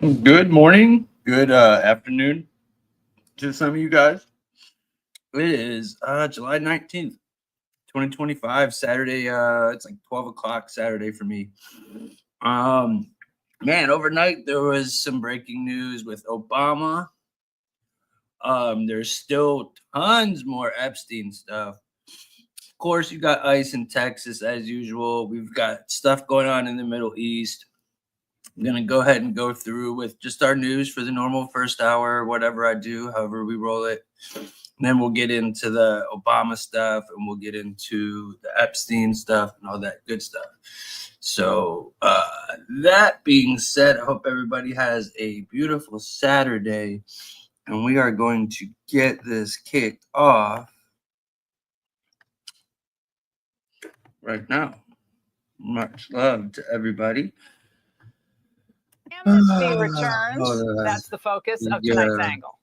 Good morning, good afternoon to some of you guys. It is July 19th, 2025, Saturday. It's like 12 o'clock Saturday for me. Man, overnight there was some breaking news with Obama. There's still tons more Epstein stuff. Of course, you got ICE in Texas as usual. We've got stuff going on in the Middle East. I'm going to go ahead and go through with just our news for the normal first hour, whatever I do, however we roll it. And then we'll get into the Obama stuff and we'll get into the Epstein stuff and all that good stuff. So that being said, I hope everybody has a beautiful Saturday. And we are going to get this kicked off right now. Much love to everybody. Amnesty returns. That's the focus of tonight's angle.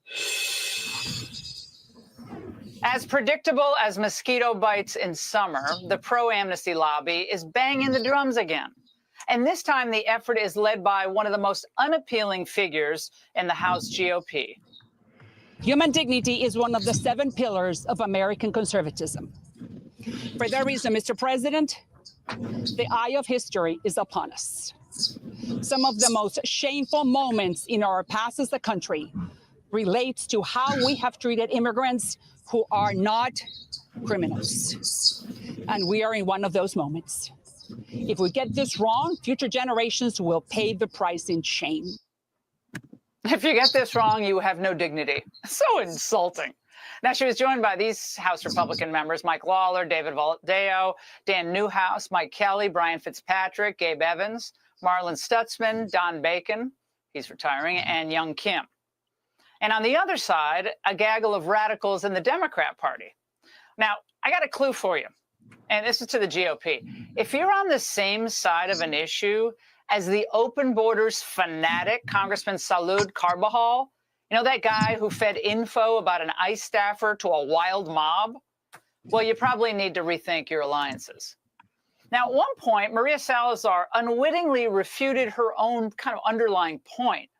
As predictable as mosquito bites in summer, the pro-amnesty lobby is banging the drums again. And this time, the effort is led by one of the most unappealing figures in the House GOP. Human dignity is one of the 7 pillars of American conservatism. For that reason, Mr. President, the eye of history is upon us. Some of the most shameful moments in our past as a country relates to how we have treated immigrants who are not criminals. And we are in one of those moments. If we get this wrong, future generations will pay the price in shame. If you get this wrong, you have no dignity. So insulting. Now, she was joined by these House Republican members, Mike Lawler, David Valadao, Dan Newhouse, Mike Kelly, Brian Fitzpatrick, Gabe Evans, Marlon Stutzman, Don Bacon, he's retiring, and Young Kim. And on the other side, a gaggle of radicals in the Democrat Party. Now, I got a clue for you, and this is to the GOP. If you're on the same side of an issue as the open borders fanatic Congressman Salud Carbajal, you know, that guy who fed info about an ICE staffer to a wild mob? Well, you probably need to rethink your alliances. Now, at one point, Maria Salazar unwittingly refuted her own kind of underlying point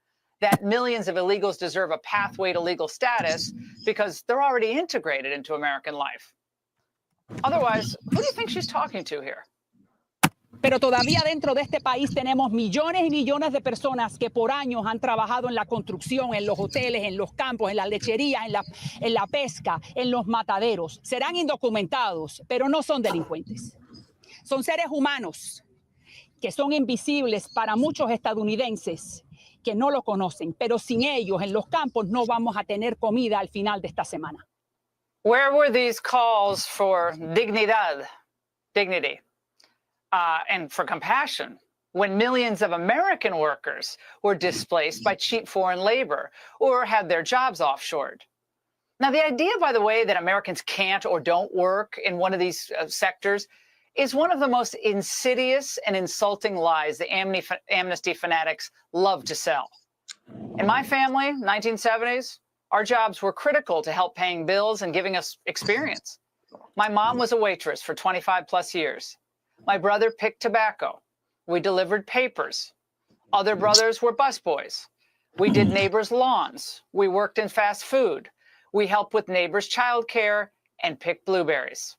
that millions of illegals deserve a pathway to legal status because they're already integrated into American life. Otherwise, who do you think she's talking to here? Pero todavía dentro de este país tenemos millones y millones de personas que por años han trabajado en la construcción, en los hoteles, en los campos, en las lecherías, en la pesca, en los mataderos. Serán indocumentados, pero no son delincuentes. Son seres humanos que son invisibles para muchos estadounidenses que no lo conocen, pero sin ellos en los campos no vamos a tener comida al final de esta semana. Where were these calls for dignity, and for compassion when millions of American workers were displaced by cheap foreign labor or had their jobs offshored? Now, the idea, by the way, that Americans can't or don't work in one of these sectors is one of the most insidious and insulting lies the amnesty fanatics love to sell. In my family, 1970s, our jobs were critical to help paying bills and giving us experience. My mom was a waitress for 25 plus years. My brother picked tobacco. We delivered papers. Other brothers were busboys. We did neighbors' lawns. We worked in fast food. We helped with neighbors' childcare and picked blueberries.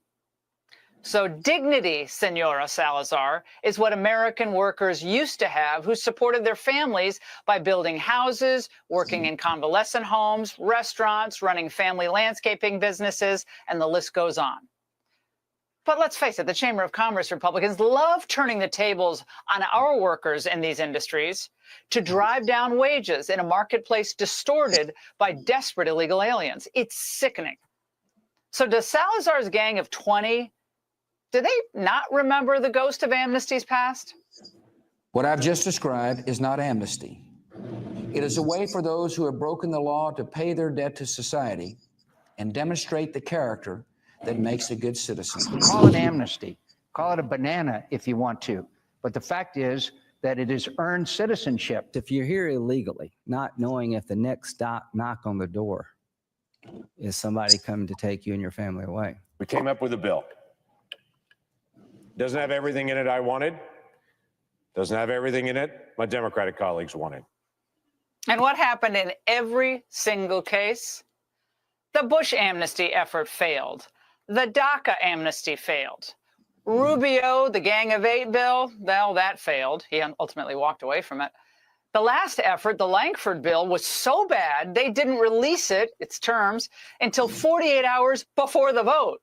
So dignity, Senora Salazar, is what American workers used to have who supported their families by building houses, working in convalescent homes, restaurants, running family landscaping businesses, and the list goes on. But let's face it, the Chamber of Commerce Republicans love turning the tables on our workers in these industries to drive down wages in a marketplace distorted by desperate illegal aliens. It's sickening. So does Salazar's gang of 20, do they not remember the ghost of amnesty's past? What I've just described is not amnesty. It is a way for those who have broken the law to pay their debt to society and demonstrate the character that makes a good citizen. Call it amnesty. Call it a banana if you want to. But the fact is that it is earned citizenship. If you're here illegally, not knowing if the next knock on the door is somebody coming to take you and your family away. We came up with a bill. Doesn't have everything in it I wanted. Doesn't have everything in it my Democratic colleagues wanted. And what happened in every single case? The Bush amnesty effort failed. The DACA amnesty failed. Rubio, the Gang of Eight bill, well, that failed. He ultimately walked away from it. The last effort, the Lankford bill, was so bad they didn't release its terms, until 48 hours before the vote.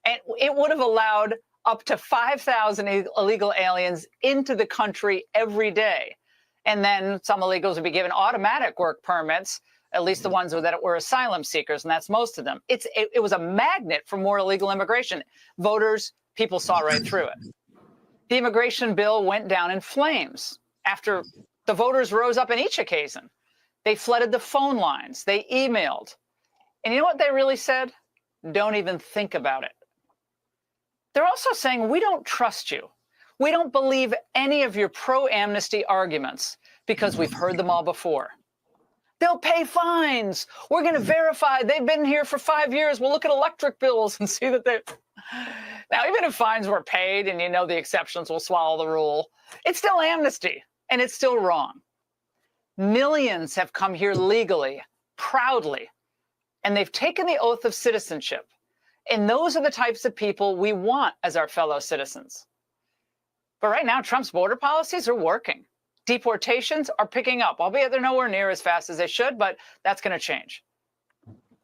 And it would have allowed up to 5,000 illegal aliens into the country every day. And then some illegals would be given automatic work permits, at least the ones that were asylum seekers, and that's most of them. It was a magnet for more illegal immigration. Voters, people saw right through it. The immigration bill went down in flames after the voters rose up in each occasion. They flooded the phone lines. They emailed. And you know what they really said? Don't even think about it. They're also saying, we don't trust you. We don't believe any of your pro-amnesty arguments because we've heard them all before. They'll pay fines. We're going to verify they've been here for 5 years. We'll look at electric bills and see that they... Now, even if fines were paid and you know the exceptions will swallow the rule, it's still amnesty and it's still wrong. Millions have come here legally, proudly, and they've taken the oath of citizenship. And those are the types of people we want as our fellow citizens. But right now, Trump's border policies are working. Deportations are picking up, albeit they're nowhere near as fast as they should, but that's going to change.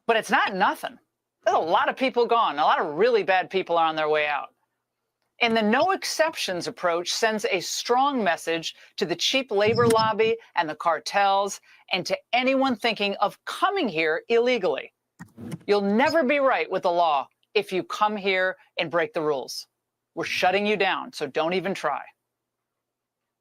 But it's not nothing. There's a lot of people gone. A lot of really bad people are on their way out. And the no exceptions approach sends a strong message to the cheap labor lobby and the cartels and to anyone thinking of coming here illegally. You'll never be right with the law if you come here and break the rules. We're shutting you down, so don't even try.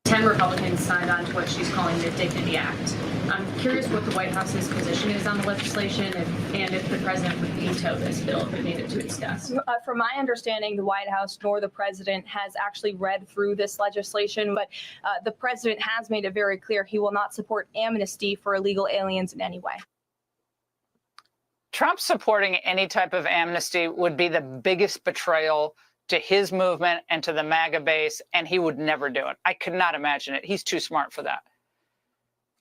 10 Republicans signed on to what she's calling the Dignity Act. I'm curious what the White House's position is on the legislation and if the president would veto this bill if it needed to discuss. From my understanding, the White House nor the president has actually read through this legislation, but the president has made it very clear he will not support amnesty for illegal aliens in any way. Trump supporting any type of amnesty would be the biggest betrayal to his movement and to the MAGA base, and he would never do it. I could not imagine it. He's too smart for that.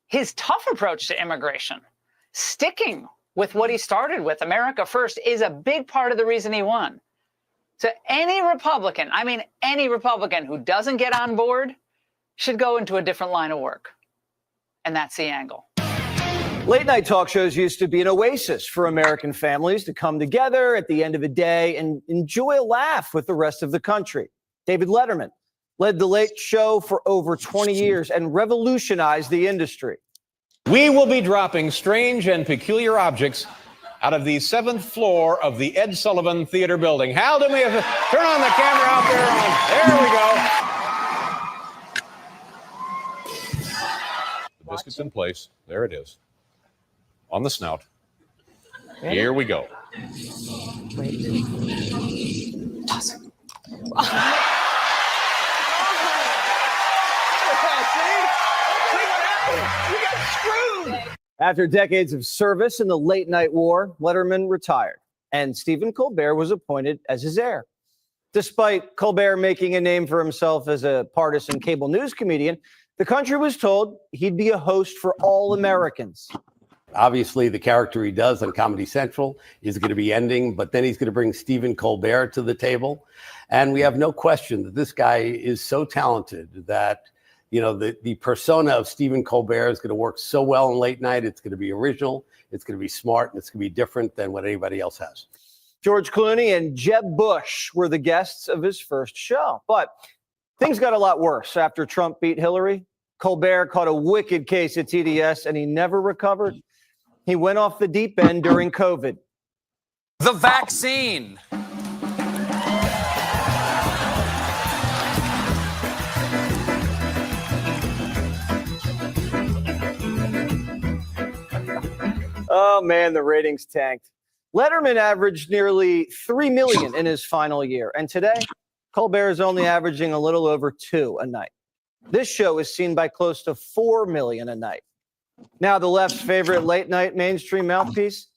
His tough approach to immigration, sticking with what he started with, America First, is a big part of the reason he won. So any Republican, I mean any Republican who doesn't get on board should go into a different line of work. And that's the angle. Late night talk shows used to be an oasis for American families to come together at the end of a day and enjoy a laugh with the rest of the country. David Letterman led The Late Show for over 20 years and revolutionized the industry. We will be dropping strange and peculiar objects out of the 7th floor of the Ed Sullivan Theater building. Hal, do me a turn on the camera out there. There we go. The biscuit's in place. There it is. On the snout. Here we go. Toss it. After decades of service in the late night war, Letterman retired, and Stephen Colbert was appointed as his heir. Despite Colbert making a name for himself as a partisan cable news comedian, the country was told he'd be a host for all Americans. Obviously, the character he does on Comedy Central is going to be ending, but then he's going to bring Stephen Colbert to the table. And we have no question that this guy is so talented that, you know, the persona of Stephen Colbert is going to work so well in late night. It's going to be original, it's going to be smart, and it's going to be different than what anybody else has. George Clooney and Jeb Bush were the guests of his first show. But things got a lot worse after Trump beat Hillary. Colbert caught a wicked case of TDS, and he never recovered. He went off the deep end during COVID. The vaccine. Oh, man, the ratings tanked. Letterman averaged nearly 3 million in his final year. And today, Colbert is only averaging a little over 2 a night. This show is seen by close to 4 million a night. Now, the left's favorite late-night mainstream mouthpiece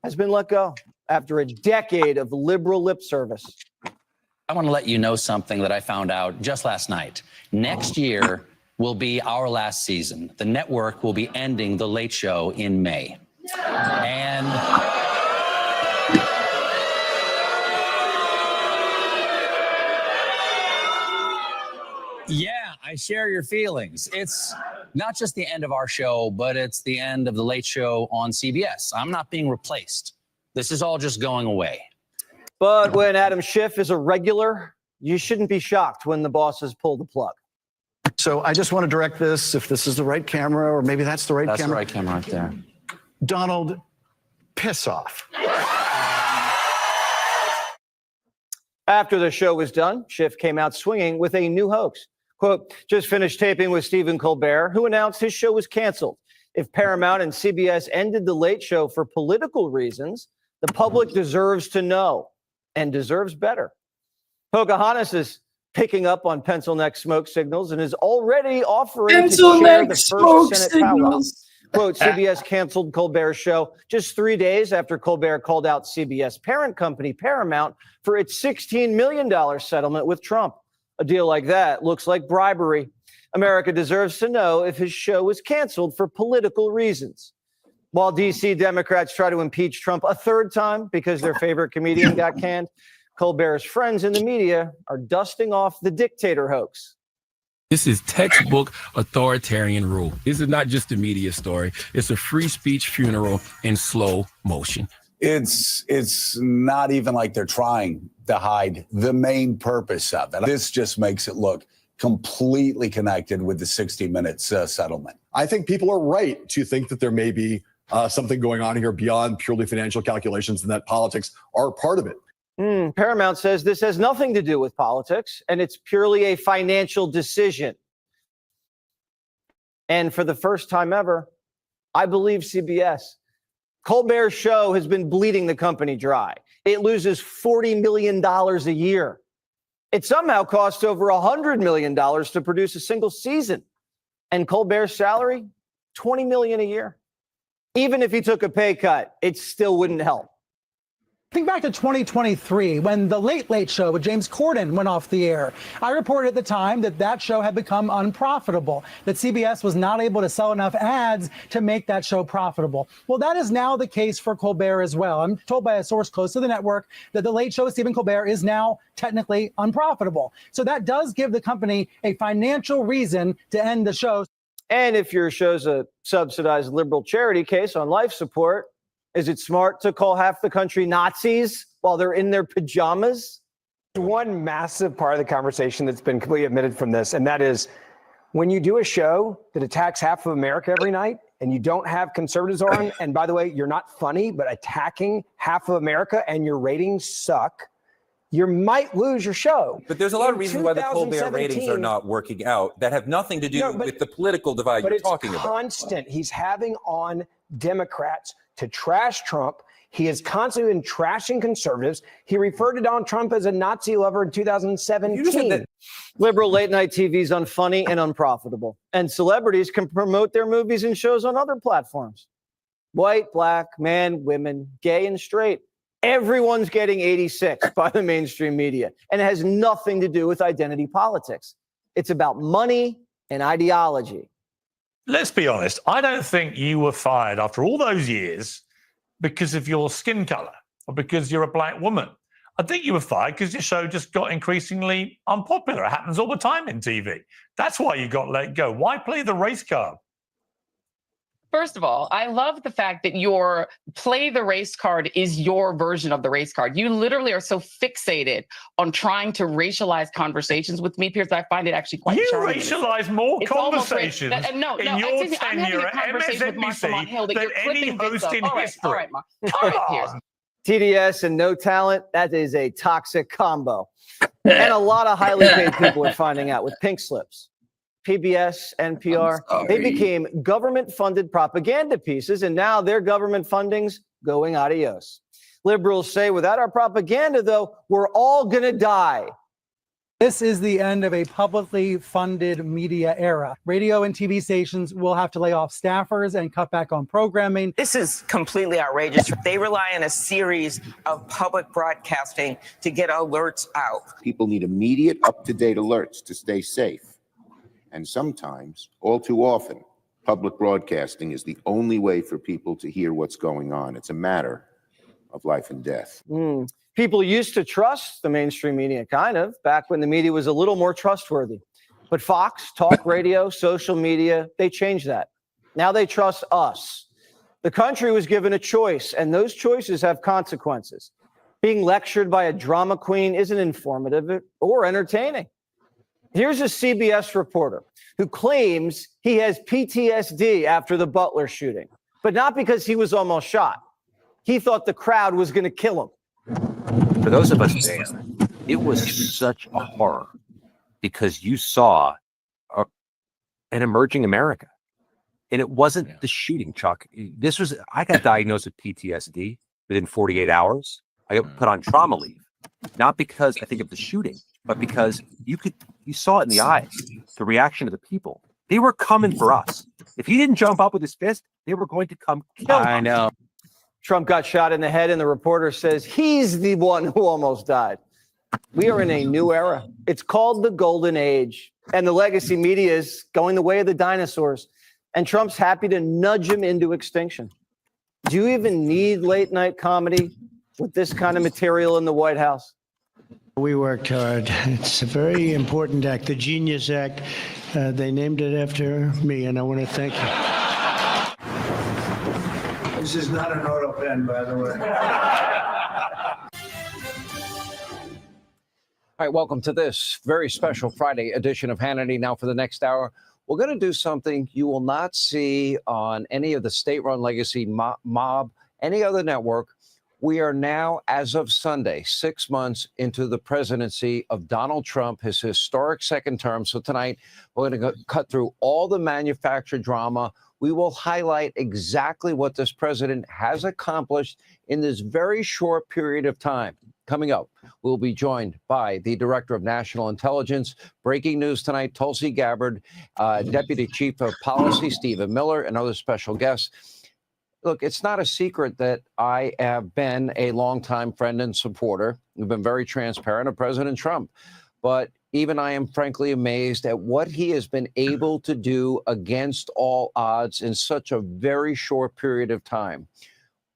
has been let go after a decade of liberal lip service. I want to let you know something that I found out just last night. Next year, will be our last season. The network will be ending The Late Show in May. And yeah, I share your feelings. It's not just the end of our show, but it's the end of The Late Show on CBS. I'm not being replaced. This is all just going away. But when Adam Schiff is a regular, you shouldn't be shocked when the bosses pull the plug. So I just want to direct this, if this is the right camera, or maybe that's the right camera. That's the right camera right there. Donald, piss off. After the show was done, Schiff came out swinging with a new hoax. Quote, just finished taping with Stephen Colbert, who announced his show was canceled. If Paramount and CBS ended The Late Show for political reasons, the public deserves to know and deserves better. Pocahontas is picking up on pencil neck smoke signals and is already offering to chair the first Senate powwow. Quote, CBS canceled Colbert's show just 3 days after Colbert called out CBS parent company Paramount for its $16 million settlement with Trump. A deal like that looks like bribery. America deserves to know if his show was canceled for political reasons. While D.C. Democrats try to impeach Trump a third time because their favorite comedian got canned, Colbert's friends in the media are dusting off the dictator hoax. This is textbook authoritarian rule. This is not just a media story. It's a free speech funeral in slow motion. It's not even like they're trying to hide the main purpose of it. This just makes it look completely connected with the 60 Minutes settlement. I think people are right to think that there may be something going on here beyond purely financial calculations and that politics are part of it. Paramount says this has nothing to do with politics and it's purely a financial decision. And for the first time ever, I believe CBS. Colbert's show has been bleeding the company dry. It loses $40 million a year. It somehow costs over $100 million to produce a single season. And Colbert's salary, $20 million a year. Even if he took a pay cut, it still wouldn't help. Think back to 2023 when The Late Late Show with James Corden went off the air. I reported at the time that that show had become unprofitable, that CBS was not able to sell enough ads to make that show profitable. Well, that is now the case for Colbert as well. I'm told by a source close to the network that The Late Show with Stephen Colbert is now technically unprofitable. So that does give the company a financial reason to end the show. And if your show's a subsidized liberal charity case on life support, is it smart to call half the country Nazis while they're in their pajamas? One massive part of the conversation that's been completely omitted from this, and that is when you do a show that attacks half of America every night and you don't have conservatives on, and by the way, you're not funny, but attacking half of America and your ratings suck, you might lose your show. But there's a lot of reasons why the Colbert ratings are not working out that have nothing to do with the political divide you're talking about. But it's constant. He's having on Democrats to trash Trump. He has constantly been trashing conservatives. He referred to Donald Trump as a Nazi lover in 2017. Liberal late night TV is unfunny and unprofitable. And celebrities can promote their movies and shows on other platforms. White, black, man, women, gay, and straight. Everyone's getting 86 by the mainstream media. And it has nothing to do with identity politics. It's about money and ideology. Let's be honest. I don't think you were fired after all those years because of your skin color or because you're a black woman. I think you were fired because your show just got increasingly unpopular. It happens all the time in TV. That's why you got let go. Why play the race card? First of all, I love the fact that your play the race card is your version of the race card. You literally are so fixated on trying to racialize conversations with me, Piers. I find it actually quite charming. You racialize more conversations in your tenure at MSNBC than any host in history. All right, Mark. All right, Piers. TDS and no talent, that is a toxic combo. And a lot of highly paid people are finding out with pink slips. PBS, NPR, they became government-funded propaganda pieces, and now their government funding's going adios. Liberals say, without our propaganda, though, we're all going to die. This is the end of a publicly funded media era. Radio and TV stations will have to lay off staffers and cut back on programming. This is completely outrageous. They rely on a series of public broadcasting to get alerts out. People need immediate, up-to-date alerts to stay safe. And sometimes, all too often, public broadcasting is the only way for people to hear what's going on. It's a matter of life and death. People used to trust the mainstream media, kind of, back when the media was a little more trustworthy. But Fox, talk radio, social media, they changed that. Now they trust us. The country was given a choice, and those choices have consequences. Being lectured by a drama queen isn't informative or entertaining. Here's a CBS reporter who claims he has PTSD after the Butler shooting, but not because he was almost shot. He thought the crowd was going to kill him. For those of us there, it was such a horror because you saw an emerging America. And it wasn't the shooting, Chuck. I got diagnosed with PTSD within 48 hours. I got put on trauma leave, not because I think of the shooting, but because you saw it in the eyes, the reaction of the people. They were coming for us. If he didn't jump up with his fist, they were going to come kill him. I know. Trump got shot in the head, and the reporter says he's the one who almost died. We are in a new era. It's called the Golden Age, and the legacy media is going the way of the dinosaurs. And Trump's happy to nudge him into extinction. Do you even need late night comedy with this kind of material in the White House? We worked hard. It's a very important act, the Genius Act. They named it after me, and I want to thank you. This is not an auto pen, by the way. All right, welcome to this very special Friday edition of Hannity. Now for the next hour, we're going to do something you will not see on any of the state-run legacy mob, any other network. We are now, as of Sunday, 6 months into the presidency of Donald Trump, his historic second term. So tonight, we're going to cut through all the manufactured drama. We will highlight exactly what this president has accomplished in this very short period of time. Coming up, we'll be joined by the Director of National Intelligence. Breaking news tonight, Tulsi Gabbard, Deputy Chief of Policy, Stephen Miller, and other special guests. Look, it's not a secret that I have been a longtime friend and supporter. We've been very transparent of President Trump. But even I am frankly amazed at what he has been able to do against all odds in such a very short period of time.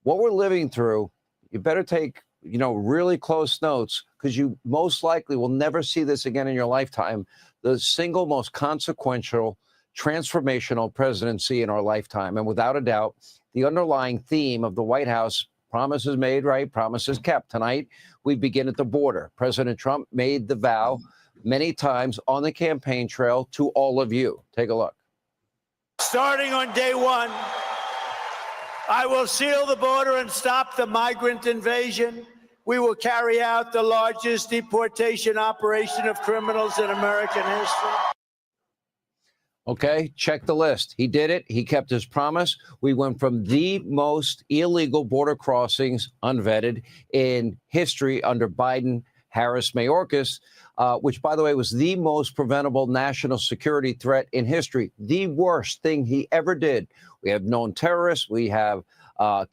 What we're living through, you better take really close notes, because you most likely will never see this again in your lifetime. The single most consequential, transformational presidency in our lifetime. And without a doubt, the underlying theme of the White House, promises made, right? Promises kept. Tonight, we begin at the border. President Trump made the vow many times on the campaign trail to all of you. Take a look. Starting on day one, I will seal the border and stop the migrant invasion. We will carry out the largest deportation operation of criminals in American history. Okay, check the list. He did it. He kept his promise. We went from the most illegal border crossings unvetted in history under Biden, Harris, Mayorkas, which, by the way, was the most preventable national security threat in history. The worst thing he ever did. We have known terrorists. We have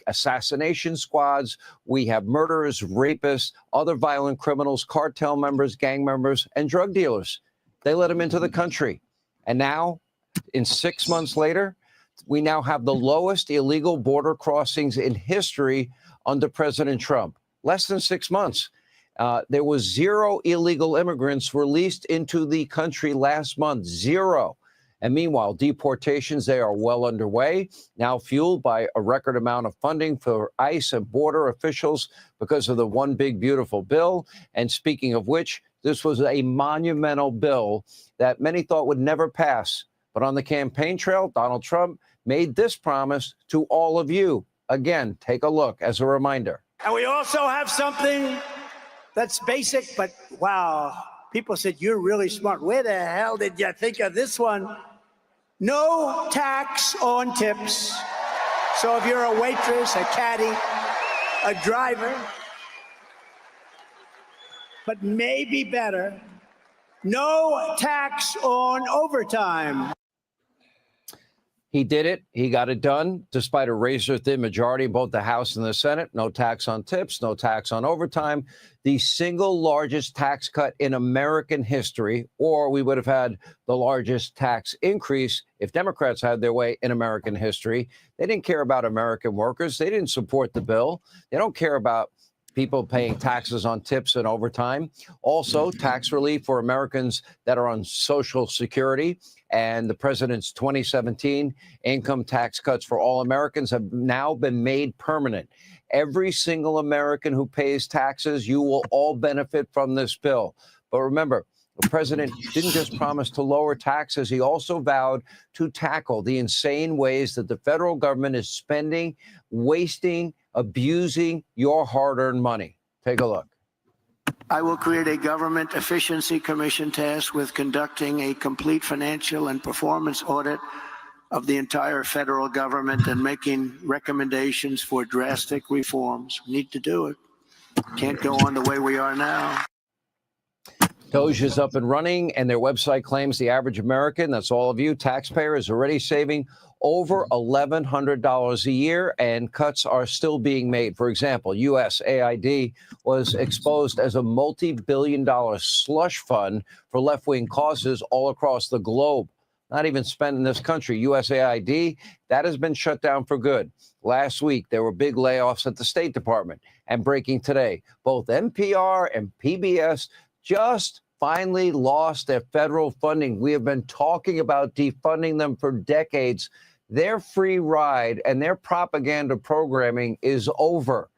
assassination squads. We have murderers, rapists, other violent criminals, cartel members, gang members, and drug dealers. They let him into the country. And now, in 6 months later, we now have the lowest illegal border crossings in history under President Trump. Less than 6 months. There was 0 illegal immigrants released into the country last month. 0. And meanwhile, deportations, they are well underway, now fueled by a record amount of funding for ICE and border officials because of the One Big Beautiful Bill. And speaking of which, this was a monumental bill that many thought would never pass. But on the campaign trail, Donald Trump made this promise to all of you. Again, take a look as a reminder. And we also have something that's basic, but wow, people said, you're really smart. Where the hell did you think of this one? No tax on tips. So if you're a waitress, a caddy, a driver, but maybe better, no tax on overtime. He did it. He got it done despite a razor-thin majority in both the House and the Senate. No tax on tips, no tax on overtime. The single largest tax cut in American history, or we would have had the largest tax increase if Democrats had their way in American history. They didn't care about American workers. They didn't support the bill. They don't care about people paying taxes on tips and overtime. Also, tax relief for Americans that are on Social Security. And the president's 2017 income tax cuts for all Americans have now been made permanent. Every single American who pays taxes, you will all benefit from this bill. But remember, the president didn't just promise to lower taxes. He also vowed to tackle the insane ways that the federal government is spending, wasting, abusing your hard-earned money. Take a look. I will create a government efficiency commission tasked with conducting a complete financial and performance audit of the entire federal government and making recommendations for drastic reforms. We need to do it. Can't go on the way we are now. DOJ is up and running, and their website claims the average American, that's all of you, taxpayer, is already saving over $1,100 a year, and cuts are still being made. For example, USAID was exposed as a multi-billion-dollar slush fund for left-wing causes all across the globe. Not even spent in this country. USAID, that has been shut down for good. Last week, there were big layoffs at the State Department. And breaking today, both NPR and PBS just finally lost their federal funding. We have been talking about defunding them for decades. Their free ride and their propaganda programming is over.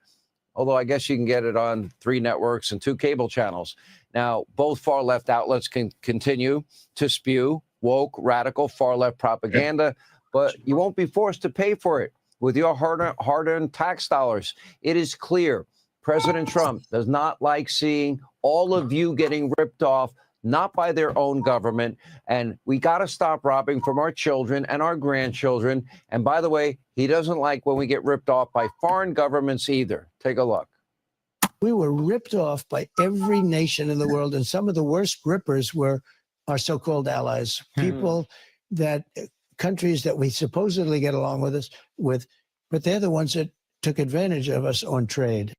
Although I guess you can get it on 3 networks and 2 cable channels. Now, both far-left outlets can continue to spew woke, radical, far-left propaganda, but you won't be forced to pay for it with your hard-earned tax dollars. It is clear President Trump does not like seeing all of you getting ripped off, not by their own government. And we got to stop robbing from our children and our grandchildren. And by the way, he doesn't like when we get ripped off by foreign governments either. Take a look. We were ripped off by every nation in the world, and some of the worst rippers were our so-called allies, people that countries that we supposedly get along with, but they're the ones that took advantage of us on trade.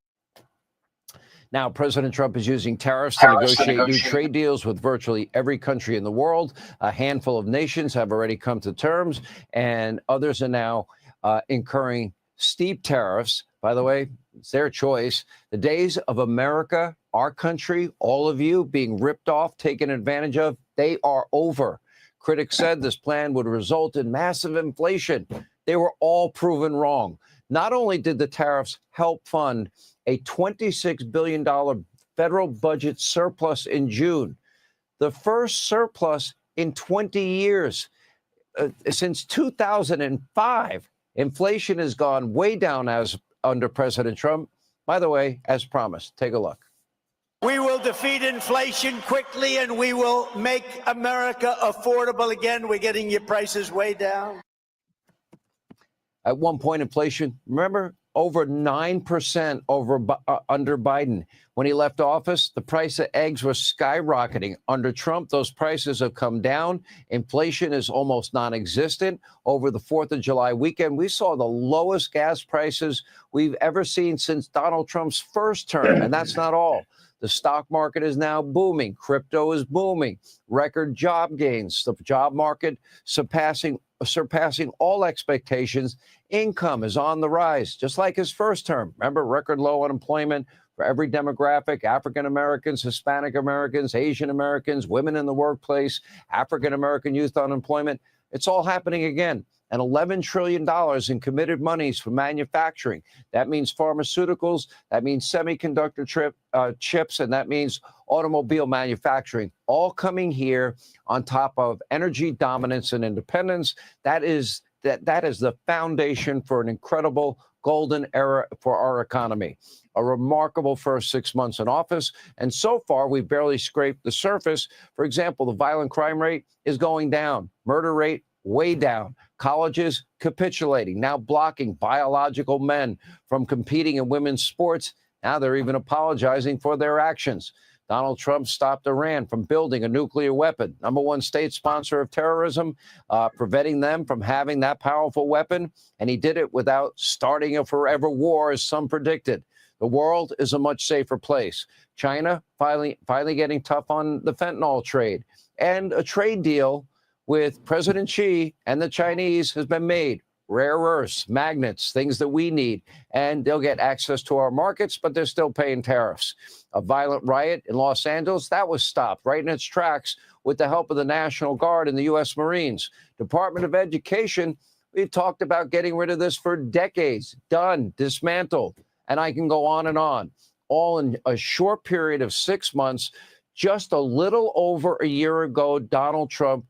Now, President Trump is using tariffs to negotiate new trade deals with virtually every country in the world. A handful of nations have already come to terms, and others are now incurring steep tariffs. By the way, it's their choice. The days of America, our country, all of you being ripped off, taken advantage of, they are over. Critics said this plan would result in massive inflation. They were all proven wrong. Not only did the tariffs help fund a $26 billion federal budget surplus in June, the first surplus in 20 years. Since 2005, inflation has gone way down as under President Trump. By the way, as promised, take a look. We will defeat inflation quickly, and we will make America affordable again. We're getting your prices way down. At one point, inflation, remember, over 9% under Biden. When he left office, the price of eggs was skyrocketing. Under Trump, those prices have come down. Inflation is almost non-existent. Over the 4th of July weekend, we saw the lowest gas prices we've ever seen since Donald Trump's first term. And that's not all. The stock market is now booming. Crypto is booming. Record job gains. The job market surpassing all expectations. Income is on the rise, just like his first term. Remember, record low unemployment for every demographic: African Americans, Hispanic Americans, Asian Americans, women in the workplace, African American youth unemployment. It's all happening again. And $11 trillion in committed monies for manufacturing. That means pharmaceuticals, that means semiconductor chips, and that means automobile manufacturing, all coming here on top of energy dominance and independence. That is the foundation for an incredible golden era for our economy. A remarkable first 6 months in office. And so far, we've barely scraped the surface. For example, the violent crime rate is going down. Murder rate way down. Colleges capitulating, now blocking biological men from competing in women's sports. Now they're even apologizing for their actions. Donald Trump stopped Iran from building a nuclear weapon, number one state sponsor of terrorism, preventing them from having that powerful weapon. And he did it without starting a forever war, as some predicted. The world is a much safer place. China finally getting tough on the fentanyl trade. And a trade deal with President Xi and the Chinese has been made. Rare earths, magnets, things that we need. And they'll get access to our markets, but they're still paying tariffs. A violent riot in Los Angeles, that was stopped right in its tracks with the help of the National Guard and the U.S. Marines. Department of Education, we've talked about getting rid of this for decades. Done, dismantled. And I can go on and on. All in a short period of 6 months. Just a little over a year ago, Donald Trump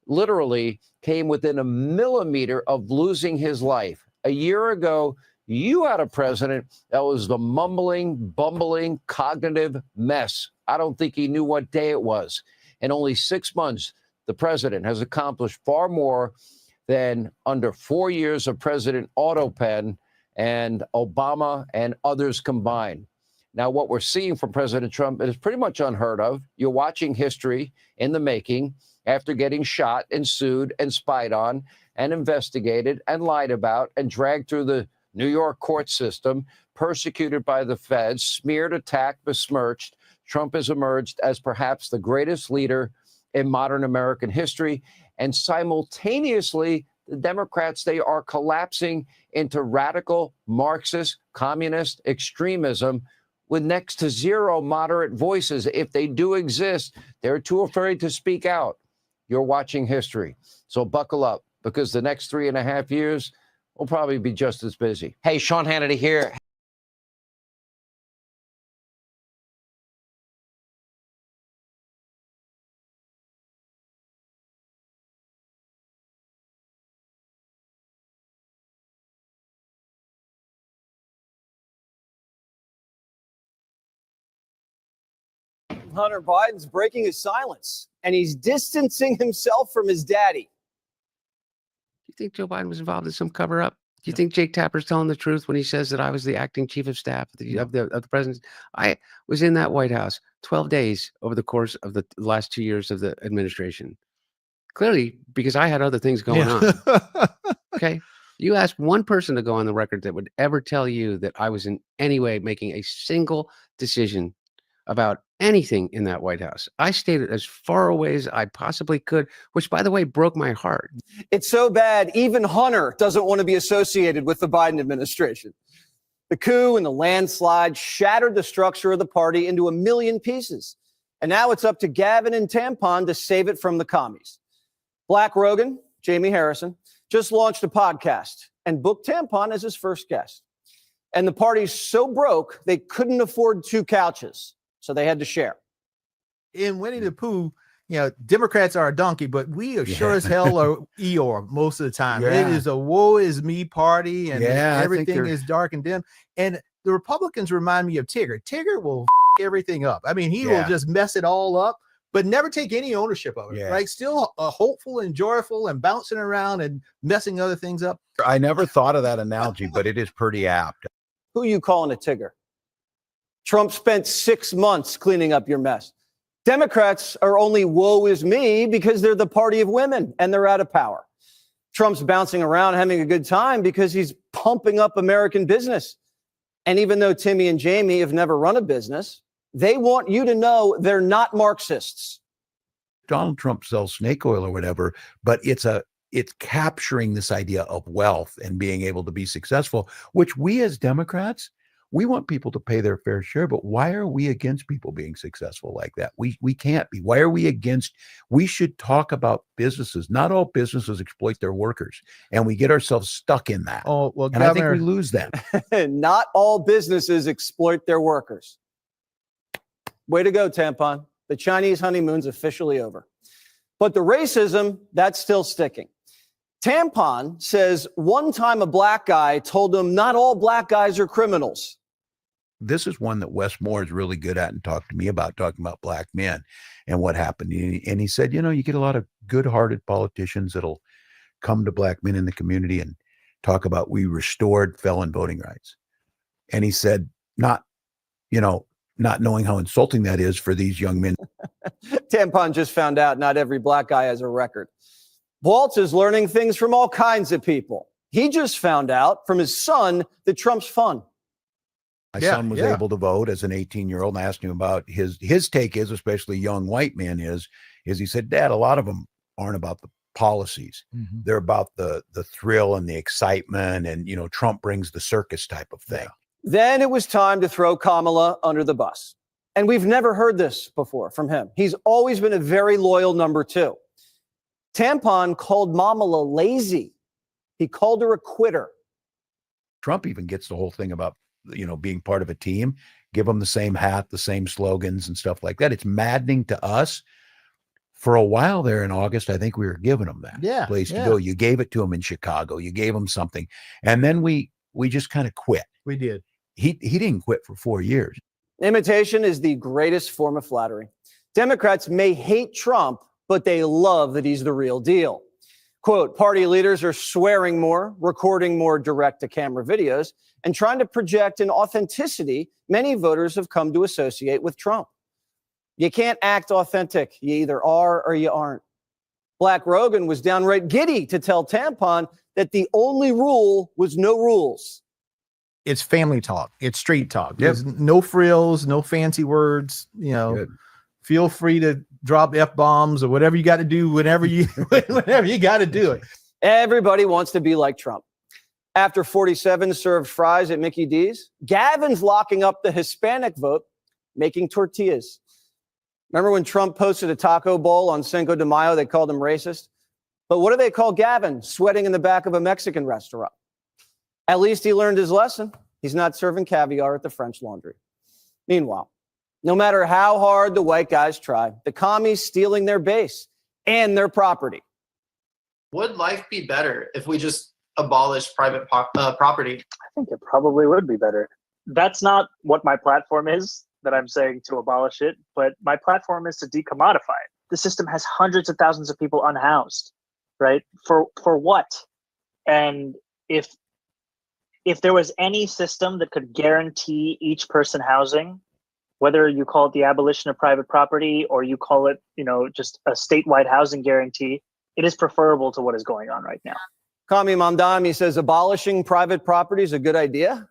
literally came within a millimeter of losing his life. A year ago, you had a president that was the mumbling, bumbling, cognitive mess. I don't think he knew what day it was. In only 6 months, the president has accomplished far more than under 4 years of President Otto Penn and Obama and others combined. Now, what we're seeing from President Trump is pretty much unheard of. You're watching history in the making after getting shot and sued and spied on and investigated and lied about and dragged through the New York court system, persecuted by the feds, smeared, attacked, besmirched. Trump has emerged as perhaps the greatest leader in modern American history. And simultaneously, the Democrats, they are collapsing into radical Marxist, communist extremism with next to zero moderate voices. If they do exist, they're too afraid to speak out. You're watching history. So buckle up, because the next 3.5 years will probably be just as busy. Hey, Sean Hannity here. Hunter Biden's breaking his silence, and he's distancing himself from his daddy. Do you think Joe Biden was involved in some cover-up? Do you think Jake Tapper's telling the truth when he says that I was the acting chief of staff of the president? I was in that White House 12 days over the course of the last 2 years of the administration. Clearly, because I had other things going on. Okay. You ask one person to go on the record that would ever tell you that I was in any way making a single decision about anything in that White House. I stayed as far away as I possibly could, which, by the way, broke my heart. It's so bad, even Hunter doesn't want to be associated with the Biden administration. The coup and the landslide shattered the structure of the party into a million pieces. And now it's up to Gavin and Tampon to save it from the commies. Black Rogan, Jamie Harrison, just launched a podcast and booked Tampon as his first guest. And the party's so broke, they couldn't afford 2 couches. So they had to share. In Winnie the Pooh, you know, Democrats are a donkey, but we are sure as hell are Eeyore most of the time. It is a woe is me party, and everything is dark and dim. And the Republicans remind me of Tigger. Tigger will everything up. I mean, he will just mess it all up, but never take any ownership of it. Right? Still hopeful and joyful and bouncing around and messing other things up. I never thought of that analogy, but it is pretty apt. Who you calling a Tigger? Trump spent 6 months cleaning up your mess. Democrats are only woe is me because they're the party of women and they're out of power. Trump's bouncing around having a good time because he's pumping up American business. And even though Timmy and Jamie have never run a business, they want you to know they're not Marxists. Donald Trump sells snake oil or whatever, but it's capturing this idea of wealth and being able to be successful, which we as Democrats, we want people to pay their fair share, but why are we against people being successful like that? We can't be. Why are we against? We should talk about businesses. Not all businesses exploit their workers, and we get ourselves stuck in that. Oh, well, and Governor, I think we lose that. Not all businesses exploit their workers. Way to go, Tampon. The Chinese honeymoon's officially over. But the racism, that's still sticking. Tampon says one time a black guy told him not all black guys are criminals. This is one that Wes Moore is really good at and talked to me about, talking about black men and what happened. And he said, you know, you get a lot of good-hearted politicians that'll come to black men in the community and talk about we restored felon voting rights. And he said, not, you know, not knowing how insulting that is for these young men. Tampon just found out not every black guy has a record. Waltz is learning things from all kinds of people. He just found out from his son that Trump's fun. My son was able to vote as an 18-year-old, and I asked him about his take is, especially young white men, is he said, Dad, a lot of them aren't about the policies. They're about the thrill and the excitement, and Trump brings the circus type of thing. Then it was time to throw Kamala under the bus. And we've never heard this before from him. He's always been a very loyal number two. Tampon called Kamala lazy. He called her a quitter. Trump even gets the whole thing about, being part of a team. Give them the same hat, the same slogans and stuff like that. It's maddening to us. For a while there in August, I think we were giving them that place to go. You gave it to them in Chicago. You gave them something. And then we just kind of quit. We did. He didn't quit for 4 years. Imitation is the greatest form of flattery. Democrats may hate Trump, but they love that he's the real deal. Quote, party leaders are swearing more, recording more direct-to-camera videos, and trying to project an authenticity many voters have come to associate with Trump. You can't act authentic. You either are or you aren't. Black Rogan was downright giddy to tell Tampon that the only rule was no rules. It's family talk. It's street talk. There's no frills, no fancy words. Feel free to drop F-bombs or whatever you got to do whenever you got to do it. Everybody wants to be like Trump. After 47 served fries at Mickey D's, Gavin's locking up the Hispanic vote, making tortillas. Remember when Trump posted a taco bowl on Cinco de Mayo? They called him racist. But what do they call Gavin? Sweating in the back of a Mexican restaurant. At least he learned his lesson. He's not serving caviar at the French Laundry. Meanwhile, no matter how hard the white guys try, the commies stealing their base and their property. Would life be better if we just abolished private property? I think it probably would be better. That's not what my platform is, that I'm saying to abolish it, but my platform is to decommodify it. The system has hundreds of thousands of people unhoused, right? For what? And if there was any system that could guarantee each person housing, whether you call it the abolition of private property or you call it, just a statewide housing guarantee, it is preferable to what is going on right now. Kami Mamdani says abolishing private property is a good idea.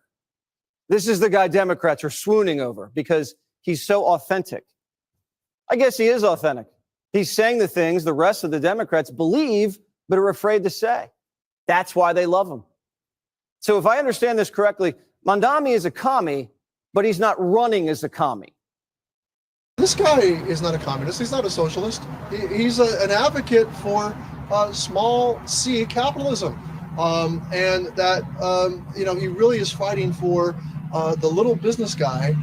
This is the guy Democrats are swooning over because he's so authentic. I guess he is authentic. He's saying the things the rest of the Democrats believe but are afraid to say. That's why they love him. So if I understand this correctly, Mamdani is a commie, but he's not running as a commie. This guy is not a communist. He's not a socialist. He's an advocate for small c capitalism. And that, he really is fighting for the little business guy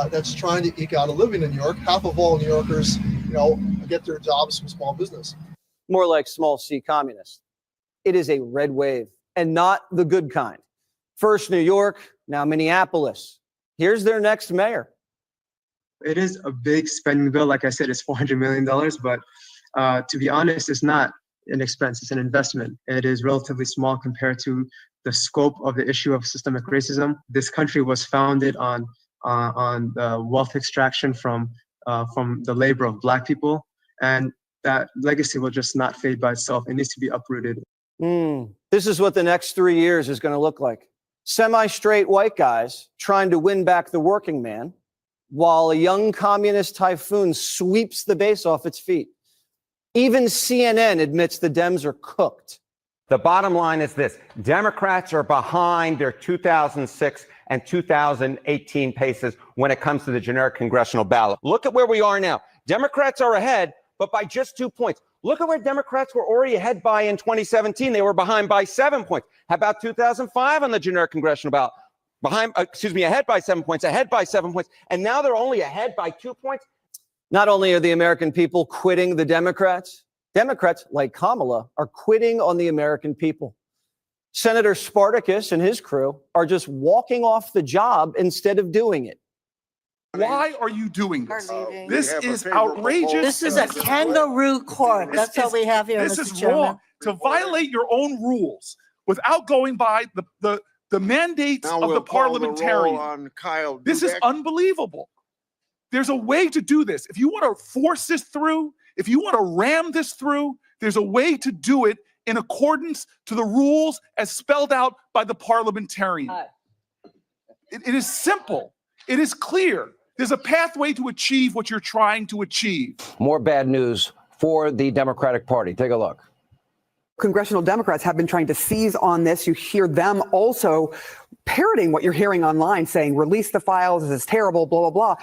that's trying to eke out a living in New York. Half of all New Yorkers, get their jobs from small business. More like small c communist. It is a red wave and not the good kind. First New York, now Minneapolis. Here's their next mayor. It is a big spending bill. Like I said, it's $400 million, but to be honest, it's not an expense, it's an investment. It is relatively small compared to the scope of the issue of systemic racism. This country was founded on the wealth extraction from the labor of Black people, and that legacy will just not fade by itself. It needs to be uprooted. This is what the next 3 years is going to look like. Semi-straight white guys trying to win back the working man, while a young communist typhoon sweeps the base off its feet. Even CNN admits the Dems are cooked. The bottom line is this. Democrats are behind their 2006 and 2018 paces when it comes to the generic congressional ballot. Look at where we are now. Democrats are ahead, but by just 2 points. Look at where Democrats were already ahead by in 2017. They were behind by 7 points. How about 2005 on the generic congressional ballot? Ahead by 7 points, ahead by 7 points. And now they're only ahead by 2 points. Not only are the American people quitting the Democrats, Democrats, like Kamala, are quitting on the American people. Senator Spartacus and his crew are just walking off the job instead of doing it. Why are you doing this? This is outrageous. This is a kangaroo court. That's what we have here, This Mr. is Chairman. wrong. To violate your own rules without going by the mandates of the parliamentarian. This is unbelievable. There's a way to do this. If you want to force this through, if you want to ram this through, there's a way to do it in accordance to the rules as spelled out by the parliamentarian. It is simple. It is clear. There's a pathway to achieve what you're trying to achieve. More bad news for the Democratic Party. Take a look. Congressional Democrats have been trying to seize on this. You hear them also parroting what you're hearing online, saying, release the files, this is terrible, blah, blah, blah.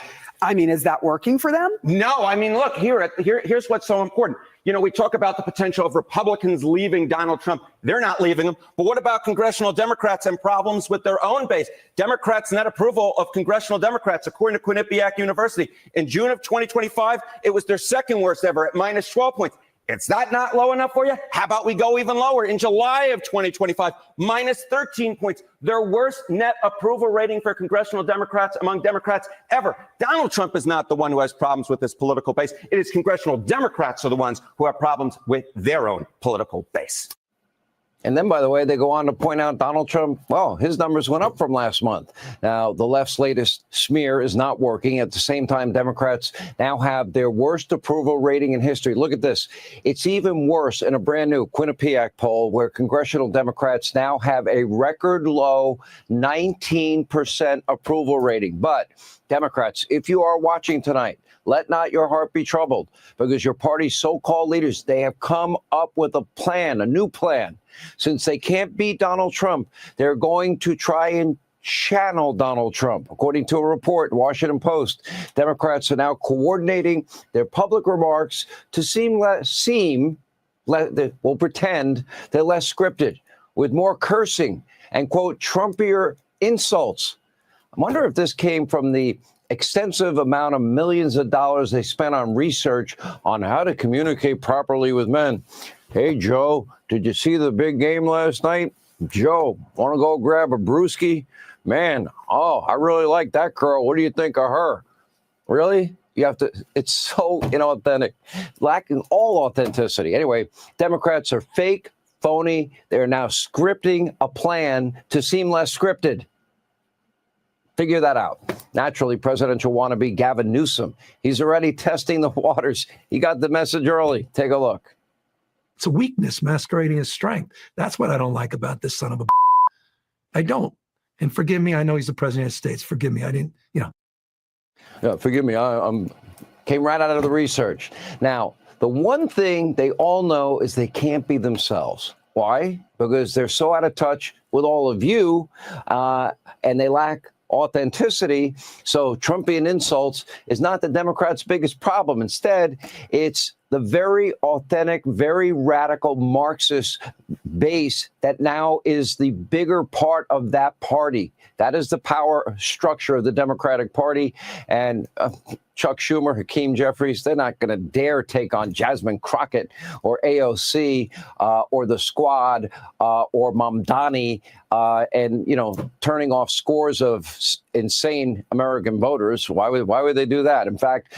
I mean, is that working for them? No, I mean, look, here's what's so important. You know, we talk about the potential of Republicans leaving Donald Trump. They're not leaving him. But what about congressional Democrats and problems with their own base? Democrats' net approval of congressional Democrats, according to Quinnipiac University, in June of 2025, it was their second worst ever at minus 12 points. It's not low enough for you? How about we go even lower? In July of 2025, minus 13 points, their worst net approval rating for congressional Democrats among Democrats ever. Donald Trump is not the one who has problems with his political base. It is congressional Democrats are the ones who have problems with their own political base. And then, by the way, they go on to point out Donald Trump, well, his numbers went up from last month. Now, the left's latest smear is not working. At the same time, Democrats now have their worst approval rating in history. Look at this. It's even worse in a brand new Quinnipiac poll where congressional Democrats now have a record low 19% approval rating. But Democrats, if you are watching tonight, let not your heart be troubled, because your party's so-called leaders, they have come up with a plan, a new plan. Since they can't beat Donald Trump, they're going to try and channel Donald Trump. According to a report, Washington Post, Democrats are now coordinating their public remarks to we'll pretend they're less scripted, with more cursing and, quote, Trumpier insults. I wonder if this came from the extensive amount of millions of dollars they spent on research on how to communicate properly with men. Hey, Joe, did you see the big game last night? Joe, want to go grab a brewski? Man, oh, I really like that girl. What do you think of her? Really? You have to, it's so inauthentic, lacking all authenticity. Anyway, Democrats are fake, phony. They're now scripting a plan to seem less scripted. Figure that out. Naturally, presidential wannabe Gavin Newsom, he's already testing the waters. He got the message early. Take a look. It's a weakness masquerading as strength. That's what I don't like about this son of a. I don't. And forgive me, I know he's the president of the United States. Forgive me, I didn't, Yeah, forgive me, I came right out of the research. Now, the one thing they all know is they can't be themselves. Why? Because they're so out of touch with all of you, and they lack authenticity. So Trumpian insults is not the Democrats' biggest problem. Instead, it's the very authentic, very radical Marxist base that now is the bigger part of that party. That is the power structure of the Democratic Party. And Chuck Schumer, Hakeem Jeffries, they're not going to dare take on Jasmine Crockett or AOC or the Squad or Mamdani and, turning off scores of insane American voters. Why would they do that? In fact,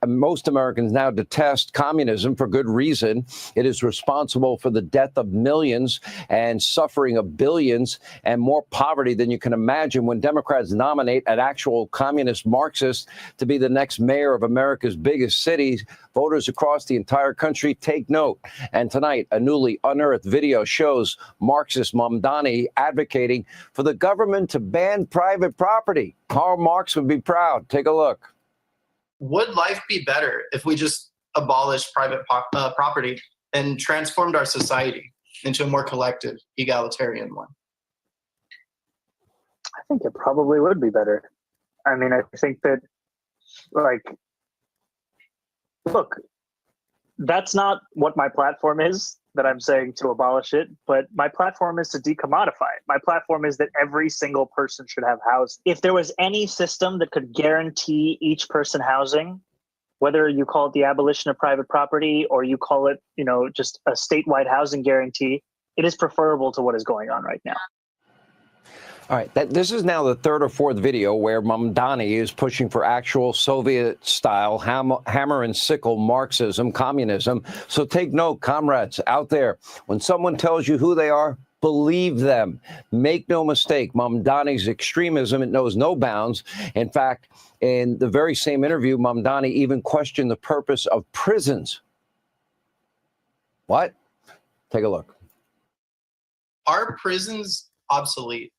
most Americans now detest communism for good reason. It is responsible for the death of millions and suffering of billions and more poverty than you can imagine. When Democrats nominate an actual communist Marxist to be the next mayor of America's biggest cities, voters across the entire country take note. And tonight, a newly unearthed video shows Marxist Mamdani advocating for the government to ban private property. Karl Marx would be proud. Take a look. Would life be better if we just abolished private property and transformed our society into a more collective, egalitarian one? I think it probably would be better. I mean, I think that, look, that's not what my platform is, that I'm saying to abolish it, but my platform is to decommodify it. My platform is that every single person should have housing. If there was any system that could guarantee each person housing, whether you call it the abolition of private property or you call it, just a statewide housing guarantee, it is preferable to what is going on right now. All right, this is now the third or fourth video where Mamdani is pushing for actual Soviet-style hammer and sickle Marxism, communism. So take note, comrades out there, when someone tells you who they are, believe them. Make no mistake, Mamdani's extremism, it knows no bounds. In fact, in the very same interview, Mamdani even questioned the purpose of prisons. What? Take a look. Are prisons obsolete?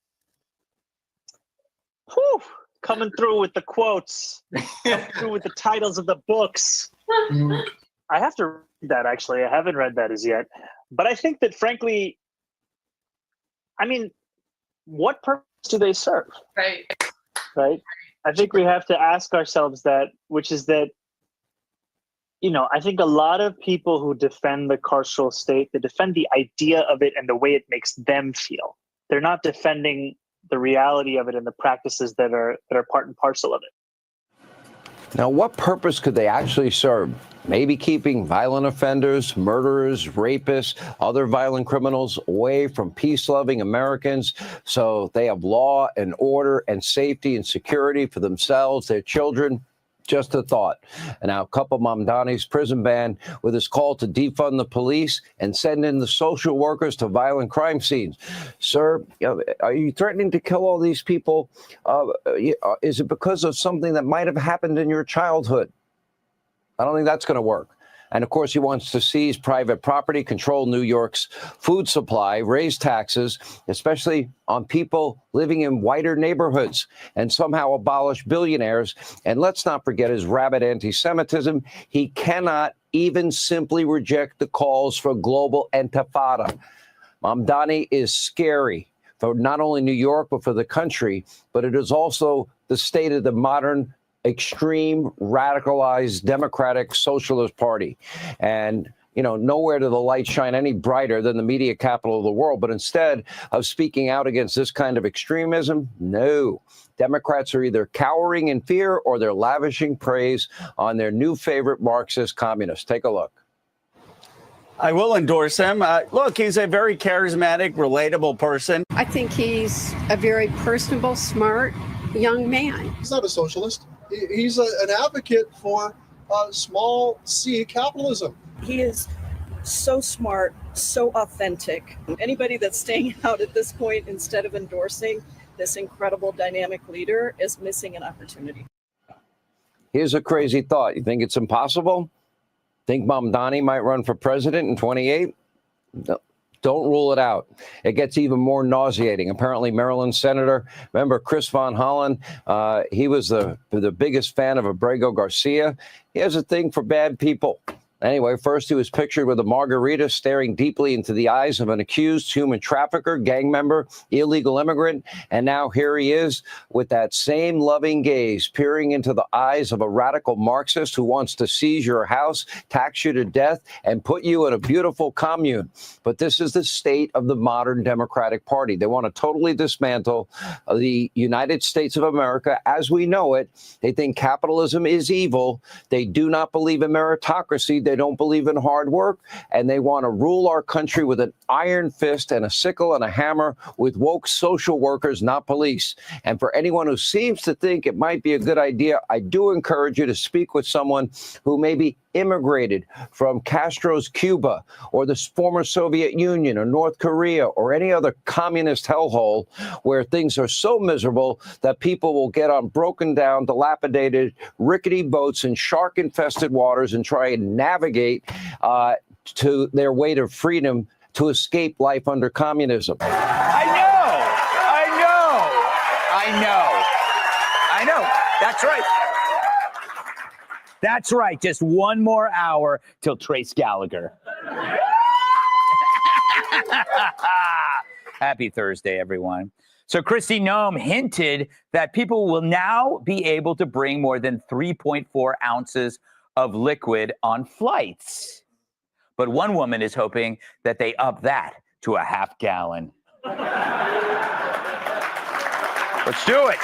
Whew, coming through with the quotes, coming through with the titles of the books. I have to read that, actually. I haven't read that as yet. But I think that, frankly, I mean, what purpose do they serve? Right. Right? I think we have to ask ourselves that, which is that, you know, I think a lot of people who defend the carceral state, they defend the idea of it and the way it makes them feel. They're not defending the reality of it and the practices that are part and parcel of it. Now, what purpose could they actually serve? Maybe keeping violent offenders, murderers, rapists, other violent criminals away from peace-loving Americans so they have law and order and safety and security for themselves, their children. Just a thought. And now couple Mamdani's prison ban with his call to defund the police and send in the social workers to violent crime scenes. Sir, are you threatening to kill all these people? Is it because of something that might have happened in your childhood? I don't think that's going to work. And of course, he wants to seize private property, control New York's food supply, raise taxes, especially on people living in whiter neighborhoods, and somehow abolish billionaires. And let's not forget his rabid anti-Semitism. He cannot even simply reject the calls for global intifada. Mamdani is scary for not only New York, but for the country. But it is also the state of the modern extreme, radicalized Democratic Socialist Party. And, you know, nowhere do the lights shine any brighter than the media capital of the world. But instead of speaking out against this kind of extremism, no. Democrats are either cowering in fear or they're lavishing praise on their new favorite Marxist communists. Take a look. I will endorse him. Look, he's a very charismatic, relatable person. I think he's a very personable, smart young man. He's not a socialist. He's an advocate for small c capitalism. He is so smart, so authentic. Anybody that's staying out at this point instead of endorsing this incredible dynamic leader is missing an opportunity. Here's a crazy thought. You think it's impossible? Think Mamdani might run for president in 28? No. Don't rule it out. It gets even more nauseating. Apparently, Maryland Senator, remember Chris Von Hollen? He was the biggest fan of Abrego Garcia. He has a thing for bad people. Anyway, first he was pictured with a margarita staring deeply into the eyes of an accused human trafficker, gang member, illegal immigrant. And now here he is with that same loving gaze peering into the eyes of a radical Marxist who wants to seize your house, tax you to death, and put you in a beautiful commune. But this is the state of the modern Democratic Party. They want to totally dismantle the United States of America as we know it. They think capitalism is evil. They do not believe in meritocracy. They don't believe in hard work, and they want to rule our country with an iron fist and a sickle and a hammer with woke social workers, not police. And for anyone who seems to think it might be a good idea, I do encourage you to speak with someone who maybe immigrated from Castro's Cuba or the former Soviet Union or North Korea or any other communist hellhole where things are so miserable that people will get on broken down, dilapidated, rickety boats in shark-infested waters and try and navigate to their way to freedom to escape life under communism. I know. That's right. That's right. Just one more hour till Trace Gallagher. Happy Thursday, everyone. So Kristi Noem hinted that people will now be able to bring more than 3.4 ounces of liquid on flights. But one woman is hoping that they up that to a half gallon. Let's do it.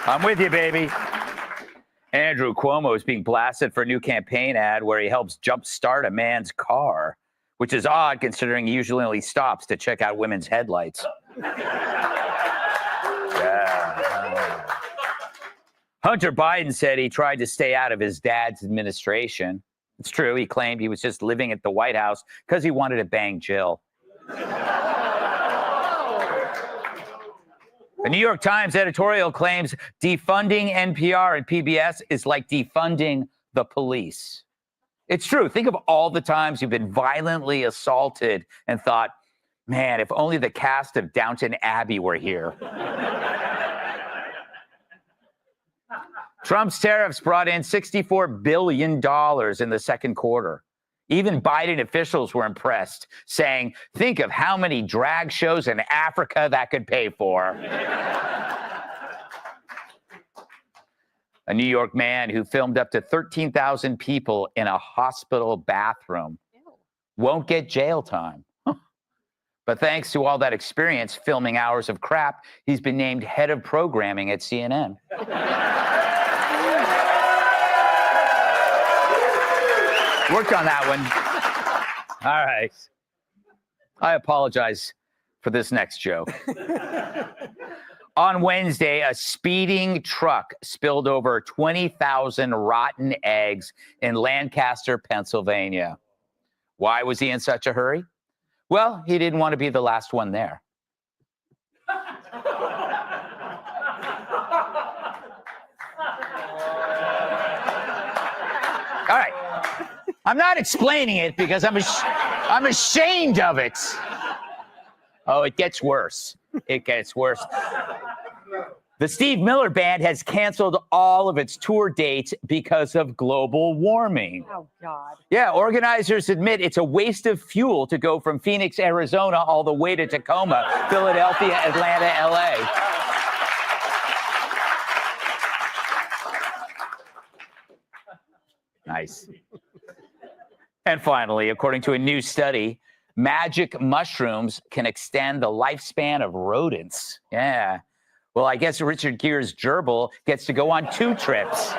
I'm with you, baby. Andrew Cuomo is being blasted for a new campaign ad where he helps jumpstart a man's car, which is odd considering he usually only stops to check out women's headlights. Yeah. Hunter Biden said he tried to stay out of his dad's administration. It's true. He claimed he was just living at the White House because he wanted to bang Jill. The New York Times editorial claims defunding NPR and PBS is like defunding the police. It's true. Think of all the times you've been violently assaulted and thought, man, if only the cast of Downton Abbey were here. Trump's tariffs brought in $64 billion in the second quarter. Even Biden officials were impressed, saying, think of how many drag shows in Africa that could pay for. A New York man who filmed up to 13,000 people in a hospital bathroom won't get jail time. But thanks to all that experience filming hours of crap, he's been named head of programming at CNN. Worked on that one. All right. I apologize for this next joke. On Wednesday, a speeding truck spilled over 20,000 rotten eggs in Lancaster, Pennsylvania. Why was he in such a hurry? Well, he didn't want to be the last one there. All right. I'm not explaining it because I'm ashamed of it. Oh, it gets worse. It gets worse. The Steve Miller Band has canceled all of its tour dates because of global warming. Oh, God. Yeah, organizers admit it's a waste of fuel to go from Phoenix, Arizona, all the way to Tacoma, Philadelphia, Atlanta, LA. Nice. And finally, according to a new study, magic mushrooms can extend the lifespan of rodents. Yeah. Well, I guess Richard Gere's gerbil gets to go on 2 trips.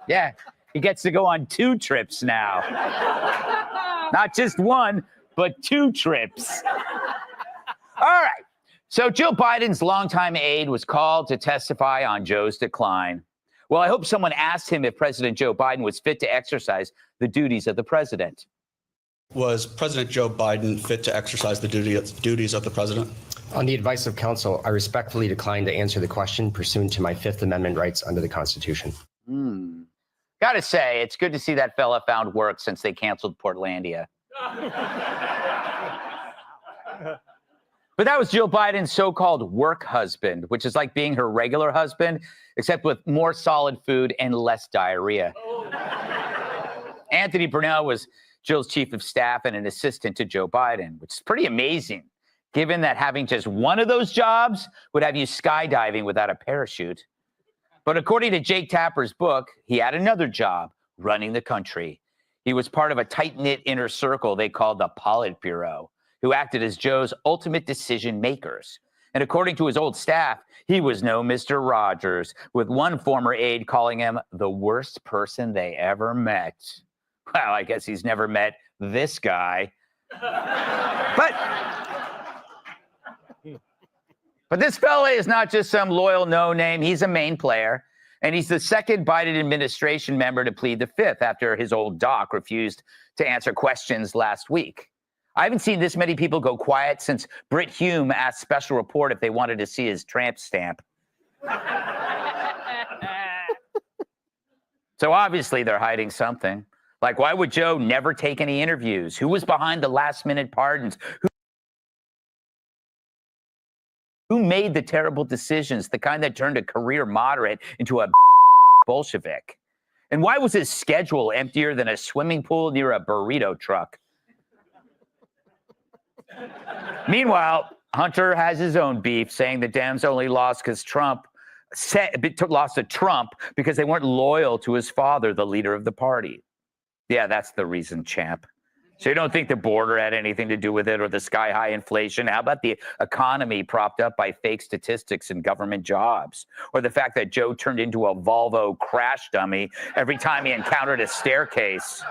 Yeah, he gets to go on 2 trips now. Not just 1, but 2 trips. All right. So Joe Biden's longtime aide was called to testify on Joe's decline. Well, I hope someone asked him if President Joe Biden was fit to exercise the duties of the president. Was President Joe Biden fit to exercise the duties of the president? On the advice of counsel, I respectfully decline to answer the question pursuant to my Fifth Amendment rights under the Constitution. Gotta say, it's good to see that fella found work since they canceled Portlandia. But that was Jill Biden's so-called work husband, which is like being her regular husband, except with more solid food and less diarrhea. Anthony Brunel was Jill's chief of staff and an assistant to Joe Biden, which is pretty amazing, given that having just one of those jobs would have you skydiving without a parachute. But according to Jake Tapper's book, he had another job, running the country. He was part of a tight-knit inner circle they called the Politburo, who acted as Joe's ultimate decision makers. And according to his old staff, he was no Mr. Rogers, with one former aide calling him the worst person they ever met. Well, I guess he's never met this guy. But this fella is not just some loyal no-name. He's a main player. And he's the second Biden administration member to plead the fifth after his old doc refused to answer questions last week. I haven't seen this many people go quiet since Brit Hume asked Special Report if they wanted to see his tramp stamp. So obviously they're hiding something. Like, why would Joe never take any interviews? Who was behind the last-minute pardons? Who made the terrible decisions, the kind that turned a career moderate into a Bolshevik? And why was his schedule emptier than a swimming pool near a burrito truck? Meanwhile, Hunter has his own beef, saying the Dems only lost because lost to Trump because they weren't loyal to his father, the leader of the party. Yeah, that's the reason, champ. So you don't think the border had anything to do with it, or the sky-high inflation? How about the economy propped up by fake statistics and government jobs? Or the fact that Joe turned into a Volvo crash dummy every time he encountered a staircase?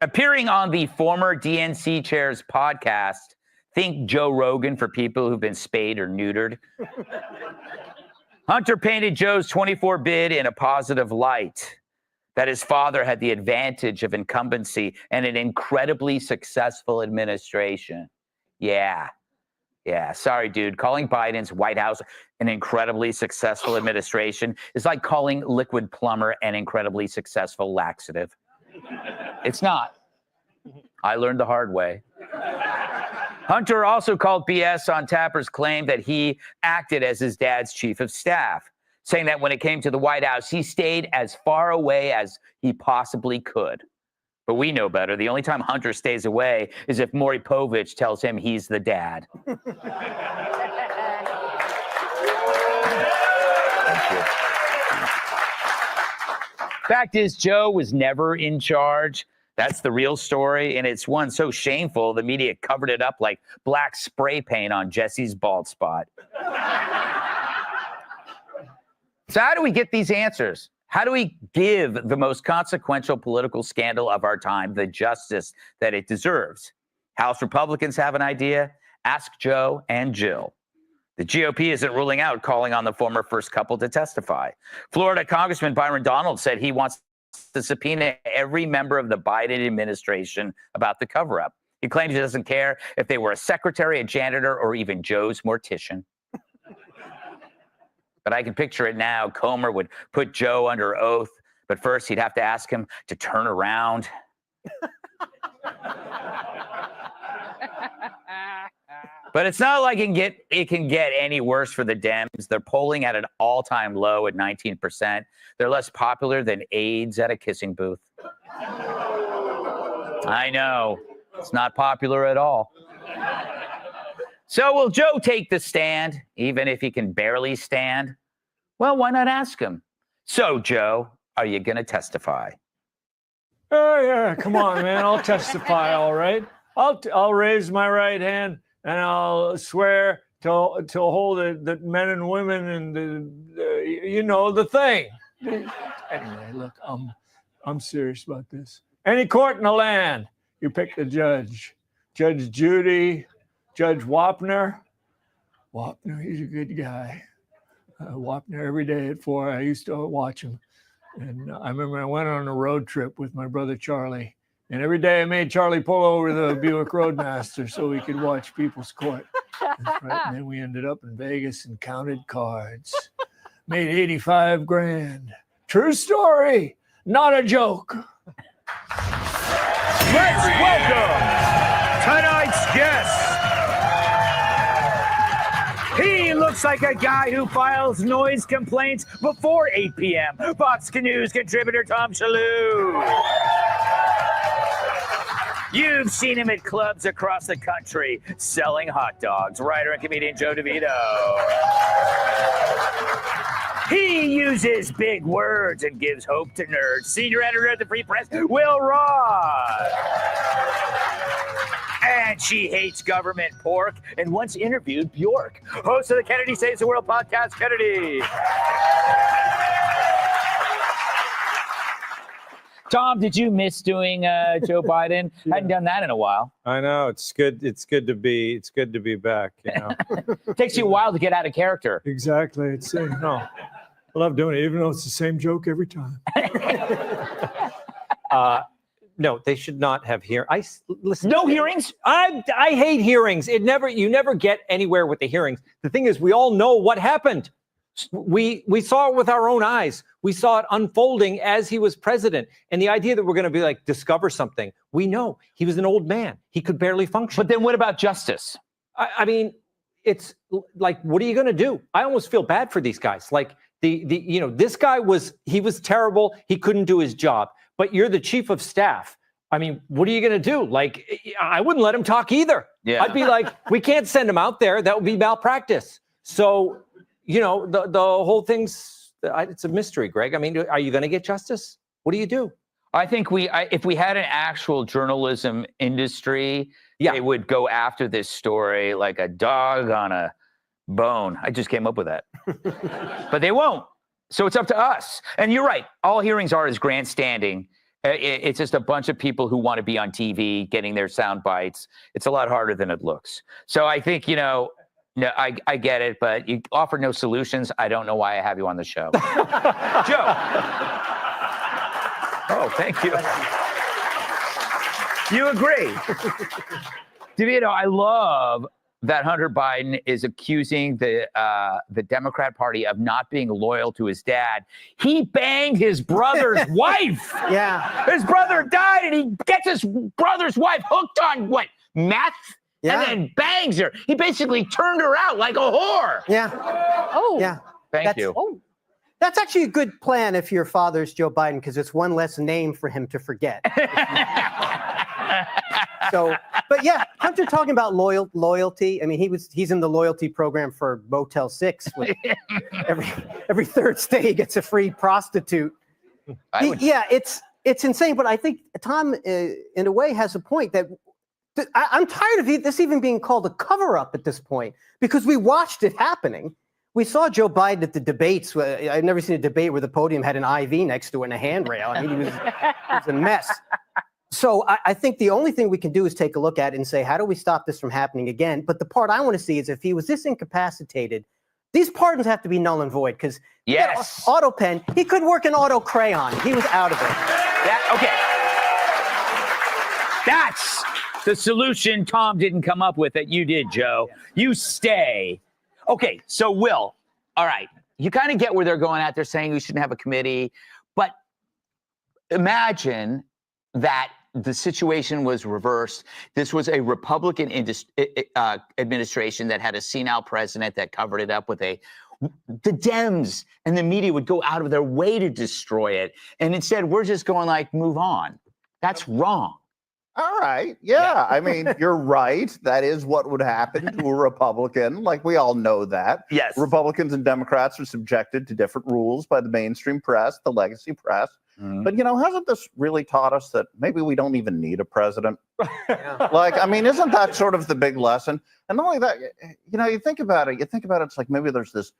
Appearing on the former DNC chair's podcast, think Joe Rogan for people who've been spayed or neutered. Hunter painted Joe's 24 bid in a positive light. that his father had the advantage of incumbency and an incredibly successful administration. Yeah. Sorry, dude. Calling Biden's White House an incredibly successful administration is like calling liquid plumber an incredibly successful laxative. It's not. I learned the hard way. Hunter also called BS on Tapper's claim that he acted as his dad's chief of staff, saying that when it came to the White House, he stayed as far away as he possibly could. But we know better. The only time Hunter stays away is if Maury Povich tells him he's the dad. Thank you. Fact is, Joe was never in charge. That's the real story, and it's one so shameful the media covered it up like black spray paint on Jesse's bald spot. So how do we get these answers? How do we give the most consequential political scandal of our time the justice that it deserves? House Republicans have an idea. Ask Joe and Jill. The GOP isn't ruling out calling on the former first couple to testify. Florida Congressman Byron Donald said he wants to subpoena every member of the Biden administration about the cover-up. He claims he doesn't care if they were a secretary, a janitor, or even Joe's mortician. But I can picture it now. Comer would put Joe under oath, but first he'd have to ask him to turn around. But it's not like it can get any worse for the Dems. They're polling at an all-time low at 19%. They're less popular than AIDS at a kissing booth. I know. It's not popular at all. So will Joe take the stand, even if he can barely stand? Well, why not ask him? So, Joe, are you going to testify? Oh, yeah, come on, man. I'll testify, all right. I'll raise my right hand and I'll swear to hold the men and women and the thing. Anyway, look, I'm serious about this. Any court in the land, you pick the judge. Judge Judy, Judge Wapner. Wapner, he's a good guy. Wapner every day at 4, I used to watch him. And I remember I went on a road trip with my brother Charlie. And every day I made Charlie pull over the Buick Roadmaster so we could watch People's Court. That's right. And then we ended up in Vegas and counted cards. Made 85 grand. True story, not a joke. Let's welcome tonight's guest. He looks like a guy who files noise complaints before 8 p.m. Fox News contributor Tom Shalhoub. You've seen him at clubs across the country selling hot dogs. Writer and comedian Joe DeVito. He uses big words and gives hope to nerds. Senior editor at the Free Press, Will Roth. And she hates government pork and once interviewed Bjork. Host of the Kennedy Saves the World podcast, Kennedy. Tom, did you miss doing Joe Biden? Hadn't done that in a while. I know, it's good. It's good to be back. You know, it takes you a while to get out of character. Exactly. It's no, I love doing it, even though it's the same joke every time. No, they should not have hearings. Listen, no hearings. I hate hearings. You never get anywhere with the hearings. The thing is, we all know what happened. We saw it with our own eyes. We saw it unfolding as he was president. And the idea that we're going to be like, discover something. We know he was an old man. He could barely function. But then what about justice? I mean, it's like, what are you going to do? I almost feel bad for these guys. Like this guy was terrible. He couldn't do his job. But you're the chief of staff. I mean, what are you going to do? Like, I wouldn't let him talk either. Yeah. I'd be like, we can't send him out there. That would be malpractice. So, the whole thing's, it's a mystery, Greg. I mean, are you going to get justice? What do you do? I think if we had an actual journalism industry, it would go after this story like a dog on a bone. I just came up with that. But they won't. So it's up to us. And you're right. All hearings are is grandstanding. It's just a bunch of people who want to be on TV getting their sound bites. It's a lot harder than it looks. So I think, no, I get it, but you offer no solutions. I don't know why I have you on the show. Joe. Oh, thank you. You agree. DeVito, I love that Hunter Biden is accusing the Democrat Party of not being loyal to his dad. He banged his brother's wife. Yeah. His brother died, and he gets his brother's wife hooked on what? Meth? Yeah. And then bangs her. He basically turned her out like a whore. Yeah. Oh. Yeah. Thank you. Oh. That's actually a good plan if your father's Joe Biden, because it's one less name for him to forget. So, but yeah, Hunter talking about loyalty. I mean, he's in the loyalty program for Motel 6. With every third stay, he gets a free prostitute. Yeah, it's insane. But I think Tom, in a way, has a point that I'm tired of this even being called a cover-up at this point, because we watched it happening. We saw Joe Biden at the debates. I've never seen a debate where the podium had an IV next to it and a handrail. I mean, it was a mess. So I think the only thing we can do is take a look at it and say, how do we stop this from happening again? But the part I want to see is if he was this incapacitated, these pardons have to be null and void, because yes, auto pen, he could work an auto crayon. He was out of it. That's the solution Tom didn't come up with that you did, Joe. You stay. Okay, so Will, all right, you kind of get where they're going at. They're saying we shouldn't have a committee, but imagine that the situation was reversed. This was a Republican administration that had a senile president that covered it up with the Dems and the media would go out of their way to destroy it. And instead, we're just going like, move on. That's wrong. All right. Yeah. I mean, you're right. That is what would happen to a Republican. Like, we all know that. Yes. Republicans and Democrats are subjected to different rules by the mainstream press, the legacy press. But, hasn't this really taught us that maybe we don't even need a president? Like, I mean, isn't that sort of the big lesson? And not only that, you think about it, it's like maybe there's this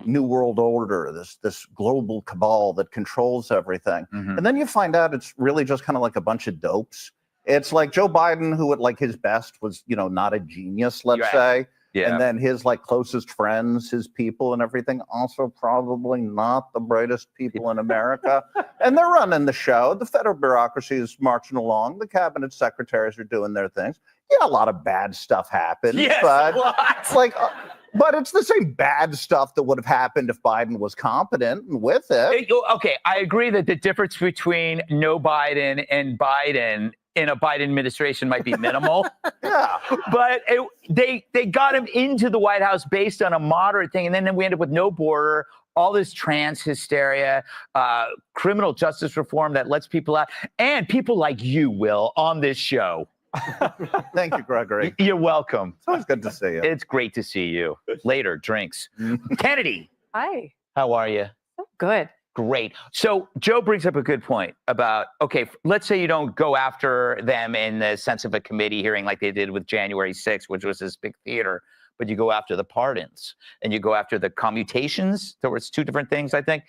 new world order, this global cabal that controls everything. And then you find out it's really just kind of like a bunch of dopes. It's like Joe Biden, who at like his best was, not a genius, let's say. Yeah. And then his like closest friends, his people and everything, also probably not the brightest people in America. And they're running the show. The federal bureaucracy is marching along. The cabinet secretaries are doing their things. Yeah, a lot of bad stuff happens. Yes, but a lot. it's like, but it's the same bad stuff that would have happened if Biden was competent and with it. Okay, I agree that the difference between no Biden and Biden in a Biden administration might be minimal. Yeah. But they got him into the White House based on a moderate thing. And then we end up with no border, all this trans hysteria, criminal justice reform that lets people out, and people like you, Will, on this show. Thank you, Gregory. You're welcome. It's always good to see you. It's great to see you. Later, drinks. Kennedy, Hi. how are you? Good. Great. So Joe brings up a good point about, okay, let's say you don't go after them in the sense of a committee hearing like they did with January 6th, which was this big theater, but you go after the pardons and you go after the commutations. There was two different things, I think.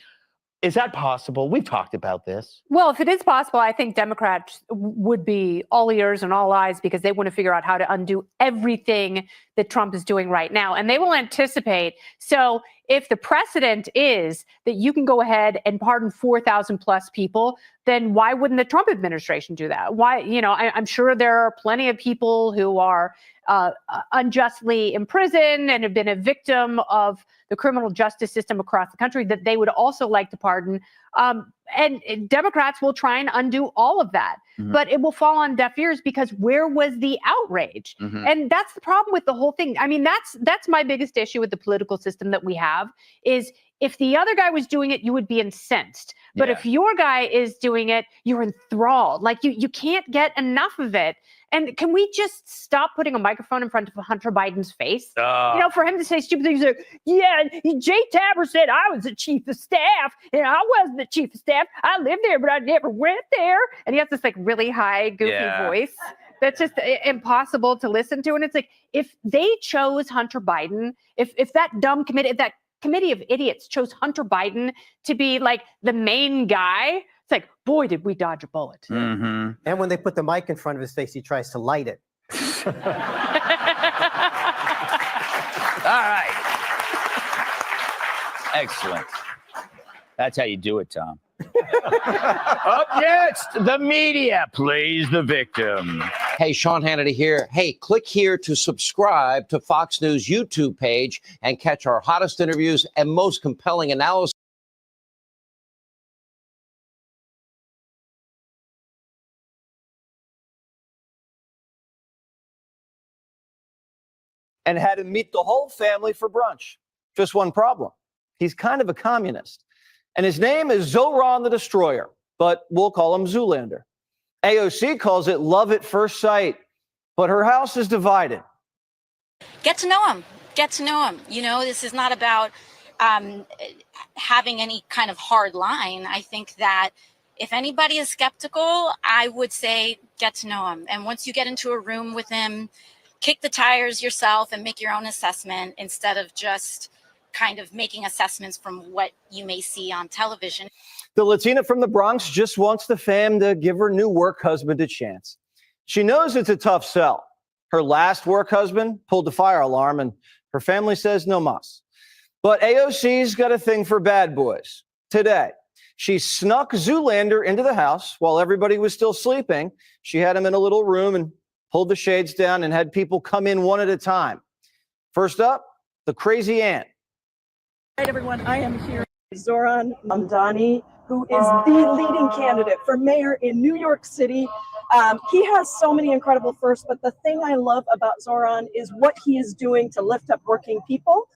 Is that possible? We've talked about this. Well, if it is possible, I think Democrats would be all ears and all eyes because they want to figure out how to undo everything that Trump is doing right now. And they will anticipate. So if the precedent is that you can go ahead and pardon 4,000 plus people, then why wouldn't the Trump administration do that? Why, I'm sure there are plenty of people who are unjustly imprisoned and have been a victim of the criminal justice system across the country that they would also like to pardon. And Democrats will try and undo all of that, but it will fall on deaf ears because where was the outrage? And that's the problem with the whole thing. I mean, that's my biggest issue with the political system that we have is if the other guy was doing it, you would be incensed. But if your guy is doing it, you're enthralled. Like you can't get enough of it. And can we just stop putting a microphone in front of Hunter Biden's face? For him to say stupid things like, yeah, Jay Tapper said I was the chief of staff, and I wasn't the chief of staff. I lived there, but I never went there. And he has this like really high, goofy voice that's just impossible to listen to. And it's like, if they chose Hunter Biden, if that dumb committee, if that committee of idiots chose Hunter Biden to be like the main guy, it's like, boy, did we dodge a bullet. And when they put the mic in front of his face, he tries to light it. All right. Excellent. That's how you do it, Tom. Up next, the media plays the victim. Hey, Sean Hannity here. Hey, click here to subscribe to Fox News YouTube page and catch our hottest interviews and most compelling analysis. And had him meet the whole family for brunch. Just one problem. He's kind of a communist. And his name is Zoran the Destroyer, but we'll call him Zoolander. AOC calls it love at first sight, but her house is divided. Get to know him. Get to know him. You know, this is not about having any kind of hard line. I think that if anybody is skeptical, I would say get to know him. And once you get into a room with him, kick the tires yourself and make your own assessment instead of just kind of making assessments from what you may see on television. The Latina from the Bronx just wants the fam to give her new work husband a chance. She knows it's a tough sell. Her last work husband pulled the fire alarm and her family says no mas. But AOC's got a thing for bad boys. Today, she snuck Zoolander into the house while everybody was still sleeping. She had him in a little room and pulled the shades down and had people come in one at a time. First up, the crazy aunt. All right, everyone, I am here with Zoran Mamdani, who is the leading candidate for mayor in New York City. He has so many incredible firsts, but the thing I love about Zoran is what he is doing to lift up working people.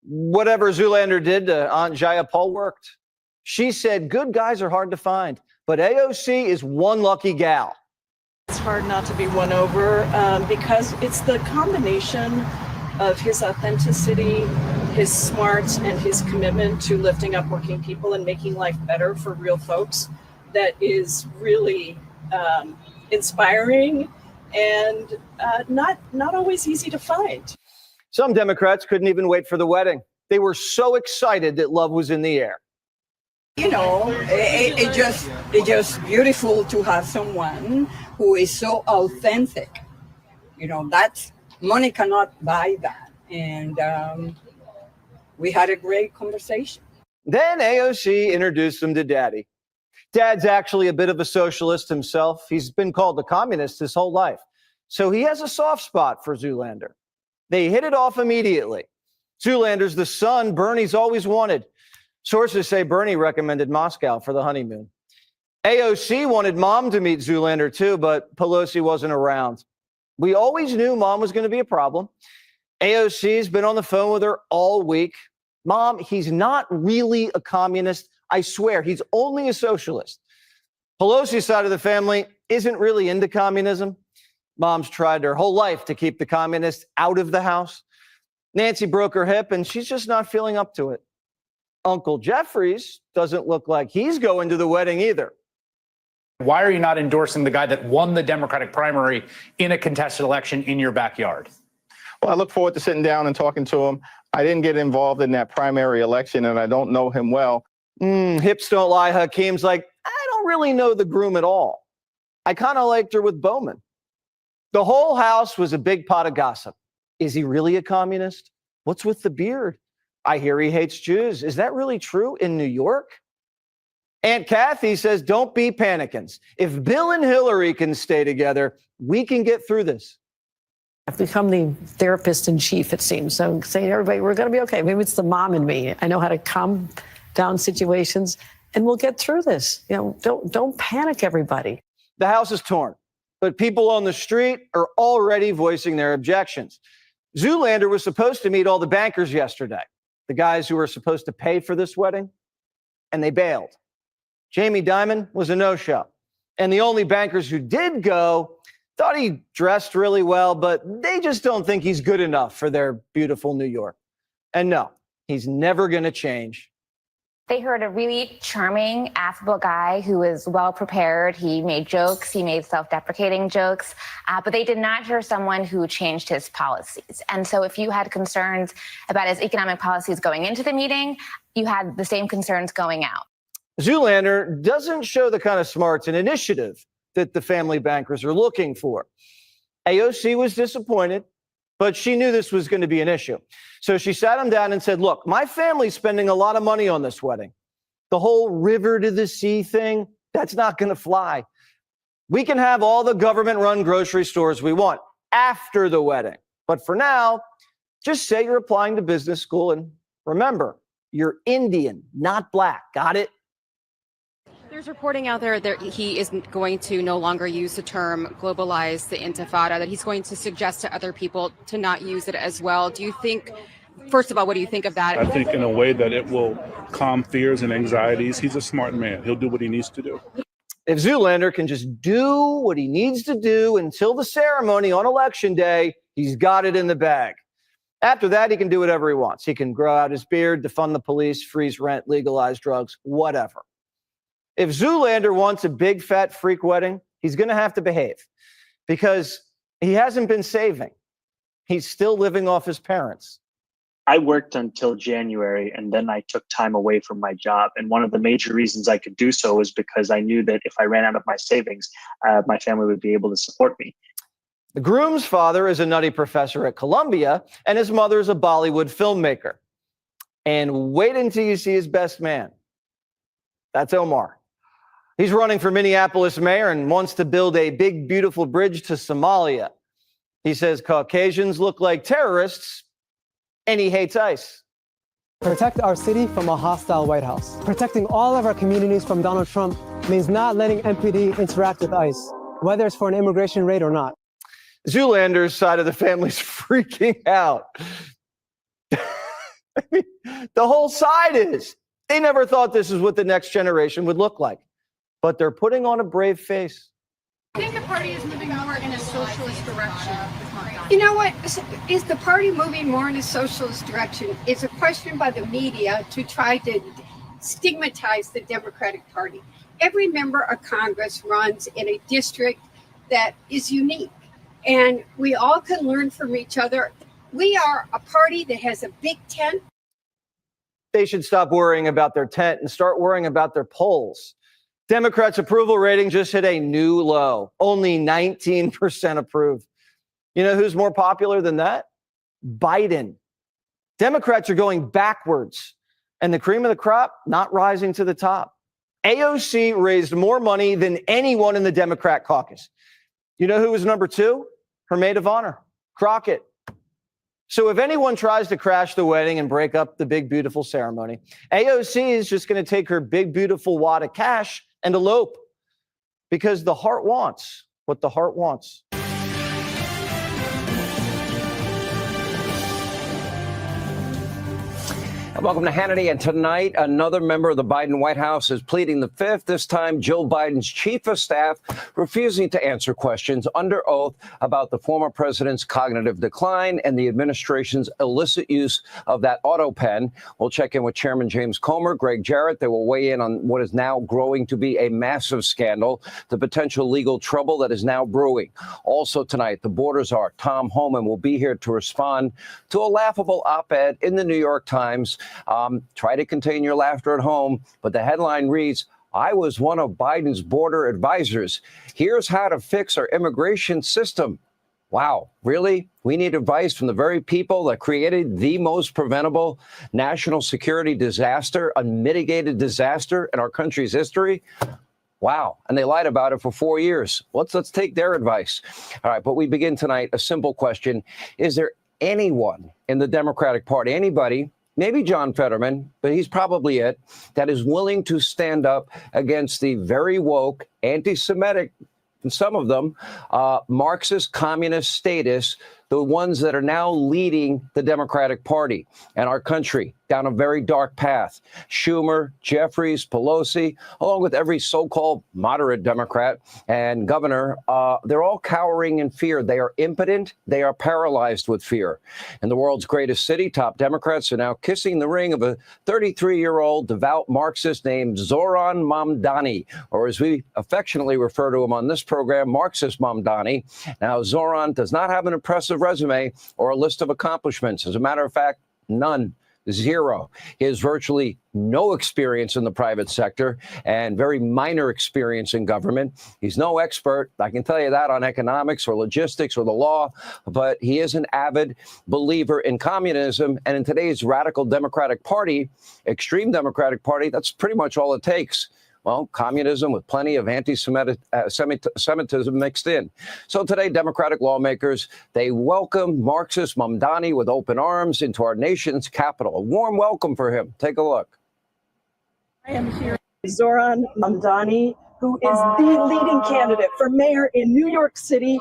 Whatever Zoolander did to Aunt Jayapal worked. She said good guys are hard to find, but AOC is one lucky gal. It's hard not to be won over because it's the combination of his authenticity, his smarts, and his commitment to lifting up working people and making life better for real folks that is really inspiring and not always easy to find. Some Democrats couldn't even wait for the wedding. They were so excited that love was in the air. You know, it's just beautiful to have someone who is so authentic. You know, that's money cannot buy that. And we had a great conversation. Then AOC introduced him to Daddy. Dad's actually a bit of a socialist himself. He's been called a communist his whole life. So he has a soft spot for Zoolander. They hit it off immediately. Zoolander's the son Bernie's always wanted. Sources say Bernie recommended Moscow for the honeymoon. AOC wanted Mom to meet Zoolander too, but Pelosi wasn't around. We always knew Mom was going to be a problem. AOC's been on the phone with her all week. Mom, he's not really a communist. I swear, he's only a socialist. Pelosi's side of the family isn't really into communism. Mom's tried her whole life to keep the communists out of the house. Nancy broke her hip and she's just not feeling up to it. Uncle Jeffries doesn't look like he's going to the wedding either. Why are you not endorsing the guy that won the Democratic primary in a contested election in your backyard? Well, I look forward to sitting down and talking to him. I didn't get involved in that primary election and I don't know him well. Hips don't lie. Hakeem's like, I don't really know the groom at all. I kind of liked her with Bowman. The whole house was a big pot of gossip. Is he really a communist? What's with the beard? I hear he hates Jews. Is that really true in New York? Aunt Kathy says, don't be panicking. If Bill and Hillary can stay together, we can get through this. I've become the therapist in chief, it seems. So saying, everybody, we're going to be okay. Maybe it's the mom in me. I know how to calm down situations and we'll get through this. You know, don't panic, everybody. The house is torn, but people on the street are already voicing their objections. Zoolander was supposed to meet all the bankers yesterday, the guys who were supposed to pay for this wedding, and they bailed. Jamie Dimon was a no-show. And the only bankers who did go thought he dressed really well, but they just don't think he's good enough for their beautiful New York. And no, he's never going to change. They heard a really charming, affable guy who was well prepared. He made jokes, he made self-deprecating jokes, but they did not hear someone who changed his policies. And so if you had concerns about his economic policies going into the meeting, you had the same concerns going out. Zoolander doesn't show the kind of smarts and initiative that the family bankers are looking for. AOC was disappointed, but she knew this was going to be an issue. So she sat him down and said, look, my family's spending a lot of money on this wedding. The whole river to the sea thing, that's not going to fly. We can have all the government-run grocery stores we want after the wedding. But for now, just say you're applying to business school and remember, you're Indian, not black. Got it? There's reporting out there that he isn't going to no longer use the term globalize the intifada, that he's going to suggest to other people to not use it as well. Do you think, first of all, what do you think of that? I think in a way that it will calm fears and anxieties. He's a smart man. He'll do what he needs to do. If Zoolander can just do what he needs to do until the ceremony on Election Day, he's got it in the bag. After that, he can do whatever he wants. He can grow out his beard, defund the police, freeze rent, legalize drugs, whatever. If Zoolander wants a big, fat freak wedding, he's going to have to behave because he hasn't been saving. He's still living off his parents. I worked until January and then I took time away from my job. And one of the major reasons I could do so was because I knew that if I ran out of my savings, my family would be able to support me. The groom's father is a nutty professor at Columbia and his mother is a Bollywood filmmaker. And wait until you see his best man. That's Omar. He's running for Minneapolis mayor and wants to build a big, beautiful bridge to Somalia. He says Caucasians look like terrorists, and he hates ICE. Protect our city from a hostile White House. Protecting all of our communities from Donald Trump means not letting MPD interact with ICE, whether it's for an immigration raid or not. Zoolander's side of the family's freaking out. I mean, the whole side is. They never thought this is what the next generation would look like. But they're putting on a brave face. I think the party is moving more in a socialist direction. You know what? Is the party moving more in a socialist direction? It's a question by the media to try to stigmatize the Democratic Party. Every member of Congress runs in a district that is unique, and we all can learn from each other. We are a party that has a big tent. They should stop worrying about their tent and start worrying about their polls. Democrats' approval rating just hit a new low. Only 19% approve. You know who's more popular than that? Biden. Democrats are going backwards. And the cream of the crop, not rising to the top. AOC raised more money than anyone in the Democrat caucus. You know who was number two? Her maid of honor, Crockett. So if anyone tries to crash the wedding and break up the big, beautiful ceremony, AOC is just going to take her big, beautiful wad of cash and elope because the heart wants what the heart wants. Welcome to Hannity. And tonight, another member of the Biden White House is pleading the fifth, this time Joe Biden's chief of staff refusing to answer questions under oath about the former president's cognitive decline and the administration's illicit use of that auto pen. We'll check in with Chairman James Comer, Greg Jarrett. They will weigh in on what is now growing to be a massive scandal, the potential legal trouble that is now brewing. Also tonight, the border czar, Tom Homan, will be here to respond to a laughable op-ed in the New York Times. Try to contain your laughter at home, but the headline reads, "I was one of Biden's border advisors. Here's how to fix our immigration system." Wow, really? We need advice from the very people that created the most preventable national security disaster, unmitigated disaster in our country's history? Wow. And they lied about it for 4 years. Let's take their advice. All right, but we begin tonight, a simple question. Is there anyone in the Democratic Party, anybody, maybe John Fetterman, but he's probably it, that is willing to stand up against the very woke, anti-Semitic, and some of them, Marxist, communist statists, the ones that are now leading the Democratic Party and our country down a very dark path? Schumer, Jeffries, Pelosi, along with every so-called moderate Democrat and governor, they're all cowering in fear. They are impotent. They are paralyzed with fear. In the world's greatest city, top Democrats are now kissing the ring of a 33-year-old devout Marxist named Zoran Mamdani, or as we affectionately refer to him on this program, Marxist Mamdani. Now, Zoran does not have an impressive resume or a list of accomplishments. As a matter of fact, none. Zero. He has virtually no experience in the private sector and very minor experience in government. He's no expert, I can tell you that, on economics or logistics or the law, but he is an avid believer in communism. And in today's radical Democratic Party, extreme Democratic Party, that's pretty much all it takes. Well, communism with plenty of anti-Semitism mixed in. So today, Democratic lawmakers, they welcome Marxist Mamdani with open arms into our nation's capital. A warm welcome for him. Take a look. I am here with Zoran Mamdani, who is the leading candidate for mayor in New York City.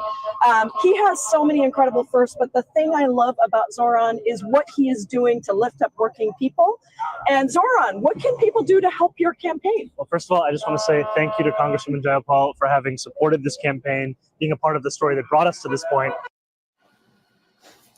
He has so many incredible firsts, but the thing I love about Zoran is what he is doing to lift up working people. And Zoran, what can people do to help your campaign? Well, first of all, I just want to say thank you to Congresswoman Jayapal for having supported this campaign, being a part of the story that brought us to this point.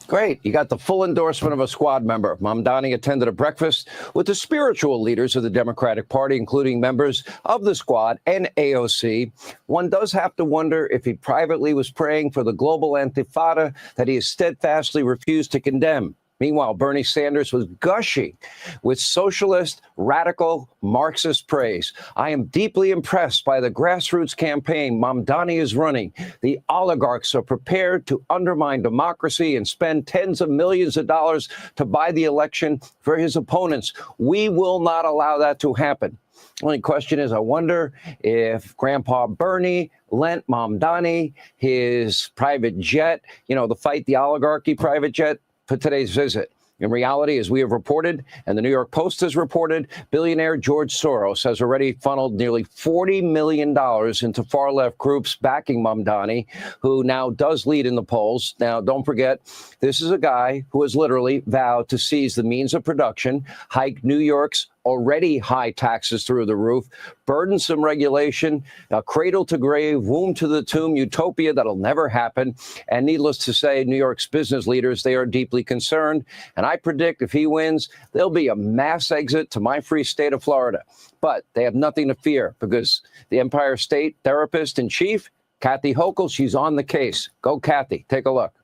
Great. You got the full endorsement of a squad member. Mamdani attended a breakfast with the spiritual leaders of the Democratic Party, including members of the squad and AOC. One does have to wonder if he privately was praying for the global intifada that he has steadfastly refused to condemn. Meanwhile, Bernie Sanders was gushing with socialist, radical, Marxist praise. I am deeply impressed by the grassroots campaign Mamdani is running. The oligarchs are prepared to undermine democracy and spend tens of millions of dollars to buy the election for his opponents. We will not allow that to happen. The only question is, I wonder if Grandpa Bernie lent Mamdani his private jet, the fight the oligarchy private jet, for today's visit. In reality, as we have reported, and the New York Post has reported, billionaire George Soros has already funneled nearly $40 million into far-left groups backing Mamdani, who now does lead in the polls. Now, don't forget, this is a guy who has literally vowed to seize the means of production, hike New York's already high taxes through the roof, burdensome regulation, a cradle to grave, womb to the tomb utopia that'll never happen. And needless to say, New York's business leaders, they are deeply concerned. And I predict if he wins, there'll be a mass exit to my free state of Florida. But they have nothing to fear because the Empire State Therapist in Chief, Kathy Hochul, she's on the case. Go, Kathy. Take a look.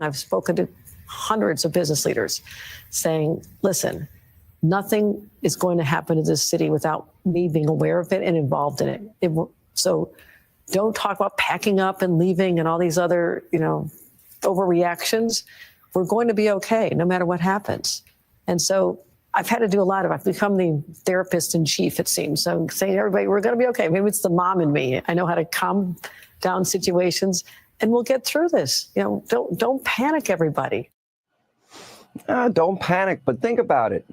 I've spoken to hundreds of business leaders saying, listen, nothing is going to happen to this city without me being aware of it and involved in it. So don't talk about packing up and leaving and all these other, overreactions. We're going to be okay no matter what happens. And so I've had to do I've become the therapist in chief, it seems. So I'm saying, everybody, we're going to be okay. Maybe it's the mom in me. I know how to calm down situations and we'll get through this. Don't panic, everybody. Don't panic, but think about it.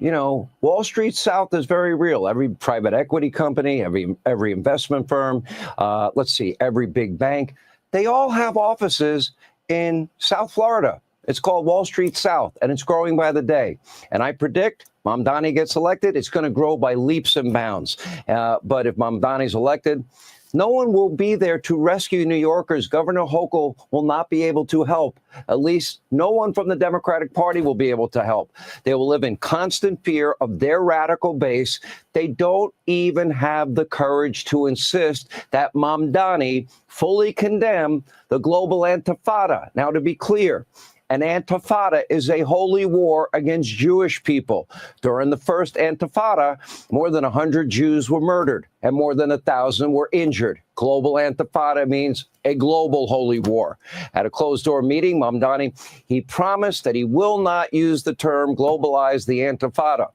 Wall Street South is very real. Every private equity company, every investment firm, every big bank, they all have offices in South Florida. It's called Wall Street South, and it's growing by the day. And I predict Mamdani gets elected, it's going to grow by leaps and bounds. But if Mamdani's elected, no one will be there to rescue New Yorkers. Governor Hochul will not be able to help. At least no one from the Democratic Party will be able to help. They will live in constant fear of their radical base. They don't even have the courage to insist that Mamdani fully condemn the global intifada. Now, to be clear, an intifada is a holy war against Jewish people. During the first intifada, more than 100 Jews were murdered and more than 1,000 were injured. Global intifada means a global holy war. At a closed-door meeting, Mamdani, he promised that he will not use the term globalize the intifada.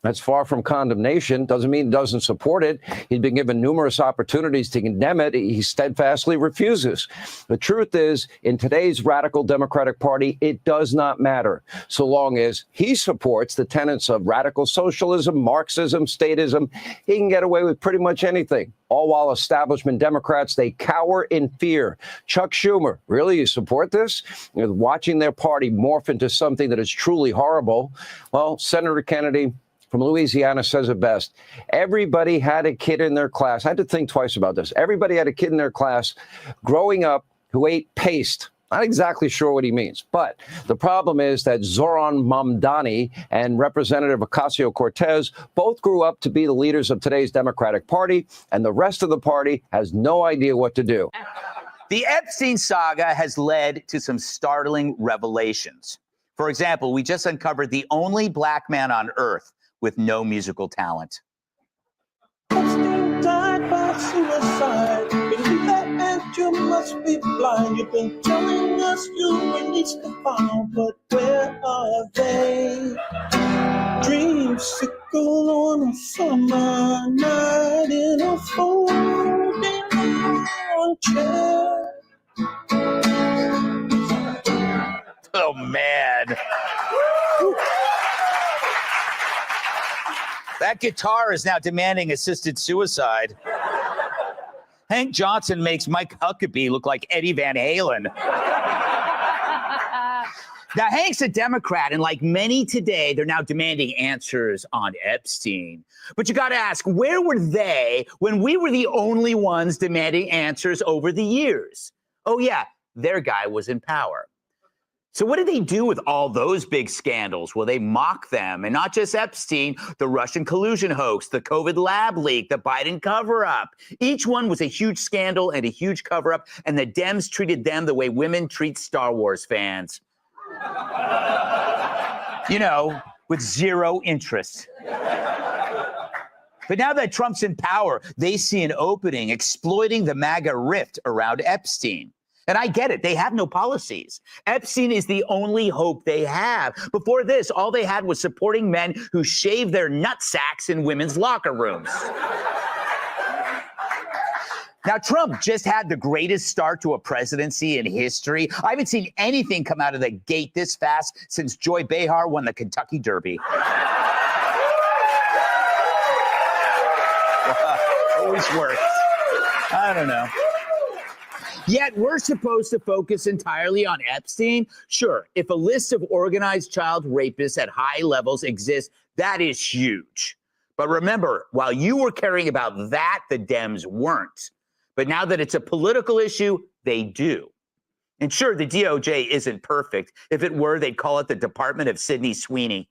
That's far from condemnation. Doesn't mean he doesn't support it. He's been given numerous opportunities to condemn it. He steadfastly refuses. The truth is, in today's radical Democratic Party, it does not matter so long as he supports the tenets of radical socialism, Marxism, statism. He can get away with pretty much anything. All while establishment Democrats, they cower in fear. Chuck Schumer, really, you support this? Watching their party morph into something that is truly horrible. Well, Senator Kennedy from Louisiana says it best. Everybody had a kid in their class. I had to think twice about this. Everybody had a kid in their class growing up who ate paste. Not exactly sure what he means, but the problem is that Zoran Mamdani and Representative Ocasio-Cortez both grew up to be the leaders of today's Democratic Party, and the rest of the party has no idea what to do. The Epstein saga has led to some startling revelations. For example, we just uncovered the only black man on earth with no musical talent. Epstein died by suicide. Believe that and you must be blind. You've been telling us you released the file, but where are they? Dreamsicle on a summer night in a folding armchair. Oh, man. That guitar is now demanding assisted suicide. Hank Johnson makes Mike Huckabee look like Eddie Van Halen. Now, Hank's a Democrat, and like many today, they're now demanding answers on Epstein. But you got to ask, where were they when we were the only ones demanding answers over the years? Oh, yeah, their guy was in power. So what did they do with all those big scandals? Well, they mock them, and not just Epstein, the Russian collusion hoax, the COVID lab leak, the Biden cover-up. Each one was a huge scandal and a huge cover-up, and the Dems treated them the way women treat Star Wars fans. You know, with zero interest. But now that Trump's in power, they see an opening exploiting the MAGA rift around Epstein. And I get it. They have no policies. Epstein is the only hope they have. Before this, all they had was supporting men who shave their nutsacks in women's locker rooms. Now, Trump just had the greatest start to a presidency in history. I haven't seen anything come out of the gate this fast since Joy Behar won the Kentucky Derby. Always works. I don't know. Yet we're supposed to focus entirely on Epstein. Sure, if a list of organized child rapists at high levels exists, that is huge. But remember, while you were caring about that, the Dems weren't. But now that it's a political issue, they do. And sure, the DOJ isn't perfect. If it were, they'd call it the Department of Sidney Sweeney.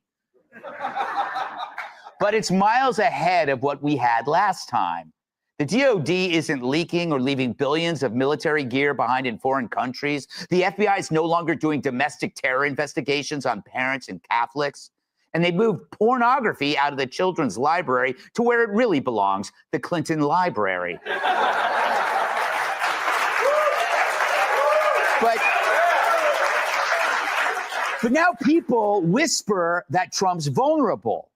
But it's miles ahead of what we had last time. The DOD isn't leaking or leaving billions of military gear behind in foreign countries. The FBI is no longer doing domestic terror investigations on parents and Catholics. And they moved pornography out of the children's library to where it really belongs, the Clinton Library. But now people whisper that Trump's vulnerable.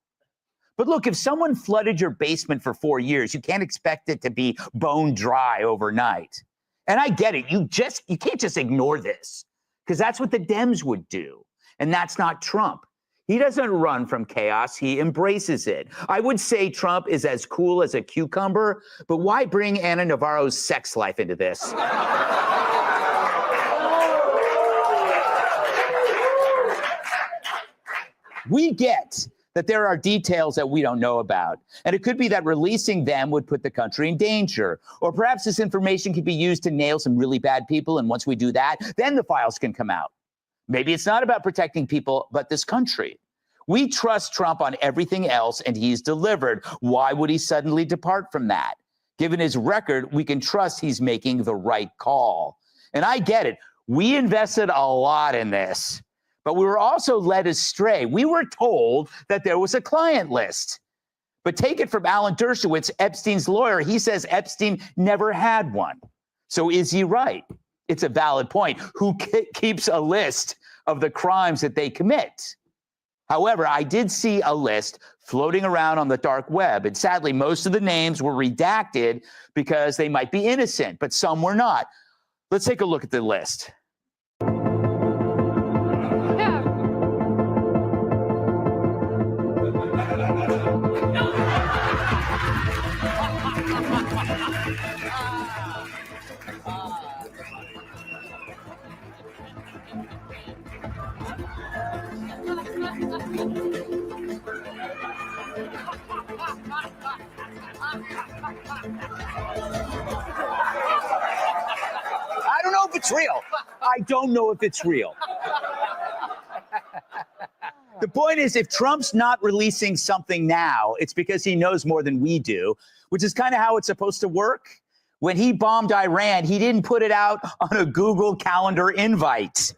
But look, if someone flooded your basement for 4 years, you can't expect it to be bone dry overnight. And I get it. You can't just ignore this, because that's what the Dems would do. And that's not Trump. He doesn't run from chaos. He embraces it. I would say Trump is as cool as a cucumber, but why bring Ana Navarro's sex life into this? We get that there are details that we don't know about. And it could be that releasing them would put the country in danger. Or perhaps this information could be used to nail some really bad people. And once we do that, then the files can come out. Maybe it's not about protecting people, but this country. We trust Trump on everything else, and he's delivered. Why would he suddenly depart from that? Given his record, we can trust he's making the right call. And I get it. We invested a lot in this. But we were also led astray. We were told that there was a client list. But take it from Alan Dershowitz, Epstein's lawyer. He says Epstein never had one. So is he right? It's a valid point. Who keeps a list of the crimes that they commit? However, I did see a list floating around on the dark web. And sadly, most of the names were redacted because they might be innocent, but some were not. Let's take a look at the list. I don't know if it's real. I don't know if it's real. The point is, if Trump's not releasing something now, it's because he knows more than we do, which is kind of how it's supposed to work. When he bombed Iran, he didn't put it out on a Google Calendar invite.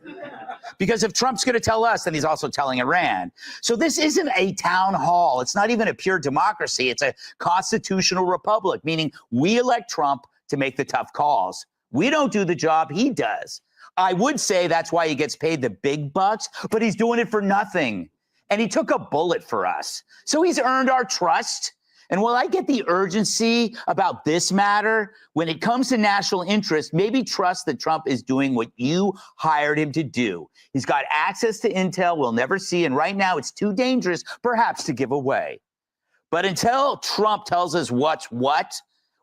because if Trump's going to tell us, then he's also telling Iran. So this isn't a town hall. It's not even a pure democracy. It's a constitutional republic, meaning we elect Trump to make the tough calls. We don't do the job, he does. I would say that's why he gets paid the big bucks, but he's doing it for nothing. And he took a bullet for us. So he's earned our trust. And while I get the urgency about this matter, when it comes to national interest, maybe trust that Trump is doing what you hired him to do. He's got access to intel we'll never see, and right now it's too dangerous, perhaps, to give away. But until Trump tells us what's what,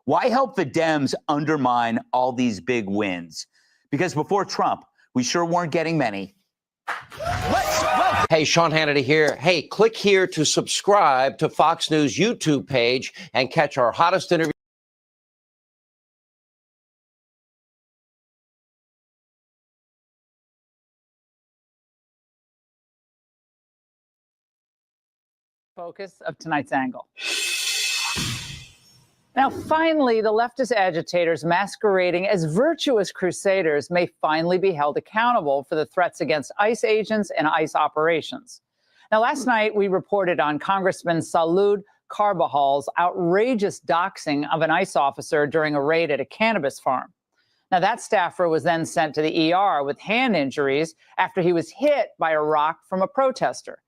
why help the Dems undermine all these big wins? Because before Trump, we sure weren't getting many. Hey, Sean Hannity here. Hey, click here to subscribe to Fox News YouTube page and catch our hottest interview. Focus of tonight's angle. Now, finally, the leftist agitators masquerading as virtuous crusaders may finally be held accountable for the threats against ICE agents and ICE operations. Now, last night, we reported on Congressman Salud Carbajal's outrageous doxing of an ICE officer during a raid at a cannabis farm. Now, that staffer was then sent to the ER with hand injuries after he was hit by a rock from a protester.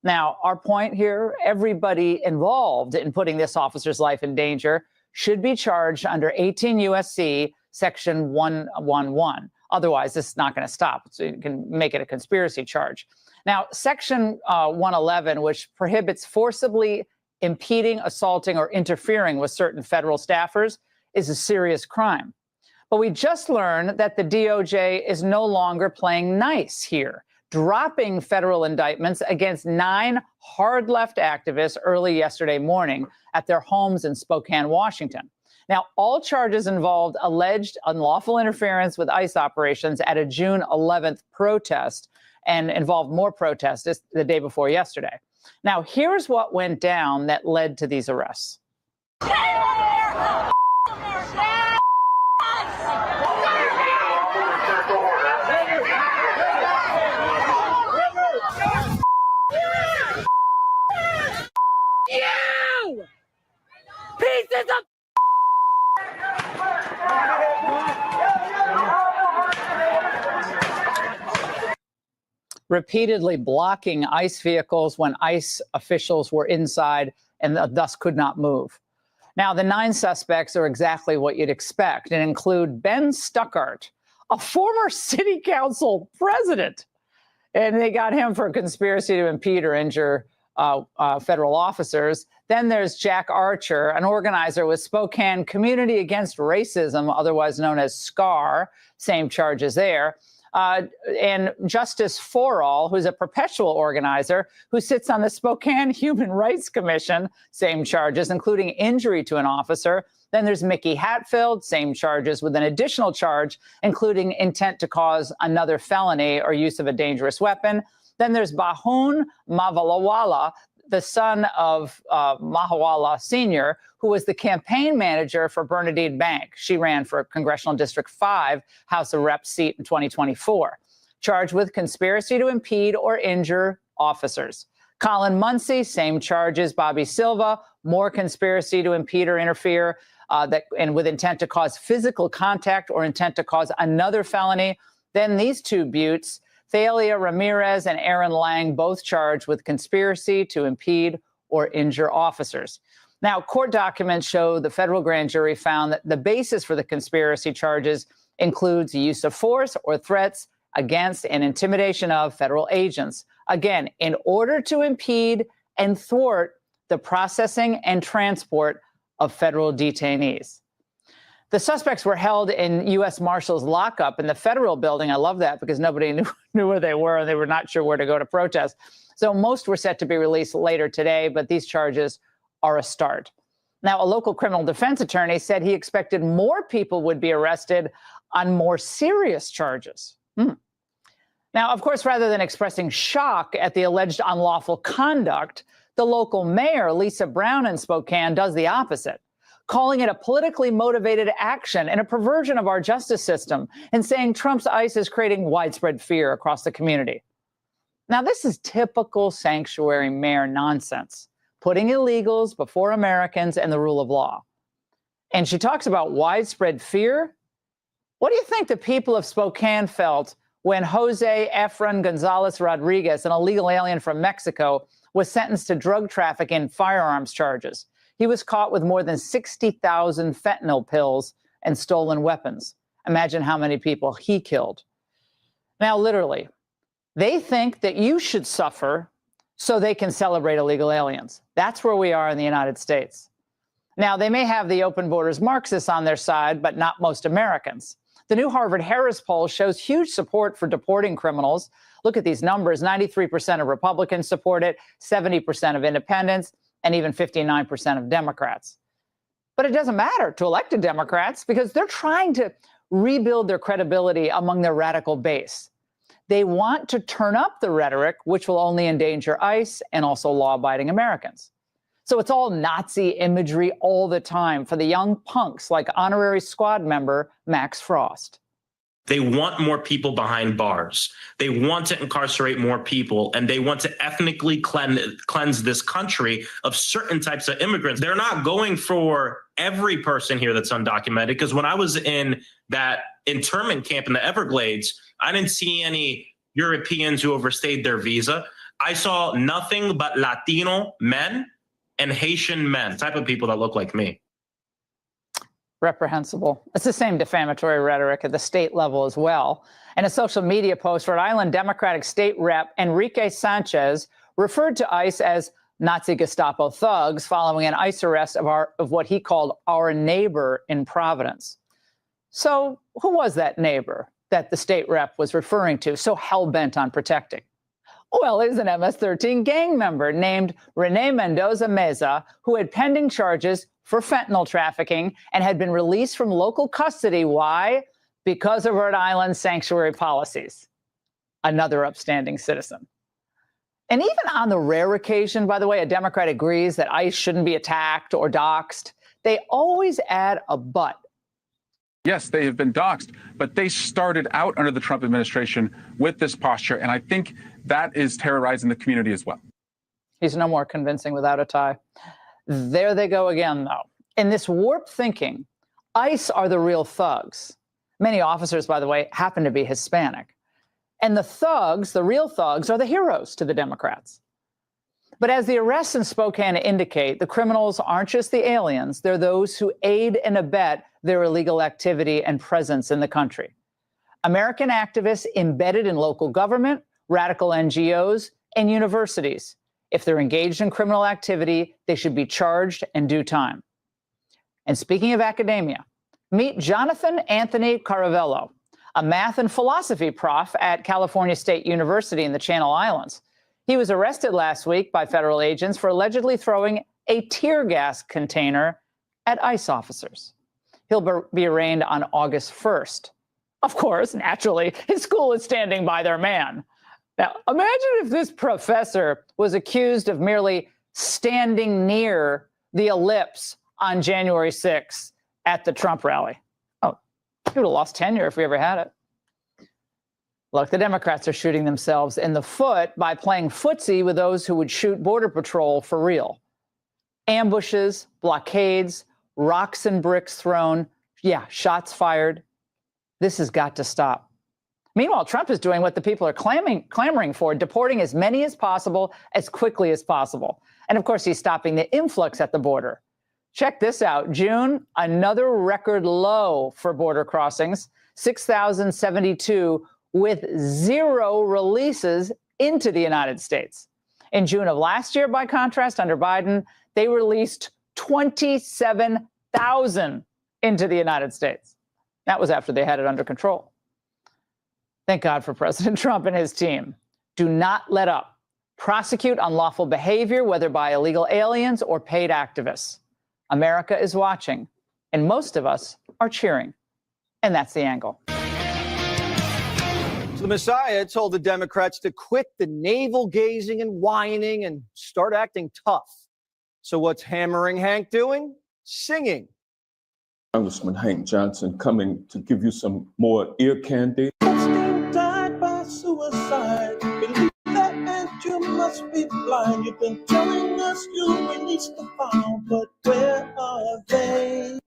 Now, our point here, everybody involved in putting this officer's life in danger should be charged under 18 U.S.C. Section 111. Otherwise, this is not going to stop. So you can make it a conspiracy charge. Now, Section 111, which prohibits forcibly impeding, assaulting, or interfering with certain federal staffers, is a serious crime. But we just learned that the DOJ is no longer playing nice here, dropping federal indictments against 9 hard-left activists early yesterday morning at their homes in Spokane, Washington. Now, all charges involved alleged unlawful interference with ICE operations at a June 11th protest and involved more protests the day before yesterday. Now, here's what went down that led to these arrests. You! Pieces of repeatedly blocking ICE vehicles when ICE officials were inside and thus could not move. Now, the 9 suspects are exactly what you'd expect and include Ben Stuckart, a former city council president. And they got him for a conspiracy to impede or injure federal officers. Then there's Jack Archer, an organizer with Spokane Community Against Racism, otherwise known as SCAR, same charges there. And Justice For All, who's a perpetual organizer who sits on the Spokane Human Rights Commission, same charges, including injury to an officer. Then there's Mickey Hatfield, same charges, with an additional charge, including intent to cause another felony or use of a dangerous weapon. Then there's Bahun Mavalawala, the son of Mahawala Sr., who was the campaign manager for Bernadine Bank. She ran for Congressional District 5 House of Reps seat in 2024, charged with conspiracy to impede or injure officers. Colin Muncy, same charges. Bobby Silva, more conspiracy to impede or interfere, and with intent to cause physical contact or intent to cause another felony. Then these 2 buttes, Thalia Ramirez and Aaron Lang, both charged with conspiracy to impede or injure officers. Now, court documents show the federal grand jury found that the basis for the conspiracy charges includes the use of force or threats against and intimidation of federal agents. Again, in order to impede and thwart the processing and transport of federal detainees. The suspects were held in U.S. Marshals lockup in the federal building. I love that because nobody knew where they were and they were not sure where to go to protest. So most were set to be released later today, but these charges are a start. Now, a local criminal defense attorney said he expected more people would be arrested on more serious charges. Now, of course, rather than expressing shock at the alleged unlawful conduct, the local mayor, Lisa Brown in Spokane, does the opposite, calling it a politically motivated action and a perversion of our justice system, and saying Trump's ICE is creating widespread fear across the community. Now, this is typical sanctuary mayor nonsense, putting illegals before Americans and the rule of law. And she talks about widespread fear. What do you think the people of Spokane felt when Jose Efren Gonzalez Rodriguez, an illegal alien from Mexico, was sentenced to drug trafficking and firearms charges? He was caught with more than 60,000 fentanyl pills and stolen weapons. Imagine how many people he killed. Now, literally, they think that you should suffer so they can celebrate illegal aliens. That's where we are in the United States. Now, they may have the open borders Marxists on their side, but not most Americans. The new Harvard-Harris poll shows huge support for deporting criminals. Look at these numbers. 93% of Republicans support it, 70% of independents, and even 59% of Democrats. But it doesn't matter to elected Democrats because they're trying to rebuild their credibility among their radical base. They want to turn up the rhetoric, which will only endanger ICE and also law-abiding Americans. So it's all Nazi imagery all the time for the young punks like honorary squad member Max Frost. They want more people behind bars. They want to incarcerate more people, and they want to ethnically cleanse this country of certain types of immigrants. They're not going for every person here that's undocumented, because when I was in that internment camp in the Everglades, I didn't see any Europeans who overstayed their visa. I saw nothing but Latino men and Haitian men, type of people that look like me. Reprehensible. It's the same defamatory rhetoric at the state level as well. In a social media post, Rhode Island Democratic State Rep Enrique Sanchez referred to ICE as Nazi Gestapo thugs following an ICE arrest of what he called our neighbor in Providence. So who was that neighbor that the state rep was referring to, so hell-bent on protecting? Well, it is an MS-13 gang member named Rene Mendoza Meza, who had pending charges for fentanyl trafficking and had been released from local custody. Why? Because of Rhode Island's sanctuary policies. Another upstanding citizen. And even on the rare occasion, by the way, a Democrat agrees that ICE shouldn't be attacked or doxxed, they always add a but. Yes, they have been doxxed, but they started out under the Trump administration with this posture, and I think that is terrorizing the community as well. He's no more convincing without a tie. There they go again, though. In this warped thinking, ICE are the real thugs. Many officers, by the way, happen to be Hispanic. And the thugs, the real thugs, are the heroes to the Democrats. But as the arrests in Spokane indicate, the criminals aren't just the aliens. They're those who aid and abet their illegal activity and presence in the country. American activists embedded in local government, radical NGOs, and universities. If they're engaged in criminal activity, they should be charged and do time. And speaking of academia, meet Jonathan Anthony Caravello, a math and philosophy prof at California State University in the Channel Islands. He was arrested last week by federal agents for allegedly throwing a tear gas container at ICE officers. He'll be arraigned on August 1st. Of course, naturally, his school is standing by their man. Now, imagine if this professor was accused of merely standing near the ellipse on January 6th at the Trump rally. Oh, he would have lost tenure if we ever had it. Look, the Democrats are shooting themselves in the foot by playing footsie with those who would shoot Border Patrol for real. Ambushes, blockades, rocks and bricks thrown. Yeah, shots fired. This has got to stop. Meanwhile, Trump is doing what the people are clamoring for, deporting as many as possible, as quickly as possible. And of course, he's stopping the influx at the border. Check this out. June, another record low for border crossings, 6,072, with 0 releases into the United States. In June of last year, by contrast, under Biden, they released 27,000 into the United States. That was after they had it under control. Thank God for President Trump and his team. Do not let up. Prosecute unlawful behavior, whether by illegal aliens or paid activists. America is watching, and most of us are cheering. And that's the angle. So the Messiah told the Democrats to quit the navel-gazing and whining and start acting tough. So what's Hammering Hank doing? Singing Congressman Hank Johnson coming to give you some more ear candy. Epstein died by suicide. Believe that and you must be blind. You've been telling us you released the file, but where are they?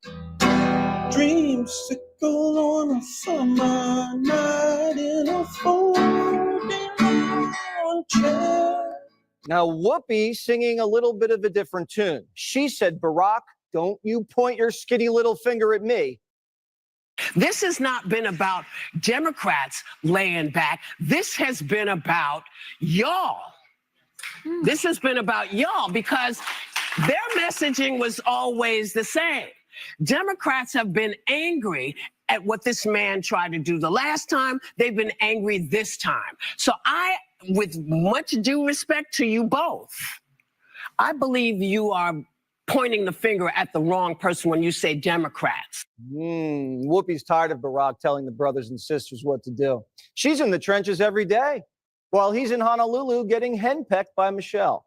Dreamsicle on a summer night in a folding chair. Now, Whoopi singing a little bit of a different tune. She said, Barack, don't you point your skitty little finger at me. This has not been about Democrats laying back. This has been about y'all. This has been about y'all because their messaging was always the same. Democrats have been angry at what this man tried to do the last time. They've been angry this time. So I, with much due respect to you both, I believe you are pointing the finger at the wrong person when you say Democrats. Whoopi's tired of Barack telling the brothers and sisters what to do. She's in the trenches every day, while he's in Honolulu getting henpecked by Michelle.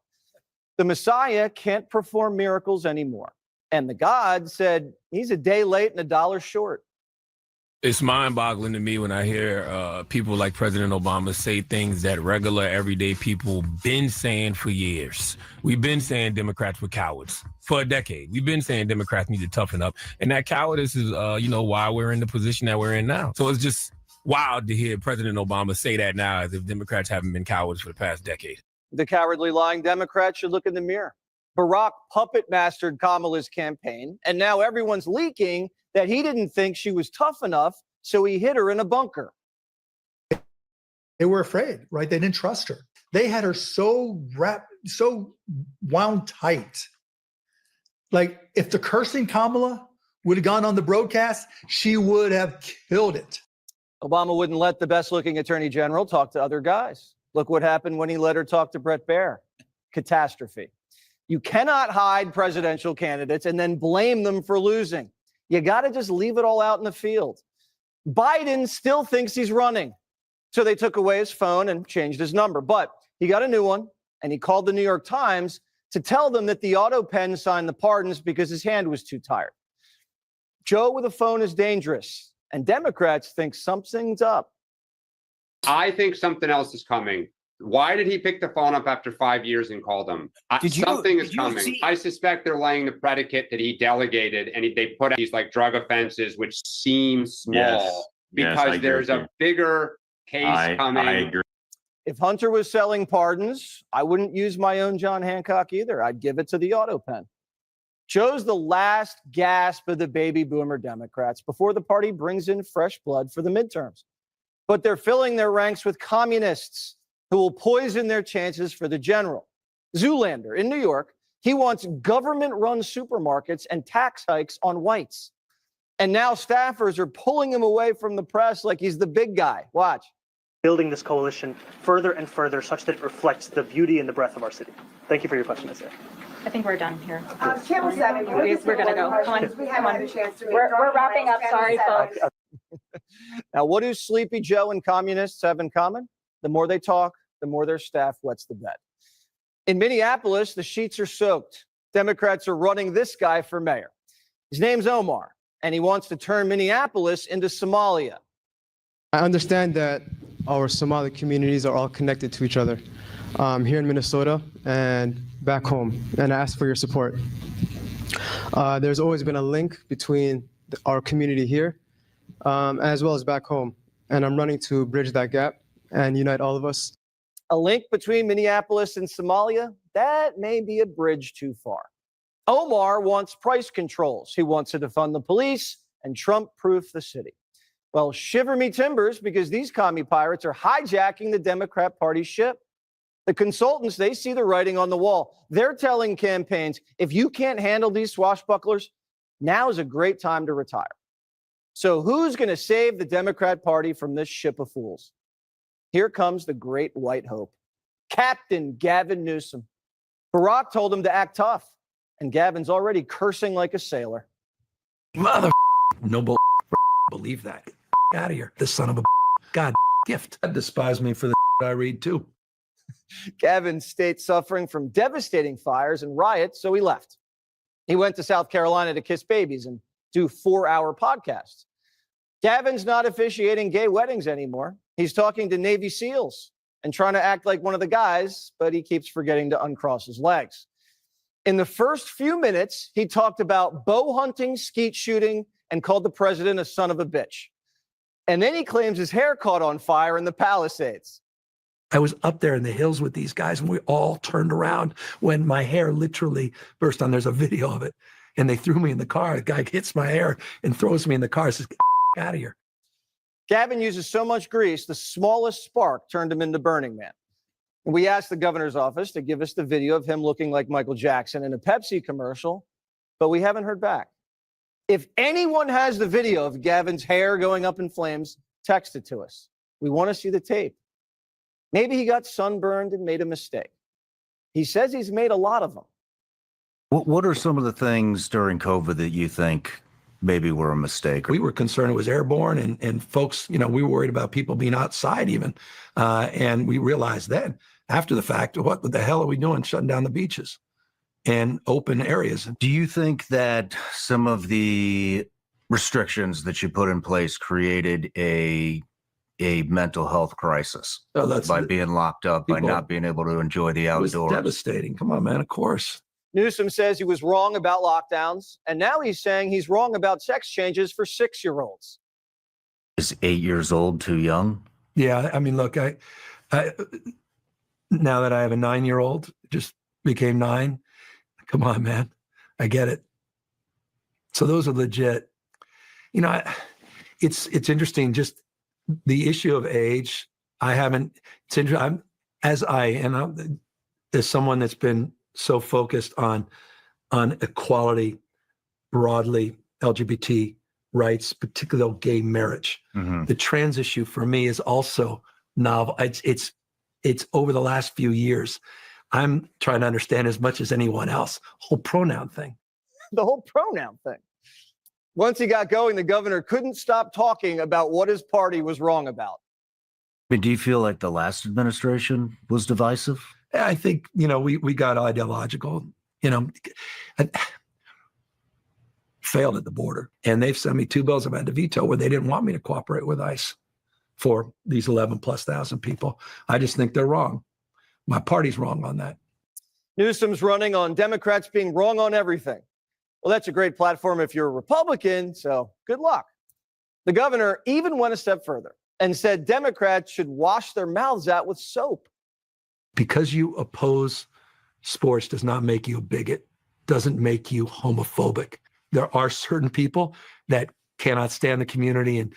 The Messiah can't perform miracles anymore. And the God said he's a day late and $1 short. It's mind-boggling to me when I hear people like President Obama say things that regular, everyday people been saying for years. We've been saying Democrats were cowards for a decade. We've been saying Democrats need to toughen up. And that cowardice is, why we're in the position that we're in now. So it's just wild to hear President Obama say that now as if Democrats haven't been cowards for the past decade. The cowardly lying Democrats should look in the mirror. Barack puppet mastered Kamala's campaign, and now everyone's leaking that he didn't think she was tough enough, so he hid her in a bunker. They were afraid, right? They didn't trust her. They had her so wound tight. Like, if the cursing Kamala would have gone on the broadcast, she would have killed it. Obama wouldn't let the best-looking attorney general talk to other guys. Look what happened when he let her talk to Brett Baer. Catastrophe. You cannot hide presidential candidates and then blame them for losing. You got to just leave it all out in the field. Biden still thinks he's running. So they took away his phone and changed his number. But he got a new one, and he called the New York Times to tell them that the auto pen signed the pardons because his hand was too tired. Joe with a phone is dangerous, and Democrats think something's up. I think something else is coming. Why did he pick the phone up after 5 years and call them? Something is coming. I suspect they're laying the predicate that he delegated and they put out these like drug offenses, which seem small because there's a bigger case coming. I agree. If Hunter was selling pardons, I wouldn't use my own John Hancock either. I'd give it to the auto pen. Joe's the last gasp of the baby boomer Democrats before the party brings in fresh blood for the midterms. But they're filling their ranks with communists who will poison their chances for the general. Zoolander in New York, he wants government-run supermarkets and tax hikes on whites. And now staffers are pulling him away from the press like he's the big guy. Watch. Building this coalition further and further such that it reflects the beauty and the breadth of our city. Thank you for your question, Ms. I think we're done here. We're going to go. Come on. We're wrapping up. Sorry, folks. Now, what do Sleepy Joe and communists have in common? The more they talk, the more their staff wets the bed. In Minneapolis, the sheets are soaked. Democrats are running this guy for mayor. His name's Omar, and he wants to turn Minneapolis into Somalia. I understand that our Somali communities are all connected to each other here in Minnesota and back home, and I ask for your support. There's always been a link between our community here as well as back home, and I'm running to bridge that gap and unite all of us. A link between Minneapolis and Somalia? That may be a bridge too far. Omar wants price controls. He wants to defund the police and Trump-proof the city. Well, shiver me timbers, because these commie pirates are hijacking the Democrat Party ship. The consultants, they see the writing on the wall. They're telling campaigns, if you can't handle these swashbucklers, now is a great time to retire. So who's going to save the Democrat Party from this ship of fools? Here comes the great white hope, Captain Gavin Newsom. Barack told him to act tough, and Gavin's already cursing like a sailor. Mother no bull believe that. Get out of here. This son of a God gift. I despise me for the I read too. Gavin's state suffering from devastating fires and riots, so he left. He went to South Carolina to kiss babies and do 4-hour podcasts. Gavin's not officiating gay weddings anymore. He's talking to Navy SEALs and trying to act like one of the guys, but he keeps forgetting to uncross his legs. In the first few minutes, he talked about bow hunting, skeet shooting, and called the president a son of a bitch. And then he claims his hair caught on fire in the Palisades. I was up there in the hills with these guys, and we all turned around when my hair literally burst on. There's a video of it. And they threw me in the car. The guy hits my hair and throws me in the car and says, "Get out of here." Gavin uses so much grease, the smallest spark turned him into Burning Man. And we asked the governor's office to give us the video of him looking like Michael Jackson in a Pepsi commercial, but we haven't heard back. If anyone has the video of Gavin's hair going up in flames, text it to us. We want to see the tape. Maybe he got sunburned and made a mistake. He says he's made a lot of them. What are some of the things during COVID that you think maybe were a mistake? We were concerned it was airborne, and folks, we were worried about people being outside even. And we realized then, after the fact, what the hell are we doing shutting down the beaches and open areas? Do you think that some of the restrictions that you put in place created a mental health crisis by being locked up, by not being able to enjoy the outdoors? It was devastating. Come on, man, of course. Newsom says he was wrong about lockdowns, and now he's saying he's wrong about sex changes for 6-year-olds. Is 8 years old too young? Yeah, I mean, look, I now that I have a 9-year-old, just became 9. Come on, man, I get it. So those are legit. It's interesting. Just the issue of age. It's interesting. As someone that's been so focused on equality, broadly, LGBT rights, particularly gay marriage. Mm-hmm. The trans issue for me is also novel. It's over the last few years. I'm trying to understand as much as anyone else. Whole pronoun thing. The whole pronoun thing. Once he got going, the governor couldn't stop talking about what his party was wrong about. I mean, do you feel like the last administration was divisive? I think, we got ideological, failed at the border. And they've sent me 2 bills I've had to veto where they didn't want me to cooperate with ICE for these 11,000+ people. I just think they're wrong. My party's wrong on that. Newsom's running on Democrats being wrong on everything. Well, that's a great platform if you're a Republican, so good luck. The governor even went a step further and said Democrats should wash their mouths out with soap. Because you oppose sports does not make you a bigot, doesn't make you homophobic. There are certain people that cannot stand the community, and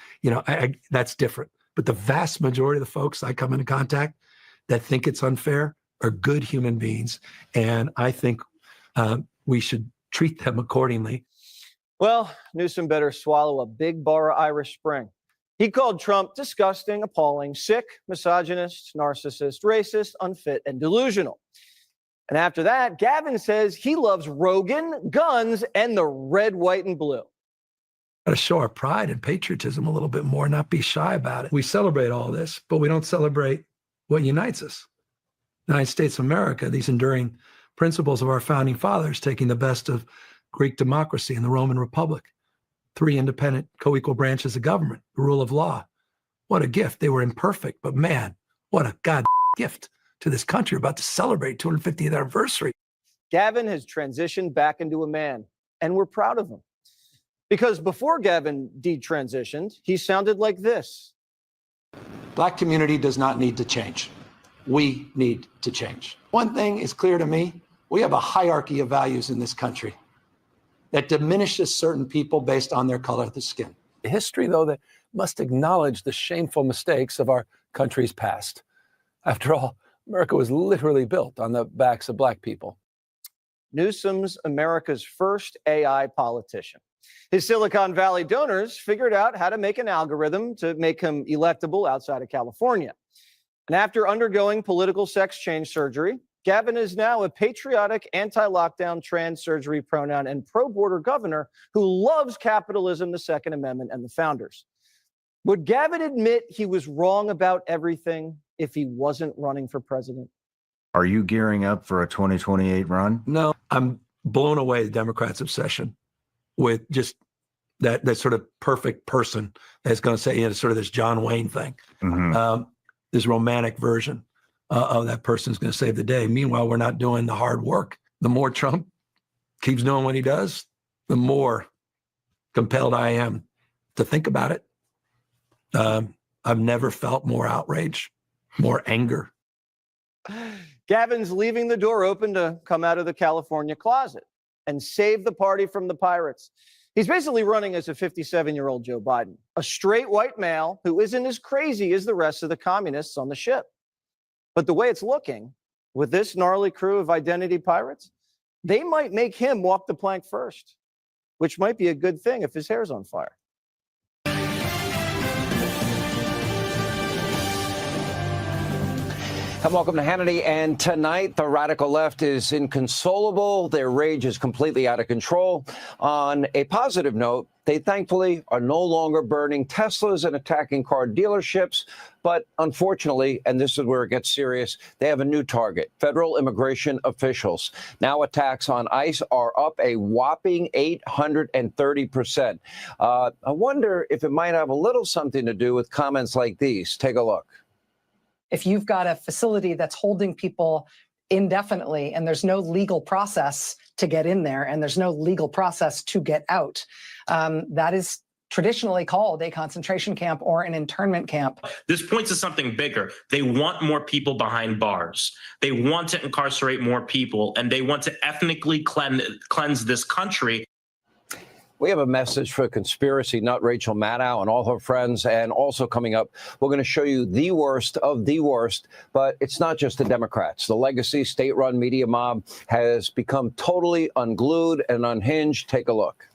that's different. But the vast majority of the folks I come into contact that think it's unfair are good human beings, and I think we should treat them accordingly. Well, Newsom better swallow a big bar of Irish Spring. He called Trump disgusting, appalling, sick, misogynist, narcissist, racist, unfit, and delusional. And after that, Gavin says he loves Rogan, guns, and the red, white, and blue. Got to show our pride and patriotism a little bit more, not be shy about it. We celebrate all this, but we don't celebrate what unites us. The United States of America, these enduring principles of our founding fathers, taking the best of Greek democracy and the Roman Republic. 3 independent, co-equal branches of government, the rule of law. What a gift. They were imperfect, but man, what a God gift to this country. We're about to celebrate 250th anniversary. Gavin has transitioned back into a man, and we're proud of him. Because before Gavin detransitioned, he sounded like this. Black community does not need to change. We need to change. One thing is clear to me. We have a hierarchy of values in this country that diminishes certain people based on their color of the skin. A history, though, that must acknowledge the shameful mistakes of our country's past. After all, America was literally built on the backs of Black people. Newsom's America's first AI politician. His Silicon Valley donors figured out how to make an algorithm to make him electable outside of California. And after undergoing political sex change surgery, Gavin is now a patriotic, anti-lockdown, trans surgery pronoun, and pro-border governor who loves capitalism, the Second Amendment, and the founders. Would Gavin admit he was wrong about everything if he wasn't running for president? Are you gearing up for a 2028 run? No, I'm blown away the Democrats' obsession with just that sort of perfect person that's going to say, sort of this John Wayne thing, this romantic version of that person's going to save the day. Meanwhile, we're not doing the hard work. The more Trump keeps doing what he does, the more compelled I am to think about it. I've never felt more outrage, more anger. Gavin's leaving the door open to come out of the California closet and save the party from the pirates. He's basically running as a 57-year-old Joe Biden, a straight white male who isn't as crazy as the rest of the communists on the ship. But the way it's looking, with this gnarly crew of identity pirates, they might make him walk the plank first, which might be a good thing if his hair's on fire. And welcome to Hannity. And tonight, the radical left is inconsolable. Their rage is completely out of control. On a positive note, they thankfully are no longer burning Teslas and attacking car dealerships. But unfortunately, and this is where it gets serious, they have a new target, federal immigration officials. Now attacks on ICE are up a whopping 830%. I wonder if it might have a little something to do with comments like these. Take a look. If you've got a facility that's holding people indefinitely and there's no legal process to get in there and there's no legal process to get out, that is traditionally called a concentration camp or an internment camp. This points to something bigger. They want more people behind bars. They want to incarcerate more people, and they want to ethnically cleanse this country. We have a message for conspiracy nut Rachel Maddow and all her friends. And also coming up, we're going to show you the worst of the worst. But it's not just the Democrats. The legacy state-run media mob has become totally unglued and unhinged. Take a look.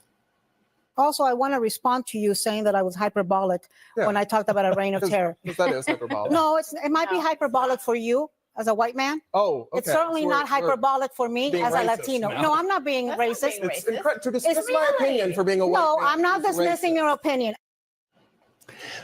Also, I want to respond to you saying that I was hyperbolic when I talked about a reign of terror. That is hyperbolic. No, it might be hyperbolic for you as a white man. Oh, okay. It's certainly not hyperbolic for me as a Latino. now. No, I'm not being racist. To dismiss my opinion for being a white No, man I'm not is dismissing racist. your opinion.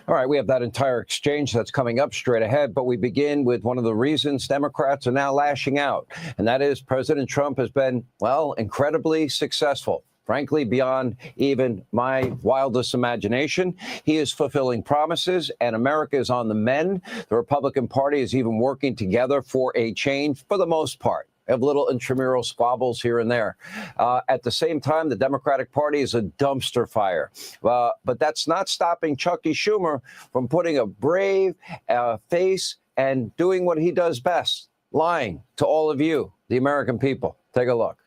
All right, we have that entire exchange that's coming up straight ahead, but we begin with one of the reasons Democrats are now lashing out, and that is President Trump has been, well, incredibly successful. Frankly, beyond even my wildest imagination. He is fulfilling promises, and America is on the mend. The Republican Party is even working together for a change for the most part. Have little intramural squabbles here and there. At the same time, the Democratic Party is a dumpster fire. But that's not stopping Chucky Schumer from putting a brave face and doing what he does best, lying to all of you, the American people. Take a look.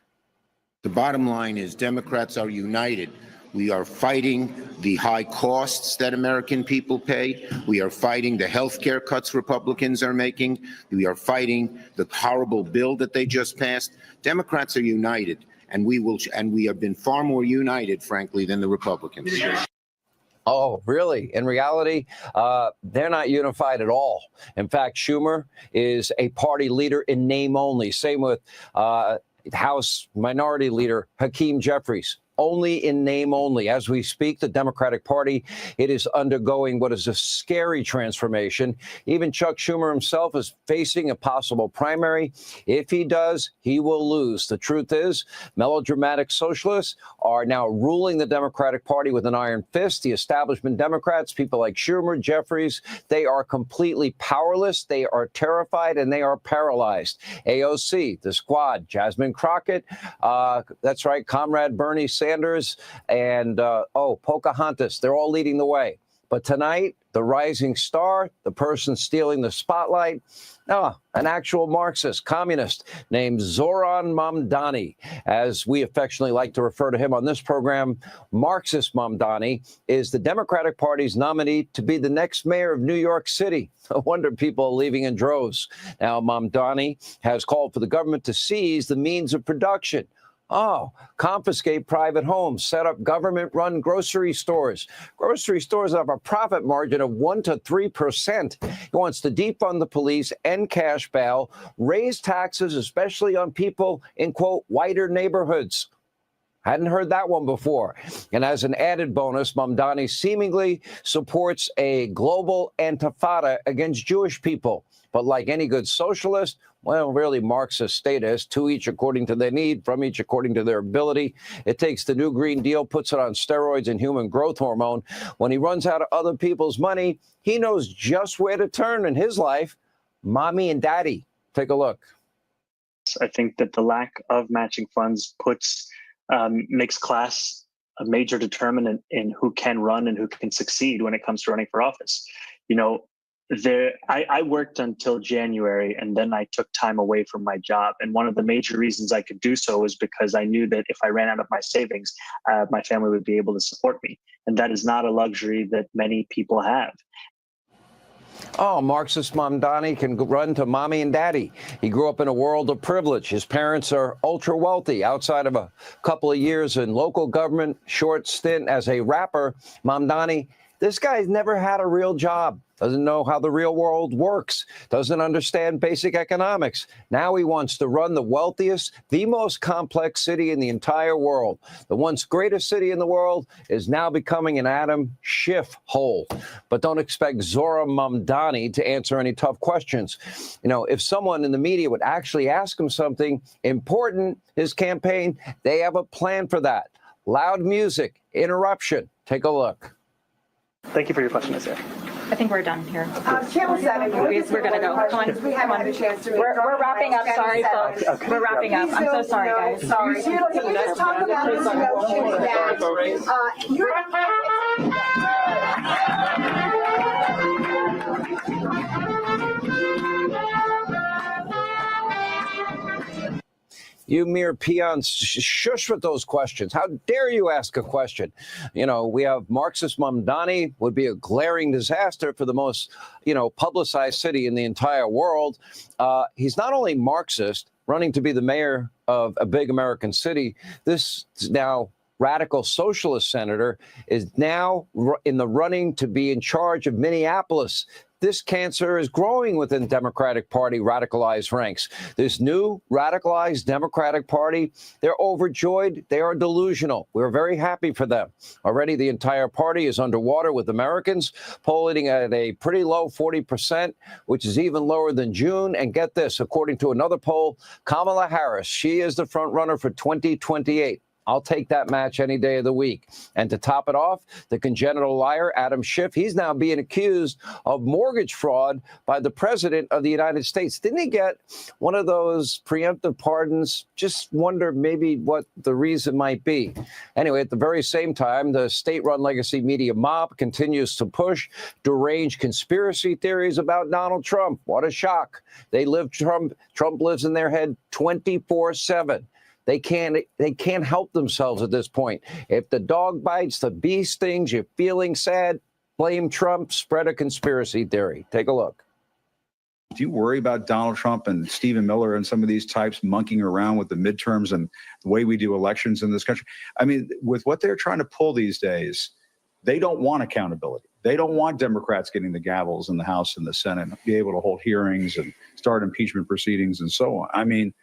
The bottom line is Democrats are united. We are fighting the high costs that American people pay. We are fighting the health care cuts Republicans are making. We are fighting the horrible bill that they just passed. Democrats are united, and we have been far more united, frankly, than the Republicans. Oh, really? In reality, they're not unified at all. In fact, Schumer is a party leader in name only. Same with House Minority Leader Hakeem Jeffries. Only in name only. As we speak, the Democratic Party, it is undergoing what is a scary transformation. Even Chuck Schumer himself is facing a possible primary. If he does, he will lose. The truth is, melodramatic socialists are now ruling the Democratic Party with an iron fist. The establishment Democrats, people like Schumer, Jeffries, they are completely powerless. They are terrified and they are paralyzed. AOC, the squad, Jasmine Crockett, that's right, Comrade Bernie Sanders, and Pocahontas. They're all leading the way. But tonight, the rising star, the person stealing the spotlight, an actual Marxist, communist named Zoran Mamdani. As we affectionately like to refer to him on this program, Marxist Mamdani is the Democratic Party's nominee to be the next mayor of New York City. No wonder people are leaving in droves. Now, Mamdani has called for the government to seize the means of production. Confiscate private homes, set up government-run grocery stores. Grocery stores have a profit margin of 1% to 3%. He wants to defund the police, end cash bail, raise taxes, especially on people in, quote, whiter neighborhoods. Hadn't heard that one before. And as an added bonus, Mamdani seemingly supports a global intifada against Jewish people. But like any good socialist, well, really Marxist statist, to each according to their need, from each according to their ability. It takes the new Green Deal, puts it on steroids and human growth hormone. When he runs out of other people's money, he knows just where to turn in his life. Mommy and daddy. Take a look. I think that the lack of matching funds makes class a major determinant in who can run and who can succeed when it comes to running for office. You know, I worked until January, and then I took time away from my job. And one of the major reasons I could do so was because I knew that if I ran out of my savings, my family would be able to support me. And that is not a luxury that many people have. Oh, Marxist Mamdani can run to mommy and daddy. He grew up in a world of privilege. His parents are ultra wealthy. Outside of a couple of years in local government, short stint as a rapper, Mamdani, this guy's never had a real job. Doesn't know how the real world works, doesn't understand basic economics. Now he wants to run the wealthiest, the most complex city in the entire world. The once greatest city in the world is now becoming an Adam Schiff hole. But don't expect Zora Mamdani to answer any tough questions. You know, if someone in the media would actually ask him something important, his campaign, they have a plan for that. Loud music, interruption. Take a look. Thank you for your question, Isaiah. I think we're done here. Channel 7, we're going to go. Come on. We haven't had a chance to we're wrapping up. Sorry, folks. Okay. We're wrapping up. I'm so sorry, guys. Sorry. Can we just talk about this notion You mere peons, shush with those questions. How dare you ask a question? You know, we have Marxist Mamdani, would be a glaring disaster for the most, publicized city in the entire world. He's not only Marxist, running to be the mayor of a big American city. This now radical socialist senator is now in the running to be in charge of Minneapolis. This cancer is growing within Democratic Party radicalized ranks. This new radicalized Democratic Party, they're overjoyed. They are delusional. We're very happy for them. Already the entire party is underwater with Americans, polling at a pretty low 40%, which is even lower than June. And get this, according to another poll, Kamala Harris, she is the front runner for 2028. I'll take that match any day of the week. And to top it off, the congenital liar, Adam Schiff, he's now being accused of mortgage fraud by the president of the United States. Didn't he get one of those preemptive pardons? Just wonder maybe what the reason might be. Anyway, at the very same time, the state-run legacy media mob continues to push deranged conspiracy theories about Donald Trump. What a shock. They live Trump lives in their head 24/7. They can't help themselves at this point. If the dog bites, the bee stings, you're feeling sad, blame Trump, spread a conspiracy theory. Take a look. Do you worry about Donald Trump and Stephen Miller and some of these types monkeying around with the midterms and the way we do elections in this country? I mean, with what they're trying to pull these days, they don't want accountability. They don't want Democrats getting the gavels in the House and the Senate, be able to hold hearings and start impeachment proceedings and so on. I mean,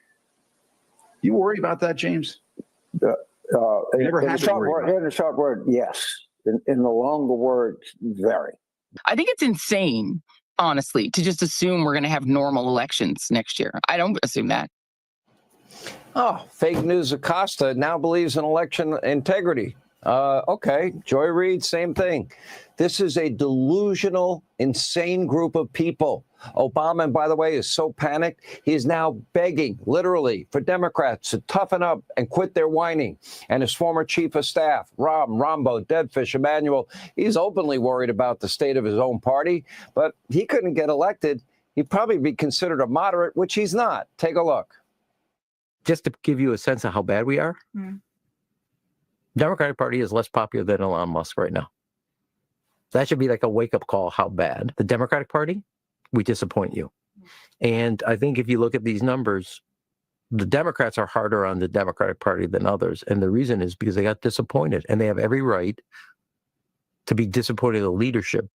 you worry about that, James? In the short word, yes. In the longer word, very. I think it's insane, honestly, to just assume we're going to have normal elections next year. I don't assume that. Oh, fake news Acosta now believes in election integrity. Okay, Joy Reid, same thing. This is a delusional, insane group of people. Obama, by the way, is so panicked, he is now begging, literally, for Democrats to toughen up and quit their whining. And his former chief of staff, Rombo, Deadfish, Emanuel, he's openly worried about the state of his own party. But he couldn't get elected. He'd probably be considered a moderate, which he's not. Take a look. Just to give you a sense of how bad we are, Democratic Party is less popular than Elon Musk right now. That should be like a wake-up call how bad. The Democratic Party, we disappoint you. And I think if you look at these numbers, the Democrats are harder on the Democratic Party than others. And the reason is because they got disappointed, and they have every right to be disappointed in the leadership.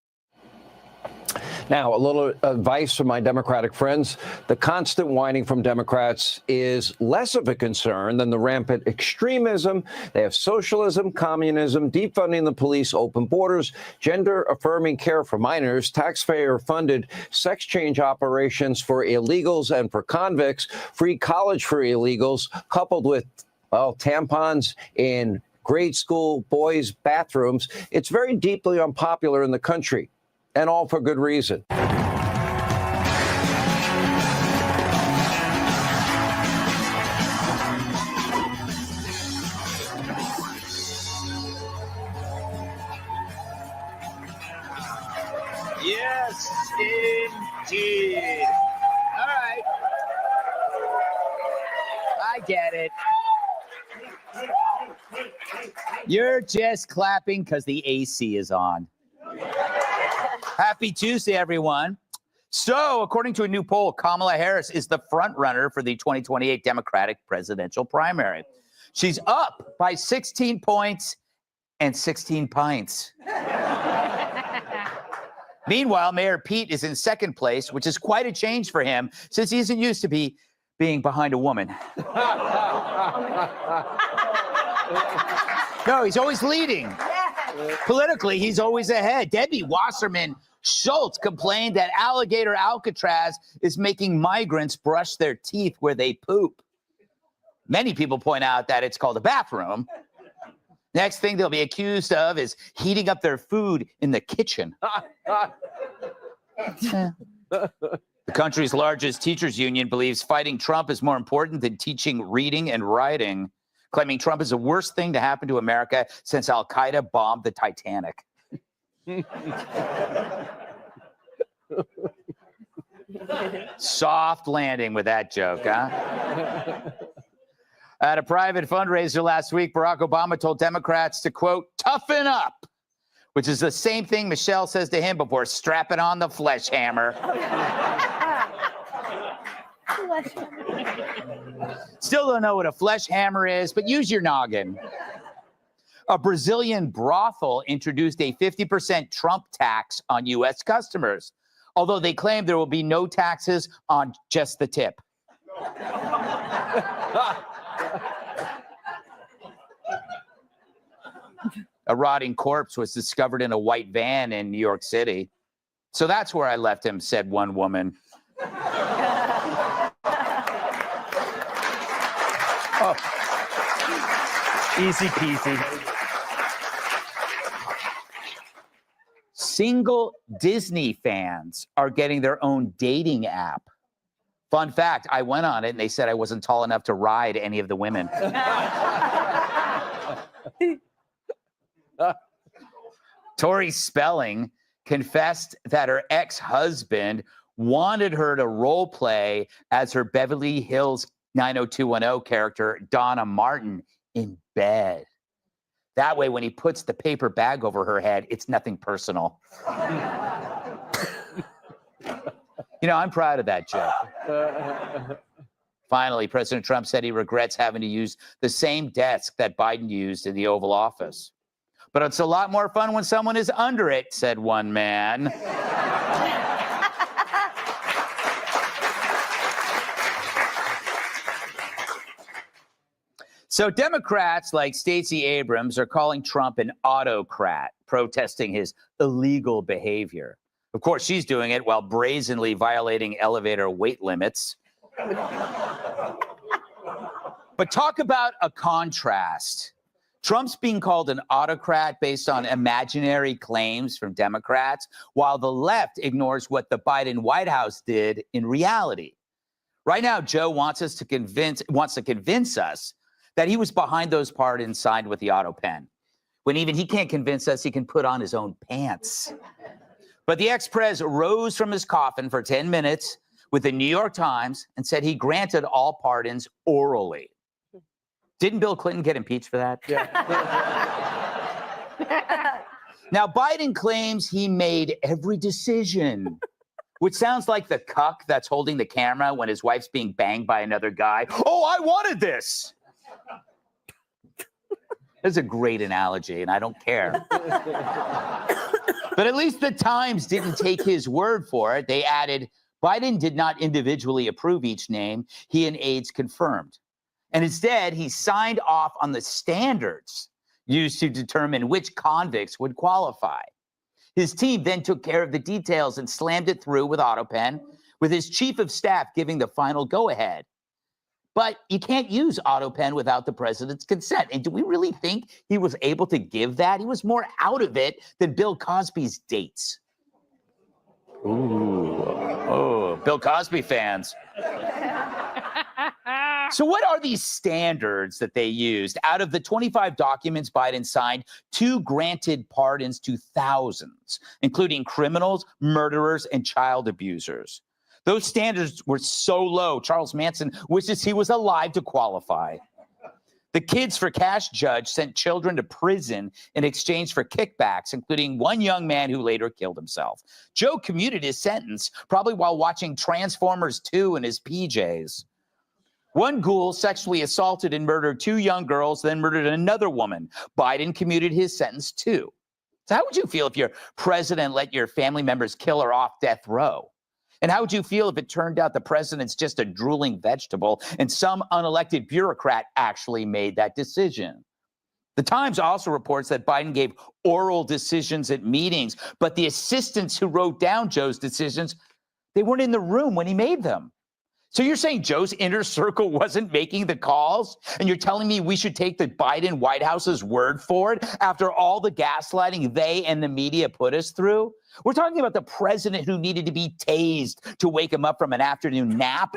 Now, a little advice from my Democratic friends. The constant whining from Democrats is less of a concern than the rampant extremism. They have socialism, communism, defunding the police, open borders, gender-affirming care for minors, taxpayer-funded sex change operations for illegals and for convicts, free college for illegals, coupled with, well, tampons in grade school boys' bathrooms. It's very deeply unpopular in the country. And all for good reason. Yes, indeed. All right. I get it. You're just clapping because the AC is on. Happy Tuesday, everyone. So, according to a new poll, Kamala Harris is the front runner for the 2028 Democratic presidential primary. She's up by 16 points and 16 pints. Meanwhile, Mayor Pete is in second place, which is quite a change for him since he isn't used to being behind a woman. No, he's always leading. Politically, he's always ahead. Debbie Wasserman Schultz complained that alligator Alcatraz is making migrants brush their teeth where they poop. Many people point out that it's called a bathroom. Next thing they'll be accused of is heating up their food in the kitchen. The country's largest teachers union believes fighting Trump is more important than teaching reading and writing, claiming Trump is the worst thing to happen to America since Al-Qaeda bombed the Titanic. Soft landing with that joke, huh? At a private fundraiser last week, Barack Obama told Democrats to, quote, toughen up, which is the same thing Michelle says to him before strapping on the flesh hammer. Still don't know what a flesh hammer is, but use your noggin. A Brazilian brothel introduced a 50% Trump tax on U.S. customers, although they claim there will be no taxes on just the tip. A rotting corpse was discovered in a white van in New York City. So that's where I left him, said one woman. Oh. Easy peasy. Single Disney fans are getting their own dating app. Fun fact, I went on it and they said I wasn't tall enough to ride any of the women. Tori Spelling confessed that her ex-husband wanted her to role play as her Beverly Hills 90210 character, Donna Martin, in bed. That way, when he puts the paper bag over her head, it's nothing personal. You know, I'm proud of that joke. Finally, President Trump said he regrets having to use the same desk that Biden used in the Oval Office. But it's a lot more fun when someone is under it, said one man. So Democrats like Stacey Abrams are calling Trump an autocrat, protesting his illegal behavior. Of course, she's doing it while brazenly violating elevator weight limits. But talk about a contrast. Trump's being called an autocrat based on imaginary claims from Democrats, while the left ignores what the Biden White House did in reality. Right now, Joe wants to convince us that he was behind those pardons signed with the auto pen, when even he can't convince us he can put on his own pants. But the ex-pres rose from his coffin for 10 minutes with the New York Times and said he granted all pardons orally. Didn't Bill Clinton get impeached for that? Yeah. Now, Biden claims he made every decision, which sounds like the cuck that's holding the camera when his wife's being banged by another guy. Oh, I wanted this. That's a great analogy, and I don't care. But at least the Times didn't take his word for it. They added, Biden did not individually approve each name he and aides confirmed. And instead, he signed off on the standards used to determine which convicts would qualify. His team then took care of the details and slammed it through with AutoPen, with his chief of staff giving the final go-ahead. But you can't use AutoPen without the president's consent. And do we really think he was able to give that? He was more out of it than Bill Cosby's dates. Ooh, oh, Bill Cosby fans. So what are these standards that they used? Out of the 25 documents Biden signed, 2 granted pardons to thousands, including criminals, murderers, and child abusers. Those standards were so low, Charles Manson wishes he was alive to qualify. The Kids for Cash judge sent children to prison in exchange for kickbacks, including one young man who later killed himself. Joe commuted his sentence, probably while watching Transformers 2 in his PJs. One ghoul sexually assaulted and murdered 2 young girls, then murdered another woman. Biden commuted his sentence too. So how would you feel if your president let your family members kill her off death row? And how would you feel if it turned out the president's just a drooling vegetable and some unelected bureaucrat actually made that decision? The Times also reports that Biden gave oral decisions at meetings, but the assistants who wrote down Joe's decisions, they weren't in the room when he made them. So you're saying Joe's inner circle wasn't making the calls? And you're telling me we should take the Biden White House's word for it after all the gaslighting they and the media put us through? We're talking about the president who needed to be tased to wake him up from an afternoon nap.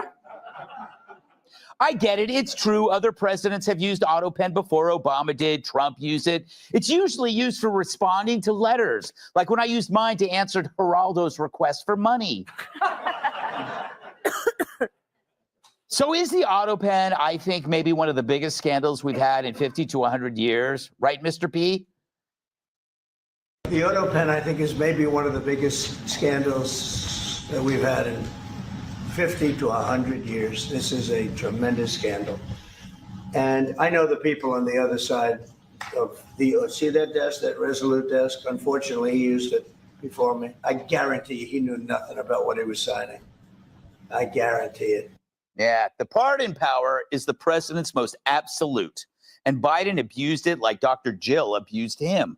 I get it. It's true. Other presidents have used AutoPen before. Obama did. Trump used it. It's usually used for responding to letters, like when I used mine to answer Geraldo's request for money. So is the AutoPen, I think, maybe one of the biggest scandals we've had in 50 to 100 years, right, Mr. P? The AutoPen, I think, is maybe one of the biggest scandals that we've had in 50 to 100 years. This is a tremendous scandal. And I know the people on the other side of the, see that desk, that Resolute desk? Unfortunately, he used it before me. I guarantee he knew nothing about what he was signing. I guarantee it. Yeah, the pardon power is the president's most absolute, and Biden abused it like Dr. Jill abused him.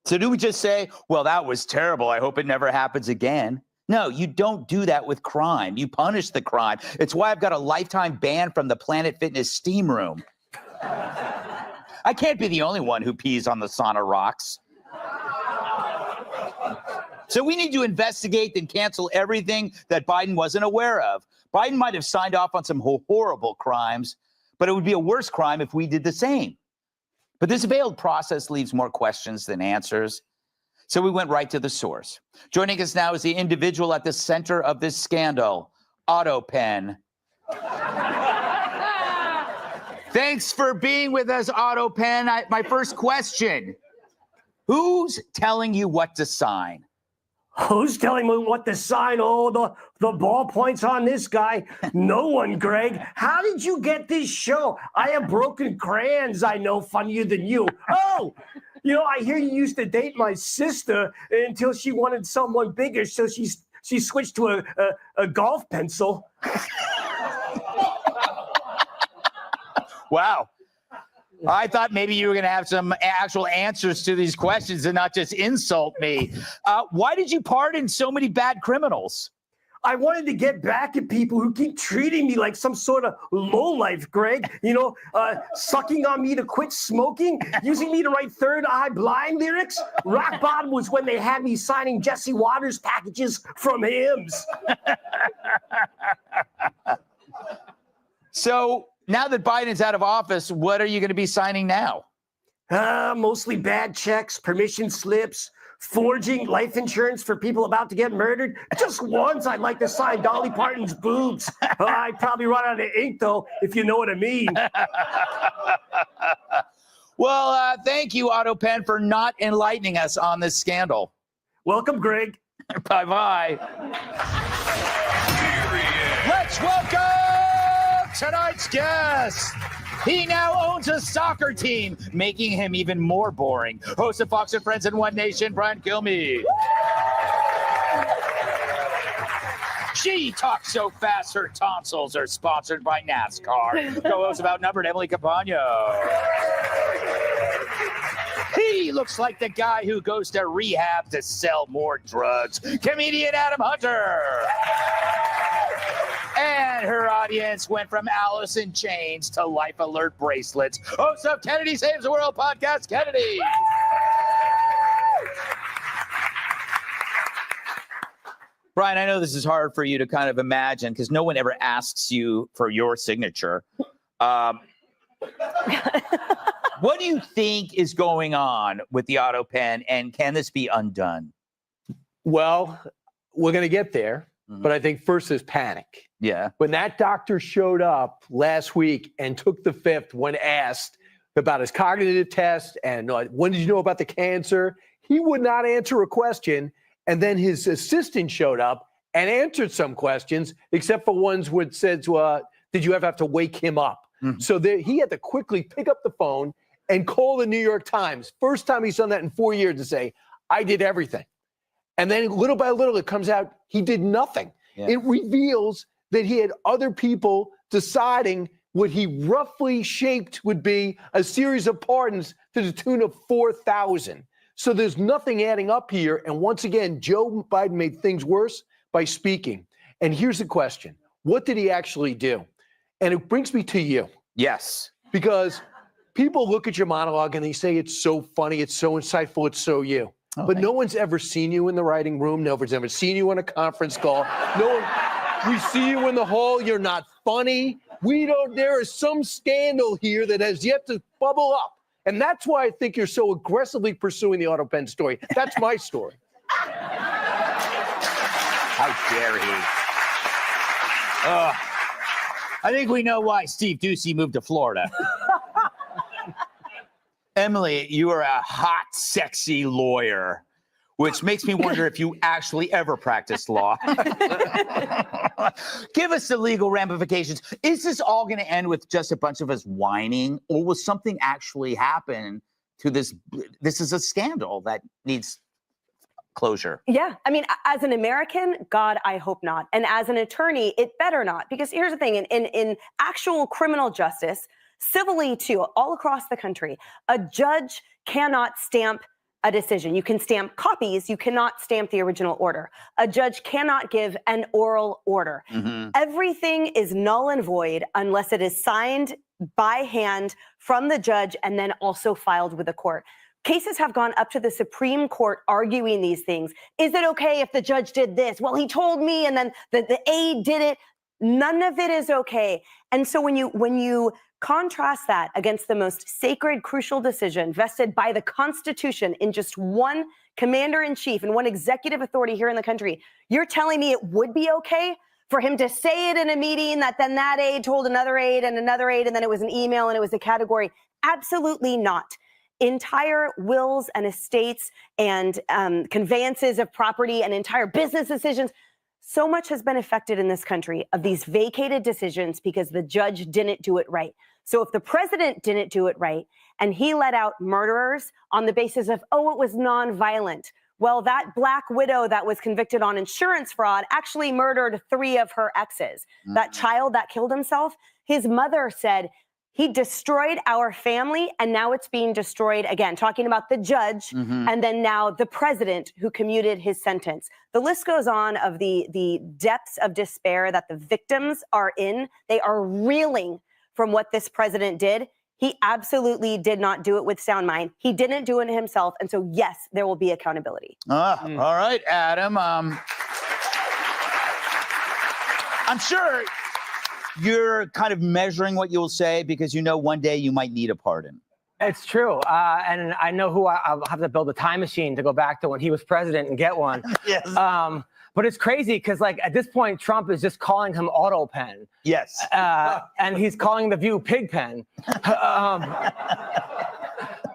So do we just say, well, that was terrible, I hope it never happens again? No, you don't do that with crime. You punish the crime. It's why I've got a lifetime ban from the Planet Fitness steam room. I can't be the only one who pees on the sauna rocks. So we need to investigate and cancel everything that Biden wasn't aware of. Biden might have signed off on some horrible crimes, but it would be a worse crime if we did the same. But this veiled process leaves more questions than answers. So we went right to the source. Joining us now is the individual at the center of this scandal, AutoPen. Thanks for being with us, AutoPen. My first question, who's telling you what to sign? Who's telling me what to sign? Oh, the ballpoint's on this guy. No one, Greg. How did you get this show? I have broken crayons, I know, funnier than you. Oh, you know, I hear you used to date my sister until she wanted someone bigger, so she switched to a golf pencil. Wow. I thought maybe you were going to have some actual answers to these questions and not just insult me. Why did you pardon so many bad criminals? I wanted to get back at people who keep treating me like some sort of lowlife, Greg. You know, sucking on me to quit smoking, using me to write Third Eye Blind lyrics. Rock bottom was when they had me signing Jesse Waters packages from hymns. So now that Biden's out of office, what are you going to be signing now? Mostly bad checks, permission slips, forging life insurance for people about to get murdered. Just once, I'd like to sign Dolly Parton's boobs. I'd probably run out of ink, though, if you know what I mean. Well, thank you, AutoPen, for not enlightening us on this scandal. Welcome, Greg. Bye-bye. Let's welcome tonight's guest. He now owns a soccer team, making him even more boring. Host of Fox and Friends and One Nation, Brian Kilmeade. She talks so fast, her tonsils are sponsored by NASCAR. Co-host of Outnumbered, Emily Capano. He looks like the guy who goes to rehab to sell more drugs. Comedian Adam Hunter. And her audience went from Alice in Chains to Life Alert bracelets. Host of Kennedy Saves the World podcast, Kennedy. Brian, I know this is hard for you to kind of imagine because no one ever asks you for your signature. What do you think is going on with the auto pen, and can this be undone? Well, we're going to get there, but I think first is panic. Yeah. When that doctor showed up last week and took the fifth when asked about his cognitive test and when did you know about the cancer, he would not answer a question. And then his assistant showed up and answered some questions, except for ones where it said, did you ever have to wake him up? So he had to quickly pick up the phone and call the New York Times. First time he's done that in 4 years to say, I did everything. And then little by little, it comes out he did nothing. Yeah. It reveals that he had other people deciding what he roughly shaped would be a series of pardons to the tune of 4,000. So there's nothing adding up here. And once again, Joe Biden made things worse by speaking. And here's the question. What did he actually do? And it brings me to you. Yes. Because people look at your monologue and they say it's so funny, it's so insightful, it's so you. Oh, but no one's ever seen you in the writing room. No one's ever seen you on a conference call. We see you in the hall. You're not funny. There is some scandal here that has yet to bubble up. And that's why I think you're so aggressively pursuing the auto pen story. That's my story. How dare he? I think we know why Steve Doocy moved to Florida. Emily, you are a hot, sexy lawyer, which makes me wonder if you actually ever practiced law. Give us the legal ramifications. Is this all going to end with just a bunch of us whining, or will something actually happen to this? This is a scandal that needs closure. Yeah. I mean, as an American, God, I hope not. And as an attorney, it better not. Because here's the thing, in actual criminal justice, civilly too, all across the country, a judge cannot stamp a decision. You can stamp copies, you cannot stamp the original order. A judge cannot give an oral order. Everything is null and void unless it is signed by hand from the judge and then also filed with the court. Cases have gone up to the Supreme Court arguing these things. Is it okay if the judge did this? Well, he told me, and then the aide did it. None of it is okay. And so when you contrast that against the most sacred, crucial decision vested by the Constitution in just one commander-in-chief and one executive authority here in the country, you're telling me it would be okay for him to say it in a meeting that then that aide told another aide, and then it was an email and it was a category? Absolutely not. Entire wills and estates and conveyances of property and entire business decisions. So much has been affected in this country of these vacated decisions because the judge didn't do it right. So if the president didn't do it right and he let out murderers on the basis of, oh, it was nonviolent. Well, that black widow that was convicted on insurance fraud actually murdered 3 of her exes. That child that killed himself, his mother said, he destroyed our family, and now it's being destroyed again. Talking about the judge, and then now the president who commuted his sentence. The list goes on of the depths of despair that the victims are in. They are reeling from what this president did. He absolutely did not do it with sound mind. He didn't do it himself, and so yes, there will be accountability. All right, Adam. I'm sure you're kind of measuring what you'll say because you know one day you might need a pardon. It's true. And I know who I'll have to build a time machine to go back to when he was president and get one. Yes. But it's crazy because, like, at this point, Trump is just calling him auto pen. Yes. And he's calling the View pig pen. But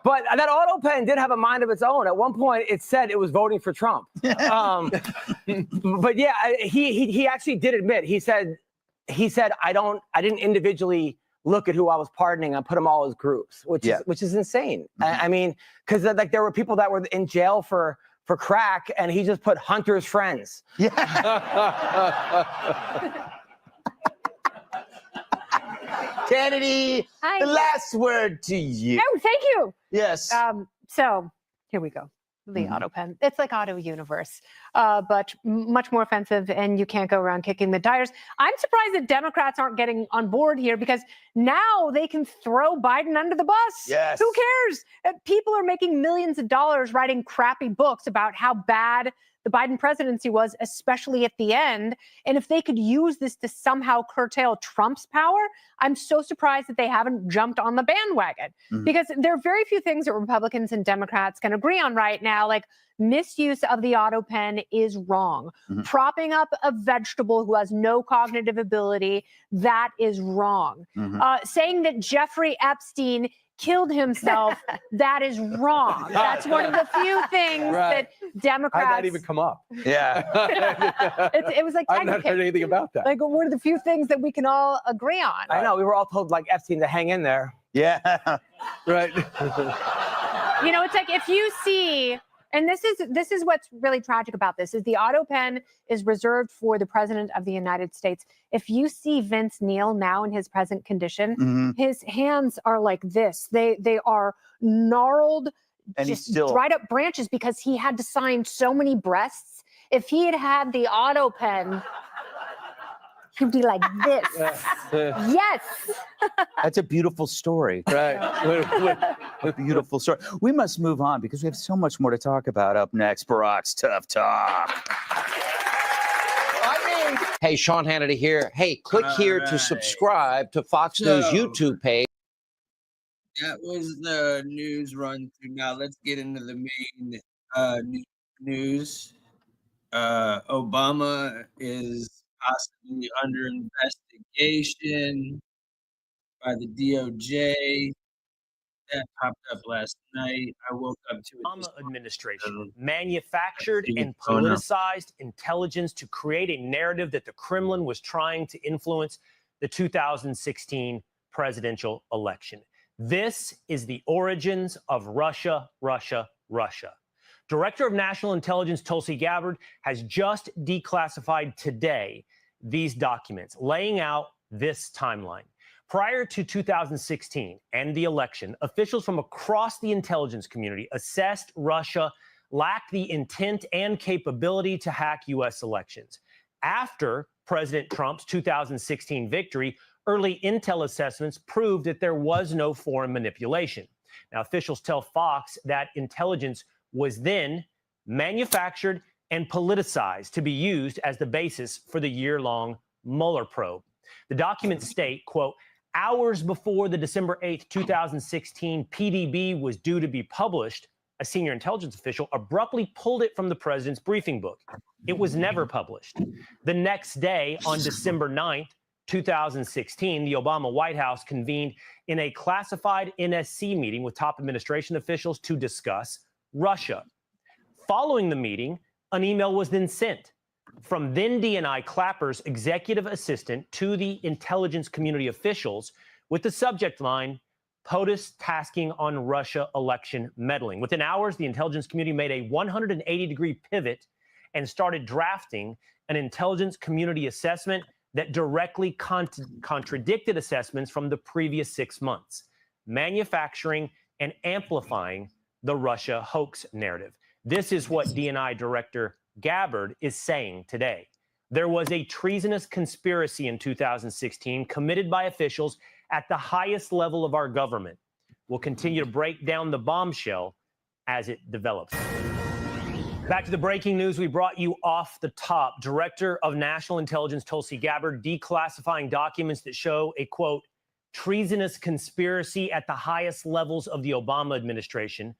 that auto pen did have a mind of its own. At one point, it said it was voting for Trump. But yeah, he actually did admit, he said, I didn't individually look at who I was pardoning and put them all as groups, which is insane. I mean, because like there were people that were in jail for crack, and he just put Hunter's friends. Yeah. Hannity, Hi. the last word to you. Oh, thank you. Yes. So here we go. The auto pen. It's like Auto Universe, but much more offensive, and you can't go around kicking the tires. I'm surprised that Democrats aren't getting on board here, because now they can throw Biden under the bus. Yes. Who cares? People are making millions of dollars writing crappy books about how bad the Biden presidency was, especially at the end. And if they could use this to somehow curtail Trump's power, I'm so surprised that they haven't jumped on the bandwagon. Because there are very few things that Republicans and Democrats can agree on right now, like misuse of the auto pen is wrong. Propping up a vegetable who has no cognitive ability, that is wrong. Saying that Jeffrey Epstein killed himself, that is wrong. That's one of the few things that Democrats... How'd that even come up? Yeah. it was like... I've not heard anything about that. Like one of the few things that we can all agree on. I know, we were all told like Epstein to hang in there. Yeah. Right. You know, it's like if you see... And this is what's really tragic about this, is the auto pen is reserved for the president of the United States. If you see Vince Neil now in his present condition, his hands are like this. They are gnarled, and just he's still dried up branches, because he had to sign so many breasts. If he had had the auto pen, he'd be like this. Yes. That's a beautiful story. Right. A beautiful story. We must move on, because we have so much more to talk about. Up next, Barack's Tough Talk. Hey, Sean Hannity here. Hey, click here to subscribe to Fox News YouTube page. That was the news run through. Now let's get into the main news. Obama is possibly under investigation by the DOJ. That popped up last night. I woke up to it. Obama administration manufactured and politicized intelligence to create a narrative that the Kremlin was trying to influence the 2016 presidential election. This is the origins of Russia, Russia, Russia. Director of National Intelligence Tulsi Gabbard has just declassified today these documents, laying out this timeline. Prior to 2016 and the election, officials from across the intelligence community assessed Russia lacked the intent and capability to hack U.S. elections. After President Trump's 2016 victory, early intel assessments proved that there was no foreign manipulation. Now, officials tell Fox that intelligence was then manufactured and politicized to be used as the basis for the year-long Mueller probe. The documents state, quote, hours before the December 8th, 2016 PDB was due to be published, a senior intelligence official abruptly pulled it from the president's briefing book. It was never published. The next day, on December 9th, 2016, the Obama White House convened in a classified NSC meeting with top administration officials to discuss Russia. Following the meeting, an email was then sent from then DNI Clapper's executive assistant to the intelligence community officials with the subject line, POTUS tasking on Russia election meddling. Within hours, the intelligence community made a 180-degree pivot and started drafting an intelligence community assessment that directly contradicted assessments from the previous 6 months, manufacturing and amplifying the Russia hoax narrative. This is what DNI Director Gabbard is saying today. There was a treasonous conspiracy in 2016 committed by officials at the highest level of our government. We'll continue to break down the bombshell as it develops. Back to the breaking news we brought you off the top. Director of National Intelligence Tulsi Gabbard declassifying documents that show a, quote, treasonous conspiracy at the highest levels of the Obama administration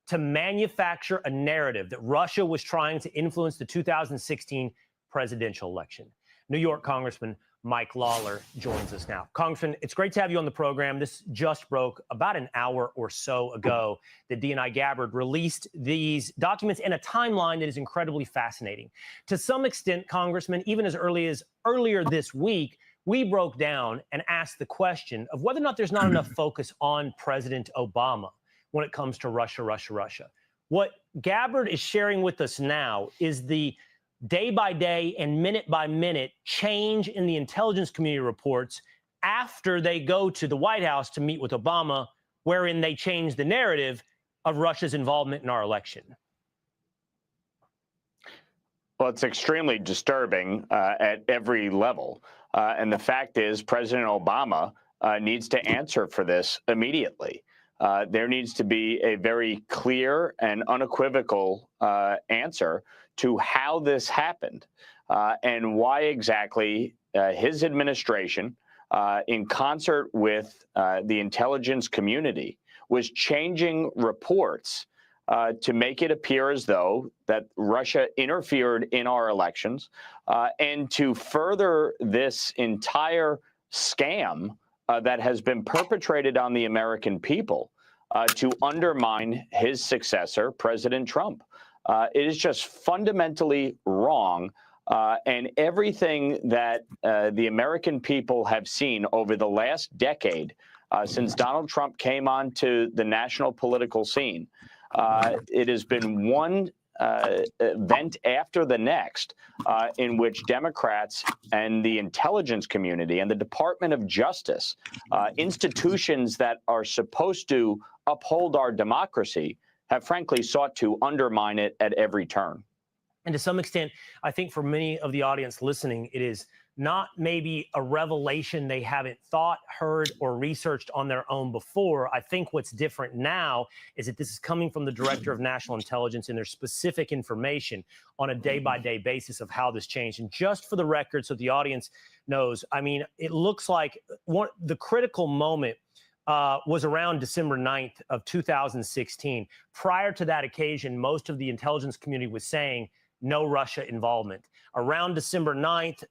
to manufacture a narrative that Russia was trying to influence the 2016 presidential election. New York Congressman Mike Lawler joins us now. Congressman, it's great to have you on the program. This just broke about an hour or so ago that DNI Gabbard released these documents in a timeline that is incredibly fascinating. To some extent, Congressman, even as early as earlier this week, we broke down and asked the question of whether or not there's not enough focus on President Obama when it comes to Russia, Russia, Russia. What Gabbard is sharing with us now is the day-by-day and minute-by-minute change in the intelligence community reports after they go to the White House to meet with Obama, wherein they change the narrative of Russia's involvement in our election. Well, it's extremely disturbing at every level. And the fact is, President Obama needs to answer for this immediately. There needs to be a very clear and unequivocal answer to how this happened and why exactly his administration, in concert with the intelligence community, was changing reports to make it appear as though that Russia interfered in our elections and to further this entire scam that has been perpetrated on the American people to undermine his successor, President Trump. It is just fundamentally wrong. And everything that the American people have seen over the last decade since Donald Trump came onto the national political scene, it has been one event after the next in which Democrats and the intelligence community and the Department of Justice, institutions that are supposed to uphold our democracy, have frankly sought to undermine it at every turn. And to some extent, I think for many of the audience listening, it is not maybe a revelation they haven't thought, heard, or researched on their own before. I think what's different now is that this is coming from the Director of National Intelligence, and there's specific information on a day-by-day basis of how this changed. And just for the record, so the audience knows, I mean, it looks like the critical moment was around December 9th of 2016. Prior to that occasion, most of the intelligence community was saying no Russia involvement. Around December 9th,